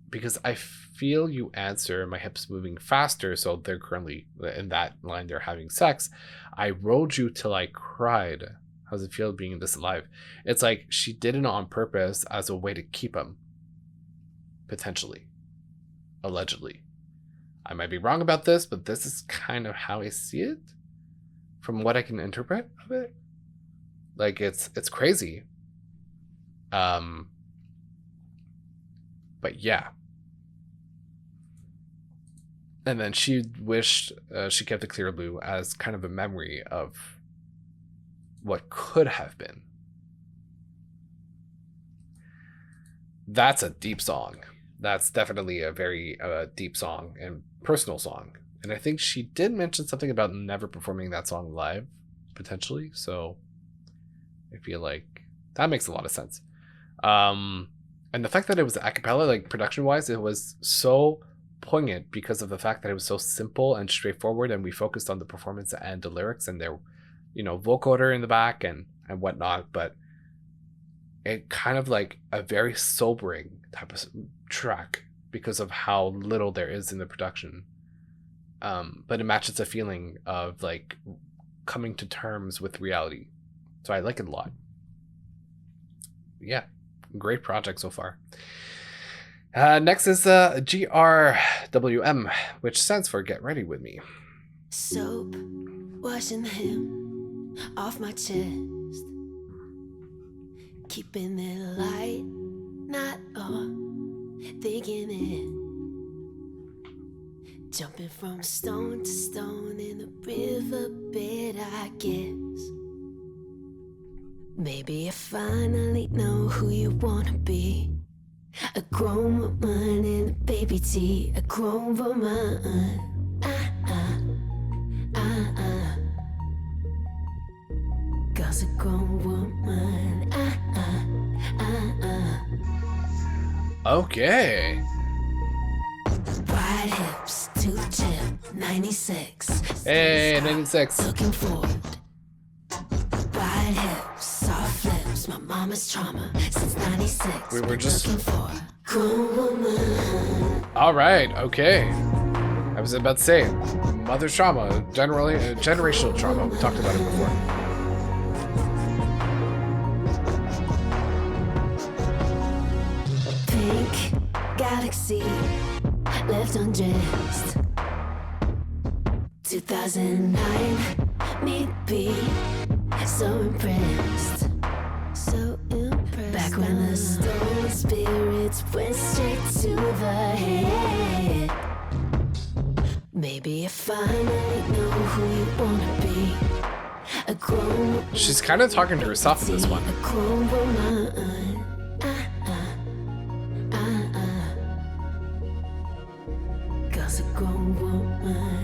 Because I feel you answer, my hips moving faster, so they're currently, in that line, they're having sex. I rode you till I cried. How's it feel being this alive? It's like she did it on purpose as a way to keep him. Potentially. Allegedly. I might be wrong about this, but this is kind of how I see it. From what I can interpret of it. Like, it's crazy. But yeah. And then she wished she kept the clear blue as kind of a memory of what could have been. That's a deep song. That's definitely a very deep song and personal song. And I think she did mention something about never performing that song live, potentially. So I feel like that makes a lot of sense. And the fact that it was a cappella, like production wise, it was so poignant because of the fact that it was so simple and straightforward, and we focused on the performance and the lyrics and their, vocoder in the back and whatnot. But it kind of like a very sobering type of track because of how little there is in the production. But it matches a feeling of like coming to terms with reality. So I like it a lot. Yeah, great project so far. Next is GRWM, which stands for Get Ready With Me. Soap, washing him off my chest, keeping it light, not on, thinking it, jumping from stone to stone in the riverbed, I guess. Maybe you finally know who you wanna be. A grown woman in a baby tea. A grown woman. Girl's a grown woman. Okay. Wide hips, tooth chip, 96. Hey, 96. Looking forward. Wide hips, soft lips, my mama's trauma since 96. We were just looking for grown woman. All right, okay. I was about to say, mother's trauma, generally generational trauma. We talked about it before. Pink galaxy left undressed. 2009, me be so impressed. So impressed. Back when the stolen spirits went straight to the head. Maybe you finally know who you wanna be. A grown. She's kind of talking to herself in this one. A grown woman. Girl's a grown woman.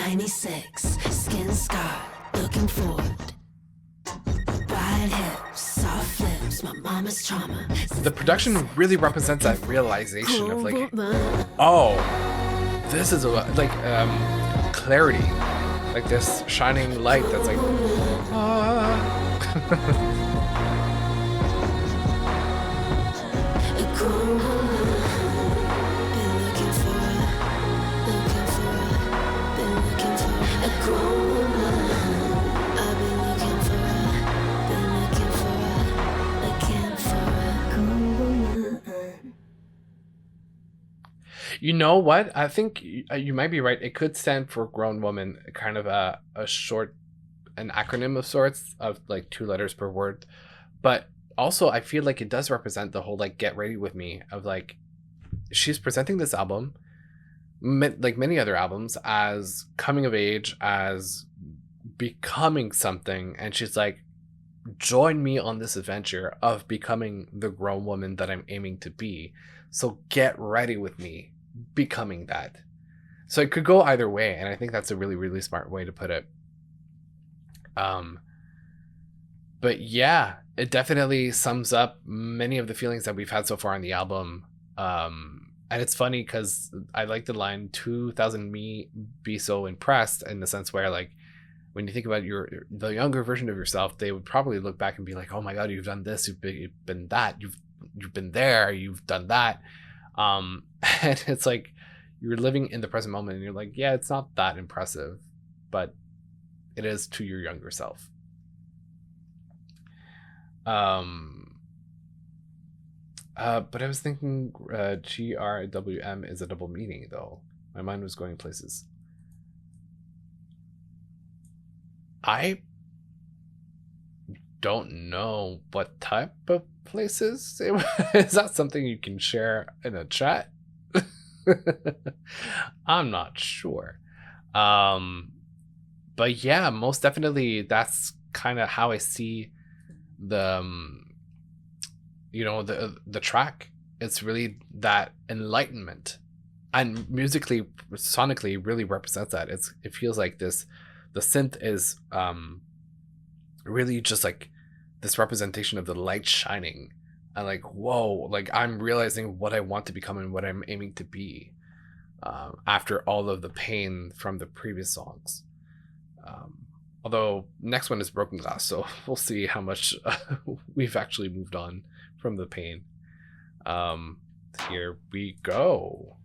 96, skin scarred, looking forward. Wide hips, soft lips, my mama's trauma. The production really represents that realization of like, oh, this is a like clarity, like this shining light that's like, you know what? I think you might be right. It could stand for grown woman, kind of an acronym of sorts of like 2 letters per word. But also I feel like it does represent the whole like get ready with me of like, she's presenting this album, like many other albums, as coming of age, as becoming something. And she's like, join me on this adventure of becoming the grown woman that I'm aiming to be. So get ready with me becoming that. So it could go either way, and I think that's a really, really smart way to put it. But yeah, it definitely sums up many of the feelings that we've had so far on the album. And it's funny because I like the line 2000 me be so impressed, in the sense where like when you think about the younger version of yourself, they would probably look back and be like, oh my god, you've done this, you've been that, you've been there, you've done that. And it's like you're living in the present moment and you're like, yeah, it's not that impressive, but it is to your younger self. But I was thinking GRWM is a double meaning though. My mind was going places. I don't know what type of places. Is that something you can share in a chat? I'm not sure. But yeah, most definitely that's kind of how I see the the track. It's really that enlightenment, and musically, sonically, really represents that. It feels like the synth is really just like this representation of the light shining, and like, whoa, like I'm realizing what I want to become and what I'm aiming to be, after all of the pain from the previous songs. Although next one is Broken Glass, so we'll see how much we've actually moved on from the pain. Here we go.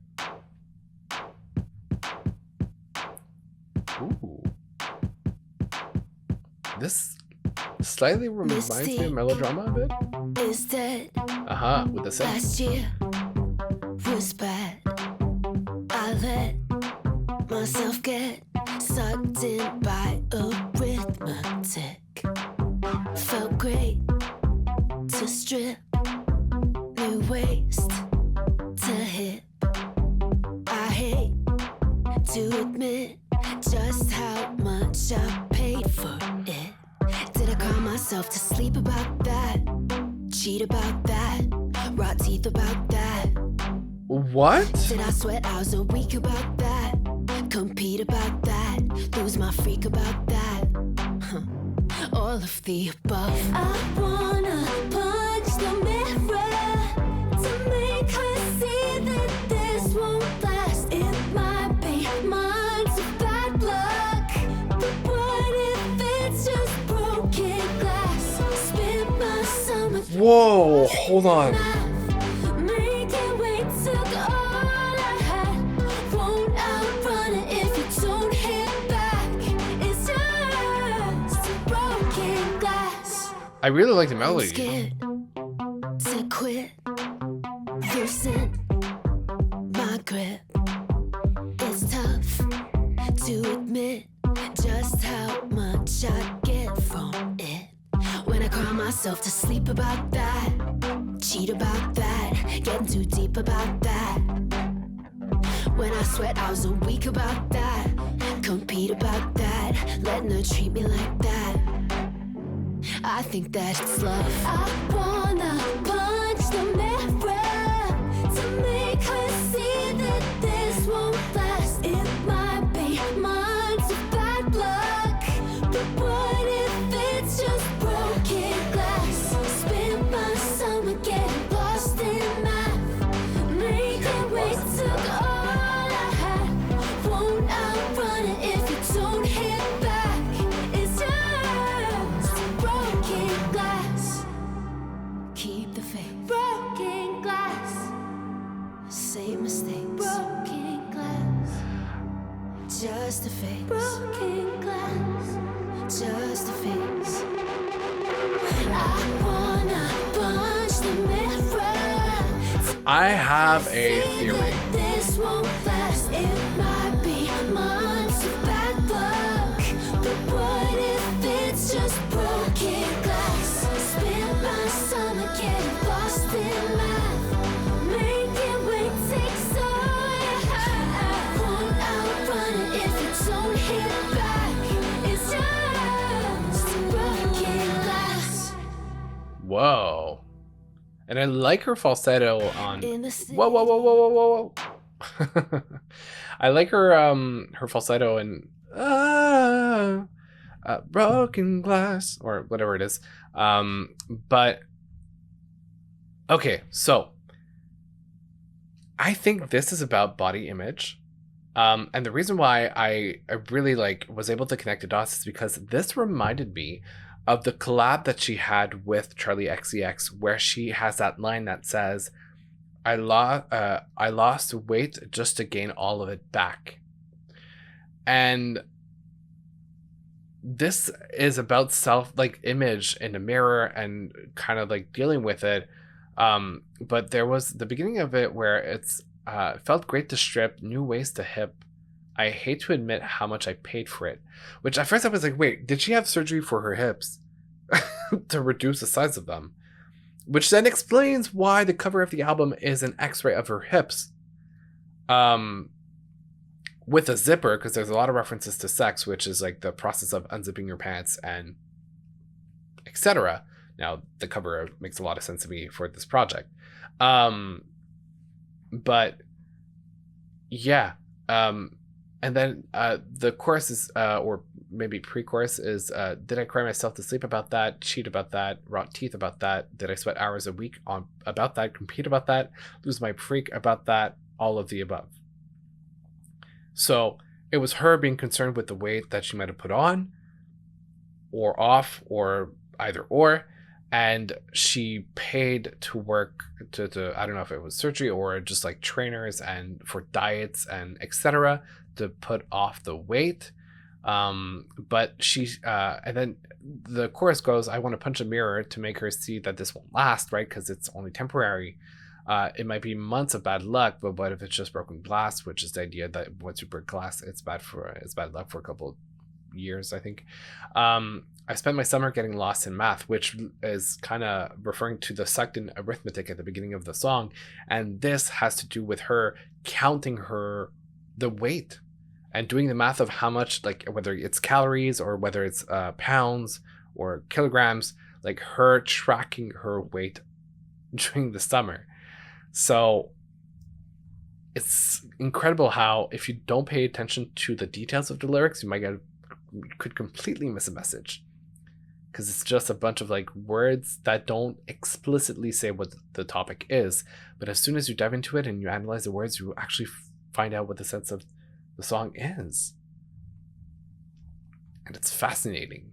Ooh. This slightly reminds me of Melodrama a bit. Is dead. With the synth. Last year was bad. I let myself get sucked in by arithmetic. Felt great to strip, new waist to hip. I hate to admit just how much I paid for it. Did I cry myself to sleep about that? Cheat about that? Rot teeth about that? What? Did I sweat hours a week about that? Compete about that? Lose my freak about that? All of the above. I wanna punch the mirror to make her see that this won't last. It might be months of bad luck, but what if it's just broken glass? Spent my summer. Whoa, hold on. Making way took all I had. Won't outrun it if you don't hit back. It's just broken glass. I really like the melody. Scared to quit, loosen my grip. It's tough to admit just how much I get from it. When I cry myself to sleep about that, cheat about that, getting too deep about that. When I sweat hours a week about that, compete about that, letting her treat me like that. I think that it's love. I wanna punch the mirror to make her see that this won't last. It might be months just a face. Broken glass, just a face. I wanna punch the mirror. I have a theory. This won't last. It might be months of bad luck, but what if it's just broken glass? Spend my summer getting lost in math. Make it wait, take so I won't outrun it if it don't hit back. It's just broken glass. Whoa. And I like her falsetto on. In the city. Whoa, whoa, whoa, whoa, whoa, whoa, whoa. I like her her falsetto and broken glass or whatever it is. But okay, so I think this is about body image. And the reason why I really was able to connect the dots is because this reminded me of the collab that she had with Charlie XCX, where she has that line that says, I lost weight just to gain all of it back. And this is about self image in the mirror and kind of dealing with it. But there was the beginning of it where it's felt great to strip, new waist to hip. I hate to admit how much I paid for it. Which at first I was like, wait, did she have surgery for her hips to reduce the size of them? Which then explains why the cover of the album is an x-ray of her hips. With a zipper, because there's a lot of references to sex, which is the process of unzipping your pants and etc. Now, the cover makes a lot of sense to me for this project. But yeah. And then the chorus is, or maybe pre-chorus is, did I cry myself to sleep about that, cheat about that, rot teeth about that, did I sweat hours a week on about that, compete about that, lose my freak about that, all of the above. So it was her being concerned with the weight that she might have put on or off or either or, and she paid to work to I don't know if it was surgery or just trainers and for diets and etc. to put off the weight. But she and then the chorus goes, I want to punch a mirror to make her see that this won't last, right? Because it's only temporary. It might be months of bad luck, but what if it's just broken glass, which is the idea that once you break glass, it's bad luck for a couple of years, I think. I spent my summer getting lost in math, which is kind of referring to the sucked in arithmetic at the beginning of the song. And this has to do with her counting the weight and doing the math of how much, whether it's calories or whether it's pounds or kilograms, her tracking her weight during the summer. So it's incredible how if you don't pay attention to the details of the lyrics, you could completely miss a message. Because it's just a bunch of words that don't explicitly say what the topic is. But as soon as you dive into it and you analyze the words, you actually find out what the sense of the song is. And it's fascinating.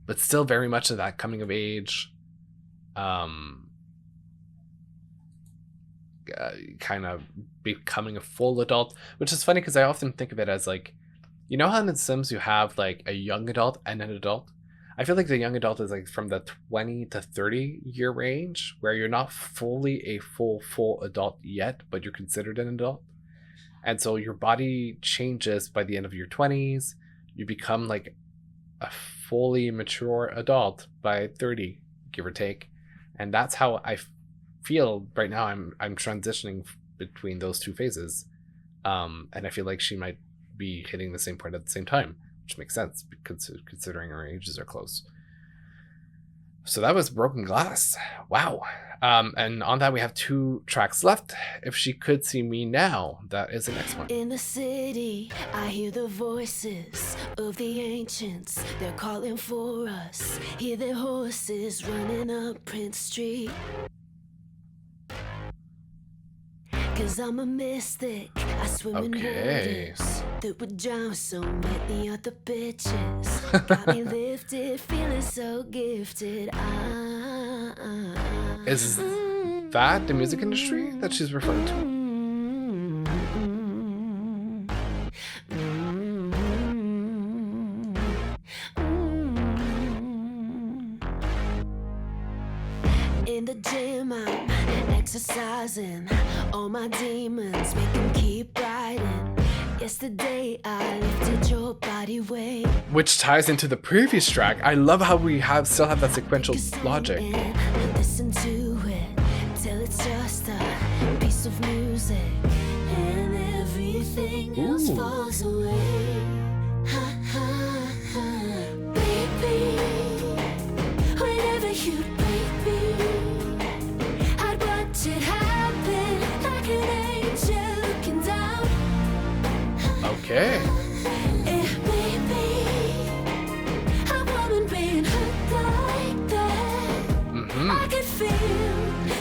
But still very much of that coming of age, kind of becoming a full adult. Which is funny because I often think of it as you know how in The Sims you have a young adult and an adult? I feel like the young adult is from the 20 to 30 year range, where you're not fully a full adult yet, but you're considered an adult. And so your body changes by the end of your 20s. You become a fully mature adult by 30, give or take. And that's how I feel right now. I'm transitioning between those two phases. And I feel like she might be hitting the same point at the same time, which makes sense because considering our ages are close. So that was Broken Glass. Wow. And on that we have 2 tracks left. If She Could See Me Now, that is the next one. In the city, I hear the voices of the ancients. They're calling for us. Hear their horses running up Prince Street. 'Cause I'm a mystic. I swim in waters that would drown so many other bitches. Got me lifted, feeling so gifted. Is that the music industry that she's referring to? In the gym, I'm exercising all my demons, make them keep riding. Yesterday, I lifted your body weight. Which ties into the previous track. I love how we still have that sequential logic. Listen to it till it's just a piece of music, and everything else falls away. Ha, ha, ha. Baby, whenever you break me, I'd watch it happen like an angel looking down. Okay. I could feel,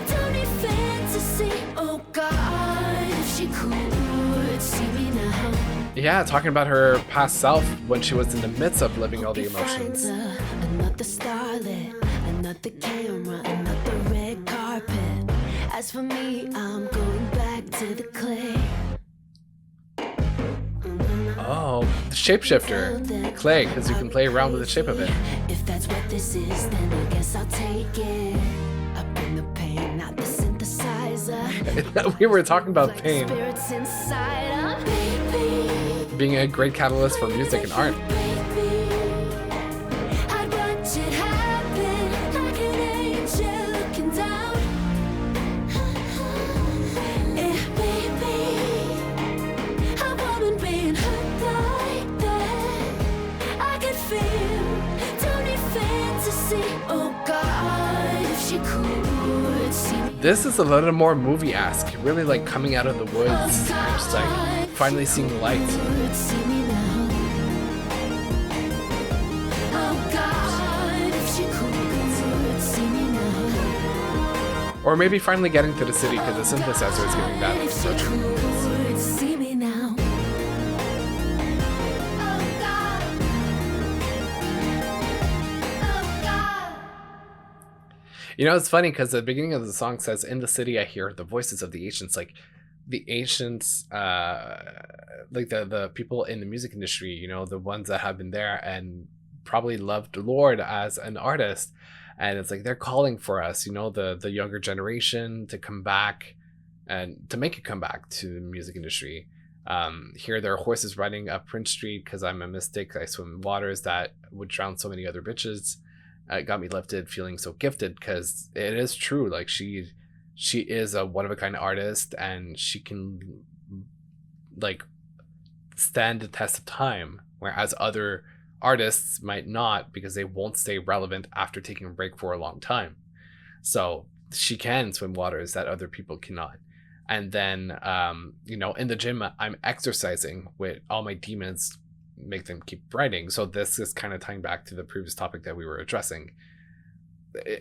don't need fantasy. Oh God, if she could see me now. Yeah, talking about her past self when she was in the midst of living all the emotions. Another starlet, another camera, another red carpet. As for me, I'm going back to the clay. Oh, the shapeshifter. Clay, because you can play around with the shape of it. If that's what this is, then I guess I'll take it. Up in the pain, not the synthesizer. We were talking about pain Spirits inside, baby. being a great catalyst for music and art. I'd watch it happen like an angel looking down. Baby, a woman being hurt like that. I could feel, don't need fantasy. Oh God, if she could see me. This is a little more movie-esque, really like coming out of the woods, and just like finally seeing the light. See me now. Oh God, if she could see me now. Or maybe finally getting to the city because the synthesizer is giving that If she approach. could see me now. Oh God. Oh God. You know, it's funny because the beginning of the song says, "In the city, I hear the voices of the ancients." Like the ancients, like the people in the music industry, you know, the ones that have been there and probably loved LORDE as an artist. And it's like they're calling for us, you know, the younger generation to come back and to make a comeback to the music industry. Hear their horses riding up Prince Street because I'm a mystic. I swim in waters that would drown so many other bitches. It got me lifted, feeling so gifted because it is true. Like she is a one-of-a-kind artist and she can like stand the test of time, whereas other artists might not because they won't stay relevant after taking a break for a long time. So she can swim waters that other people cannot. And then, you know, in the gym, I'm exercising with all my demons, make them keep writing. So this is kind of tying back to the previous topic that we were addressing.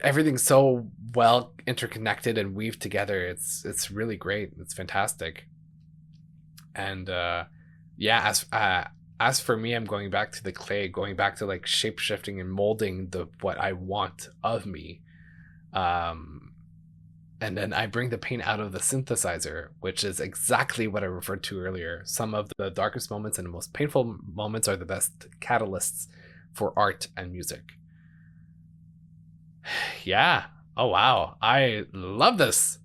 Everything's so well interconnected and weaved together. It's really great. It's fantastic. And yeah, as for me, I'm going back to the clay, going back to like shape shifting and molding what I want of me. And then I bring the pain out of the synthesizer, which is exactly what I referred to earlier. Some of the darkest moments and the most painful moments are the best catalysts for art and music. Yeah. Oh, wow. I love this.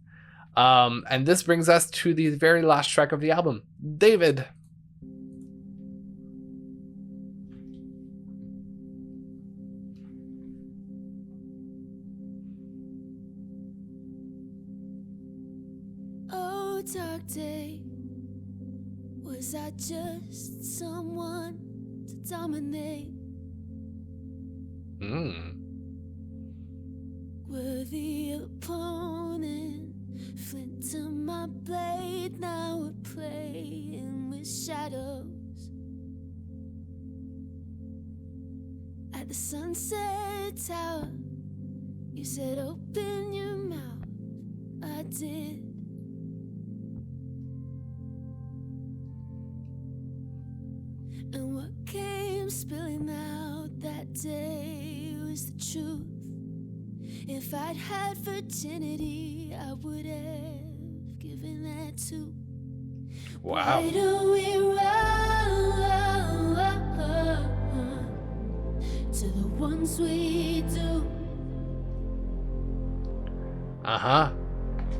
And this brings us to the very last track of the album, David. Dark day, was I just someone to dominate? Worthy opponent, flint to my blade, now we're playing with shadows. At the Sunset Tower, you said open your mouth, I did. And what came spilling out that day was the truth. If I'd had virginity, I would have given that too. Wow. Why do we run to the ones we do? Uh-huh.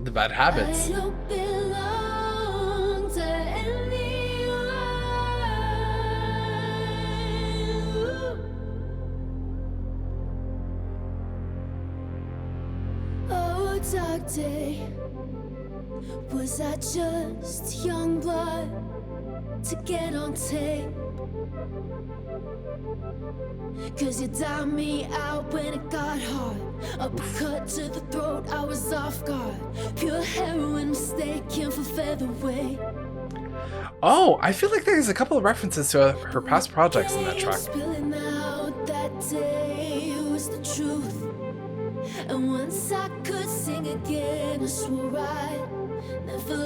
The bad habits. I don't belong to anyone. Oh, dark day. Was I just young blood to get on tape? 'Cause you dialed me out when it got hard. Uppercut to the throat, I was off guard. Pure heroin mistaken for featherweight. Oh, I feel like there's a couple of references to her past projects in that track. Spilling out that day was the truth. And once I could sing again, I swore I'd never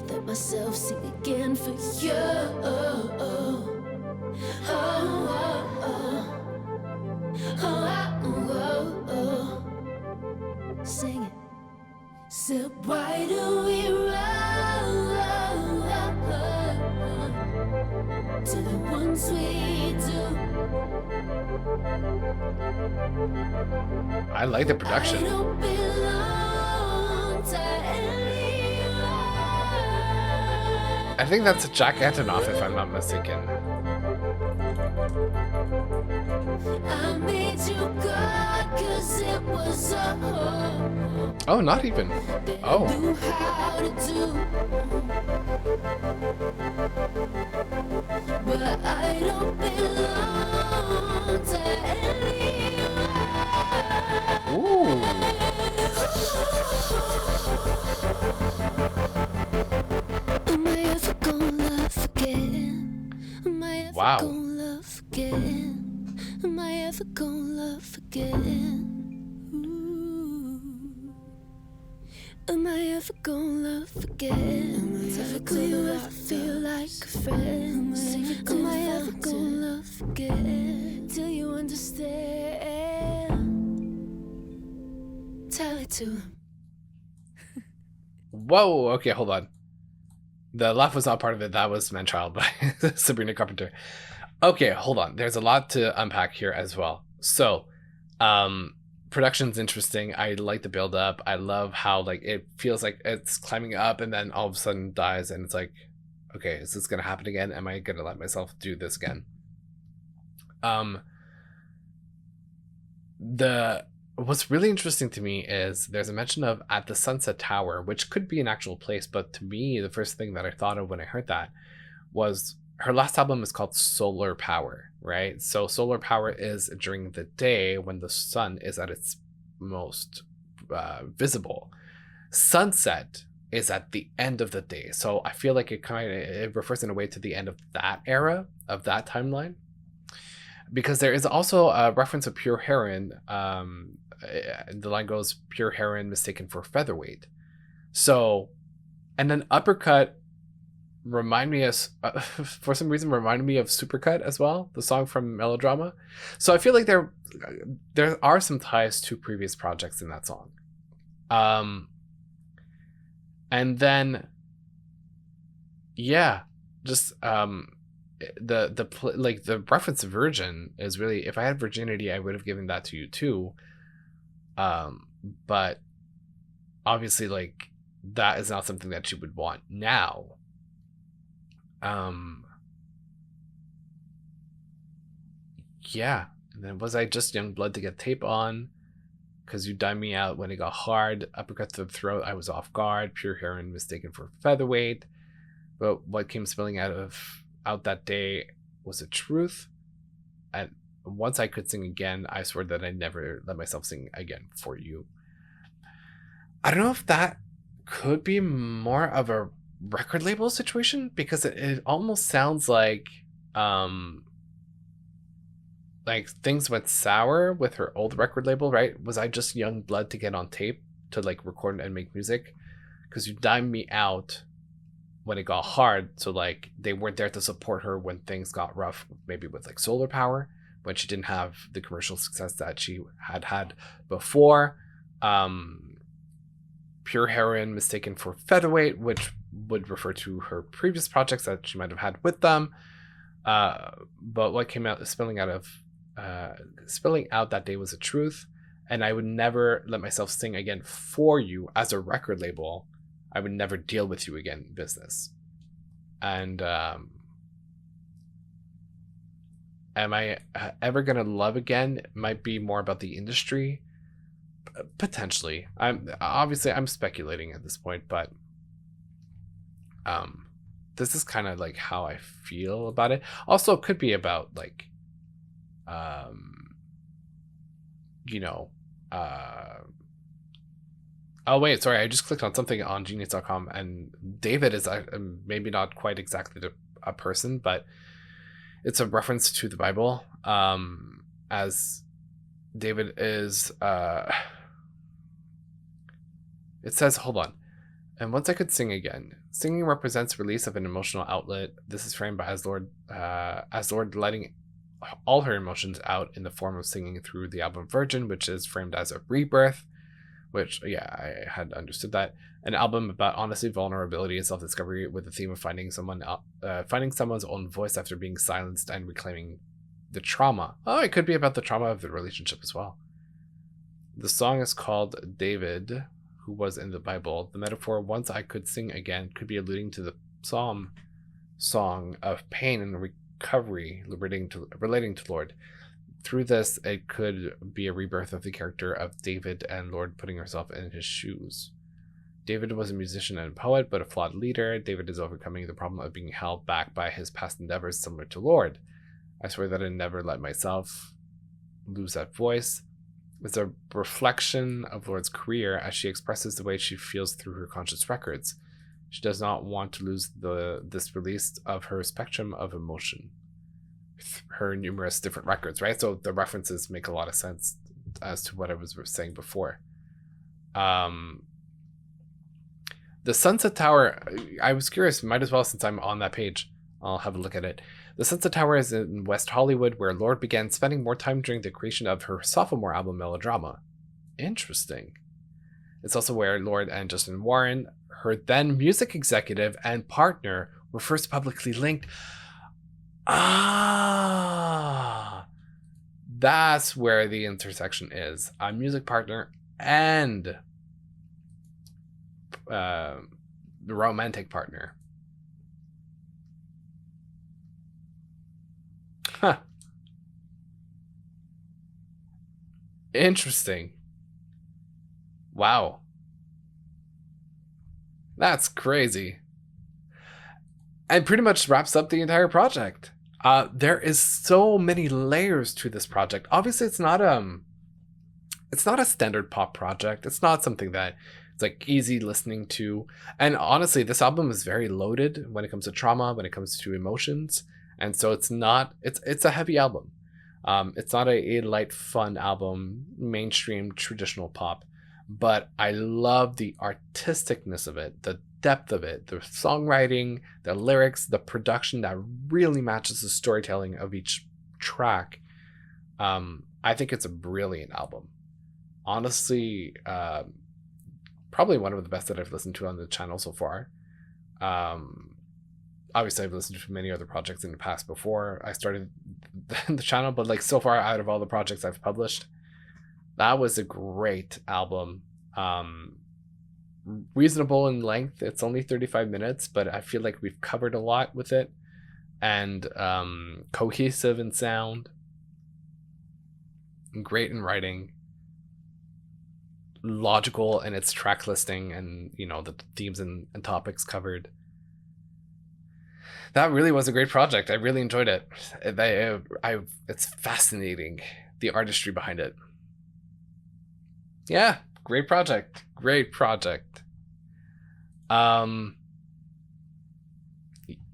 let myself sing again for you. Sing it. So why do we run to the ones we do? I like the I production. don't belong to anyone. I think that's Jack Antonoff, if I'm not mistaken. I made you God 'cause it was a home Oh, not even. that Oh. I knew how to do. But I don't belong to anyone. Ooh. Am I ever gonna love again? Am I ever Wow. gonna love again? Am I ever gonna love again? Ooh. Am I ever gonna love again? Will you ever feel like a friend? Am I ever gonna love again? Till you understand. Tell it to him. Whoa. Okay, hold on. The laugh was not part of it. That was Man-Child by Sabrina Carpenter. Okay, hold on. There's a lot to unpack here as well. So, production's interesting. I like the build up. I love how like it feels like it's climbing up and then all of a sudden dies, and it's like, okay, is this gonna happen again? Am I gonna let myself do this again? What's really interesting to me is there's a mention of at the Sunset Tower, which could be an actual place, but to me, the first thing that I thought of when I heard that was her last album is called Solar Power, right? So solar power is during the day when the sun is at its most visible. Sunset is at the end of the day. So I feel like it refers in a way to the end of that era, of that timeline. Because there is also a reference of pure heroin. The line goes, pure heroin mistaken for featherweight. So, and then Uppercut remind me of, for some reason, reminded me of Supercut as well, the song from Melodrama. So I feel like there are some ties to previous projects in that song. And then, yeah, just the reference to Virgin is really, if I had virginity, I would have given that to you too. But obviously, like, that is not something that you would want now. Yeah. And then was I just young blood to get tape on? Because you dimed me out when it got hard. Uppercut to the throat, I was off guard. Pure heroin mistaken for featherweight. But what came spilling out that day was the truth. And once I could sing again, I swore that I'd never let myself sing again for you. I don't know if that could be more of a record label situation, because it almost sounds like things went sour with her old record label, right? Was I just young blood to get on tape to like record and make music? Because you dimed me out when it got hard, so like they weren't there to support her when things got rough, maybe with like Solar Power, when she didn't have the commercial success that she had before. Pure heroin mistaken for featherweight, which would refer to her previous projects that she might have had with them. But what came out spilling out that day was the truth. and I would never let myself sing again for you as a record label. I would never deal with you again in business. And am I ever gonna love again? It might be more about the industry, potentially. I'm speculating at this point, but this is kind of like how I feel about it. Also, it could be about like you know, oh wait, sorry, I just clicked on something on genius.com, and David is maybe not quite exactly a person, but it's a reference to the Bible, as David is it says, hold on. And once I could sing again. Singing represents release of an emotional outlet. This is framed by as Lord letting all her emotions out in the form of singing through the album Virgin, which is framed as a rebirth, which, yeah, I had understood that. An album about honesty, vulnerability, and self-discovery with the theme of finding someone's own voice after being silenced and reclaiming the trauma. Oh, it could be about the trauma of the relationship as well. The song is called David, who was in the Bible. The metaphor, once I could sing again, could be alluding to the psalm song of pain and recovery relating to Lord. Through this, it could be a rebirth of the character of David and Lord putting herself in his shoes. David was a musician and poet, but a flawed leader. David is overcoming the problem of being held back by his past endeavors, similar to Lord. I swear that I never let myself lose that voice. It's a reflection of Lord's career as she expresses the way she feels through her conscious records. She does not want to lose this release of her spectrum of emotion. Her numerous different records, right? So the references make a lot of sense as to what I was saying before. The Sunset Tower, I was curious, might as well, since I'm on that page, I'll have a look at it. The Sunset Tower is in West Hollywood, where Lorde began spending more time during the creation of her sophomore album, Melodrama. Interesting. It's also where Lorde and Justin Warren, her then music executive and partner, were first publicly linked. Ah, that's where the intersection is. A music partner and the romantic partner. Huh. Interesting. Wow. That's crazy. And pretty much wraps up the entire project. There is so many layers to this project. Obviously, it's not a standard pop project. It's not something that it's like easy listening to. And honestly, this album is very loaded when it comes to trauma, when it comes to emotions. And so it's a heavy album. It's not a light, fun album, mainstream, traditional pop. But I love the artisticness of it, the depth of it, the songwriting, the lyrics, the production that really matches the storytelling of each track. I think it's a brilliant album. Honestly, probably one of the best that I've listened to on the channel so far. Obviously, I've listened to many other projects in the past before I started the channel, but like so far out of all the projects I've published, that was a great album. Reasonable in length. It's only 35 minutes, but I feel like we've covered a lot with it. And cohesive in sound. Great in writing. Logical in its track listing and, you know, the themes and topics covered. That really was a great project. I really enjoyed it. It's fascinating, the artistry behind it. Yeah, great project. Great project. And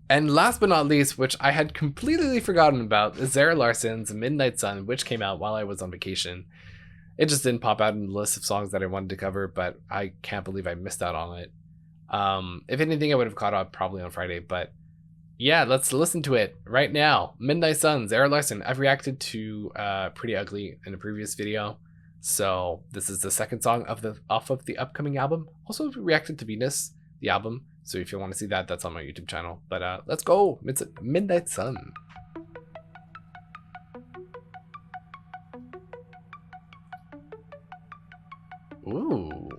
last but not least, which I had completely forgotten about, is Zara Larsson's Midnight Sun, which came out while I was on vacation. It just didn't pop out in the list of songs that I wanted to cover, but I can't believe I missed out on it. If anything, I would have caught up probably on Friday, but yeah, let's listen to it right now. Midnight Sun, Zara Larsson. I've reacted to Pretty Ugly in a previous video, so this is the second song off of the upcoming album. Also reacted to Venus, the album, so if you want to see that, that's on my YouTube channel. But let's go. It's Midnight Sun. Ooh.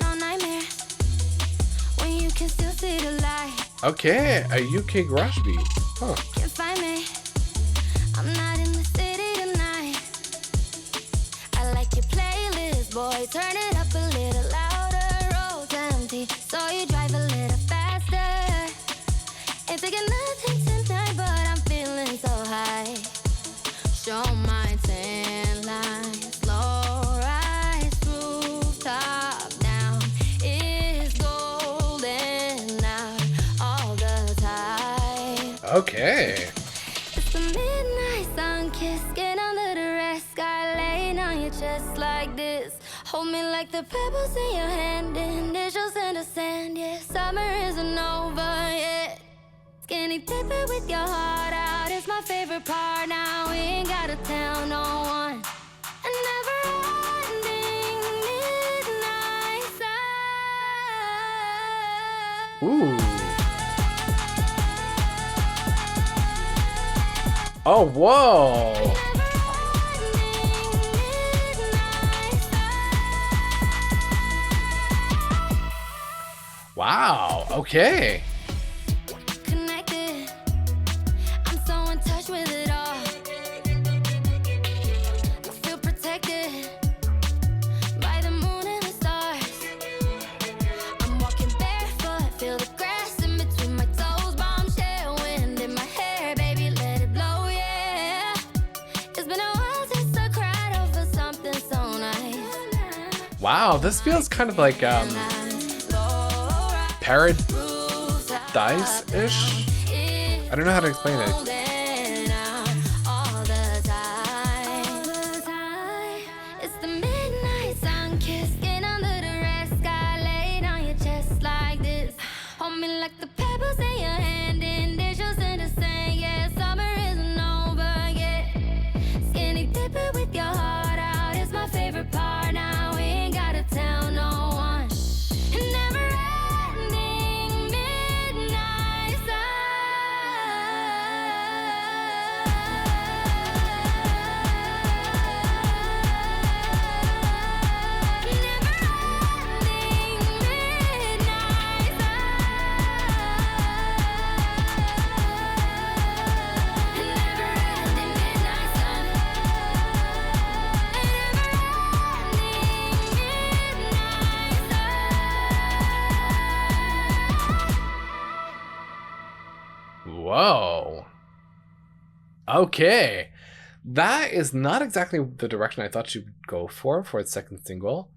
No nightmare when you can still see the light. Okay, a UK garage beat. Huh. Can't find me. I'm not in the city tonight. I like your playlist, boy. Turn it up a little louder. Roads empty, so you drive a little faster. Ain't taking nothing tonight, but I'm feeling so high. Show my tan lines, low rise, rooftop down. Is golden out all the time. Okay. It's the midnight sun kiss, get under the red sky, laying on your chest like this. Hold me like the pebbles in your hand, initials in the sand. Yeah, summer isn't over yet. Skinny dipping with your heart out is my favorite part. Now we ain't gotta tell no one. A never-ending midnight sun. Ooh. Oh, whoa. Wow. Okay. Connected, I'm so in touch with it all. I feel protected by the moon and the stars. I'm walking barefoot, feel the grass in between my toes. Bombshell wind in my hair, baby, let it blow, yeah. It's been a while since I cried over something so nice. Wow, this feels kind of like Paradise-ish? I don't know how to explain it. It's the midnight sun kiss, get under the red sky, laid on your chest like this. Hold me like the pebbles in your hand, initials in the sand. Yeah, summer isn't over yet. Skinny dipping with your heart out is my favorite part. Now we ain't gotta tell no one. Never-ending midnight Whoa. Okay. That is not exactly the direction I thought she would go for its second single.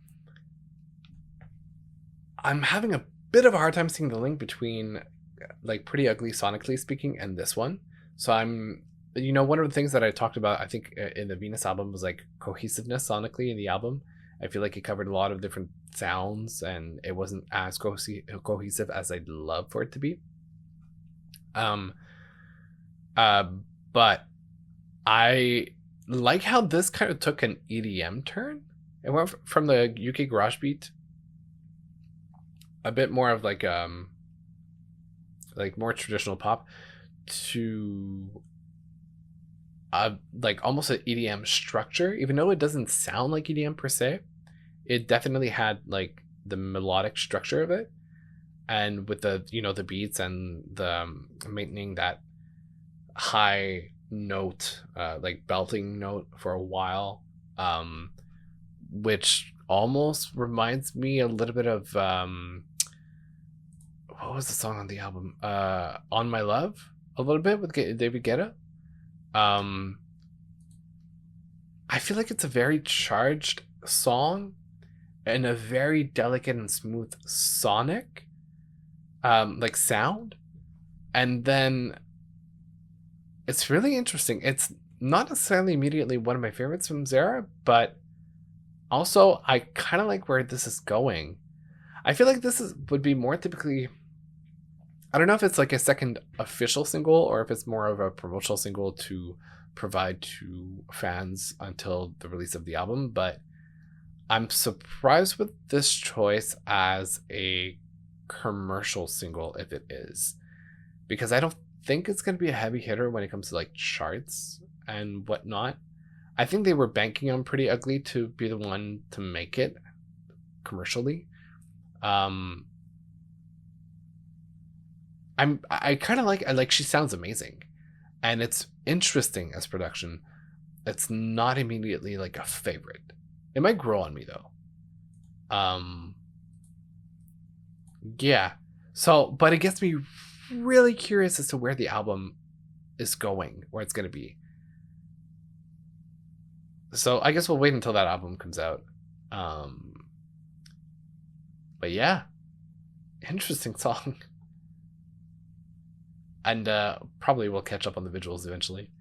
I'm having a bit of a hard time seeing the link between like Pretty Ugly sonically speaking and this one. So I'm, you know, one of the things that I talked about, I think in the Venus album was like cohesiveness sonically in the album. I feel like it covered a lot of different sounds and it wasn't as cohesive as I'd love for it to be. But I like how this kind of took an EDM turn. It went from the UK garage beat, a bit more of like more traditional pop, to like almost an EDM structure. Even though it doesn't sound like EDM per se, it definitely had like the melodic structure of it, and with the, you know, the beats and the maintaining that high note, like belting note for a while, which almost reminds me a little bit of what was the song on the album, On My Love, a little bit with David Guetta. I feel like it's a very charged song and a very delicate and smooth sonic like sound, and then it's really interesting. It's not necessarily immediately one of my favorites from Zara, but also I kind of like where this is going. I feel like this would be more typically, I don't know if it's like a second official single or if it's more of a promotional single to provide to fans until the release of the album, but I'm surprised with this choice as a commercial single if it is, because I don't think it's going to be a heavy hitter when it comes to like charts and whatnot. I think they were banking on Pretty Ugly to be the one to make it commercially. I kind of like she sounds amazing, and it's interesting as production. It's not immediately like a favorite. It might grow on me though. Yeah. So, but it gets me really curious as to where the album is going, where it's going to be. So I guess we'll wait until that album comes out. But yeah, interesting song. And probably we'll catch up on the visuals eventually.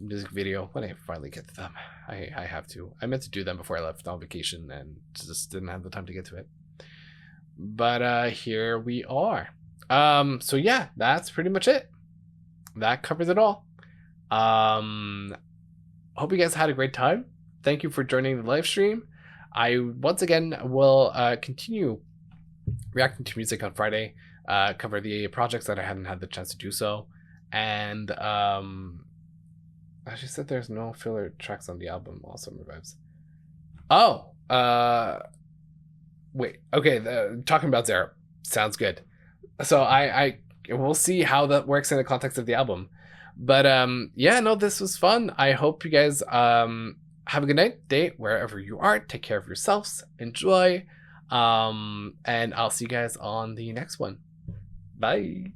Music video, when I finally get to them. I have to. I meant to do them before I left on vacation and just didn't have the time to get to it. But here we are. So yeah, that's pretty much it. That covers it all. Hope you guys had a great time. Thank you for joining the live stream. I once again will continue reacting to music on Friday, cover the projects that I hadn't had the chance to do so, and I just said there's no filler tracks on the album. Also revives. Oh, wait. Okay, talking about Zara sounds good. So I we'll see how that works in the context of the album. But yeah, no, this was fun. I hope you guys have a good night, day, wherever you are. Take care of yourselves. Enjoy. And I'll see you guys on the next one. Bye.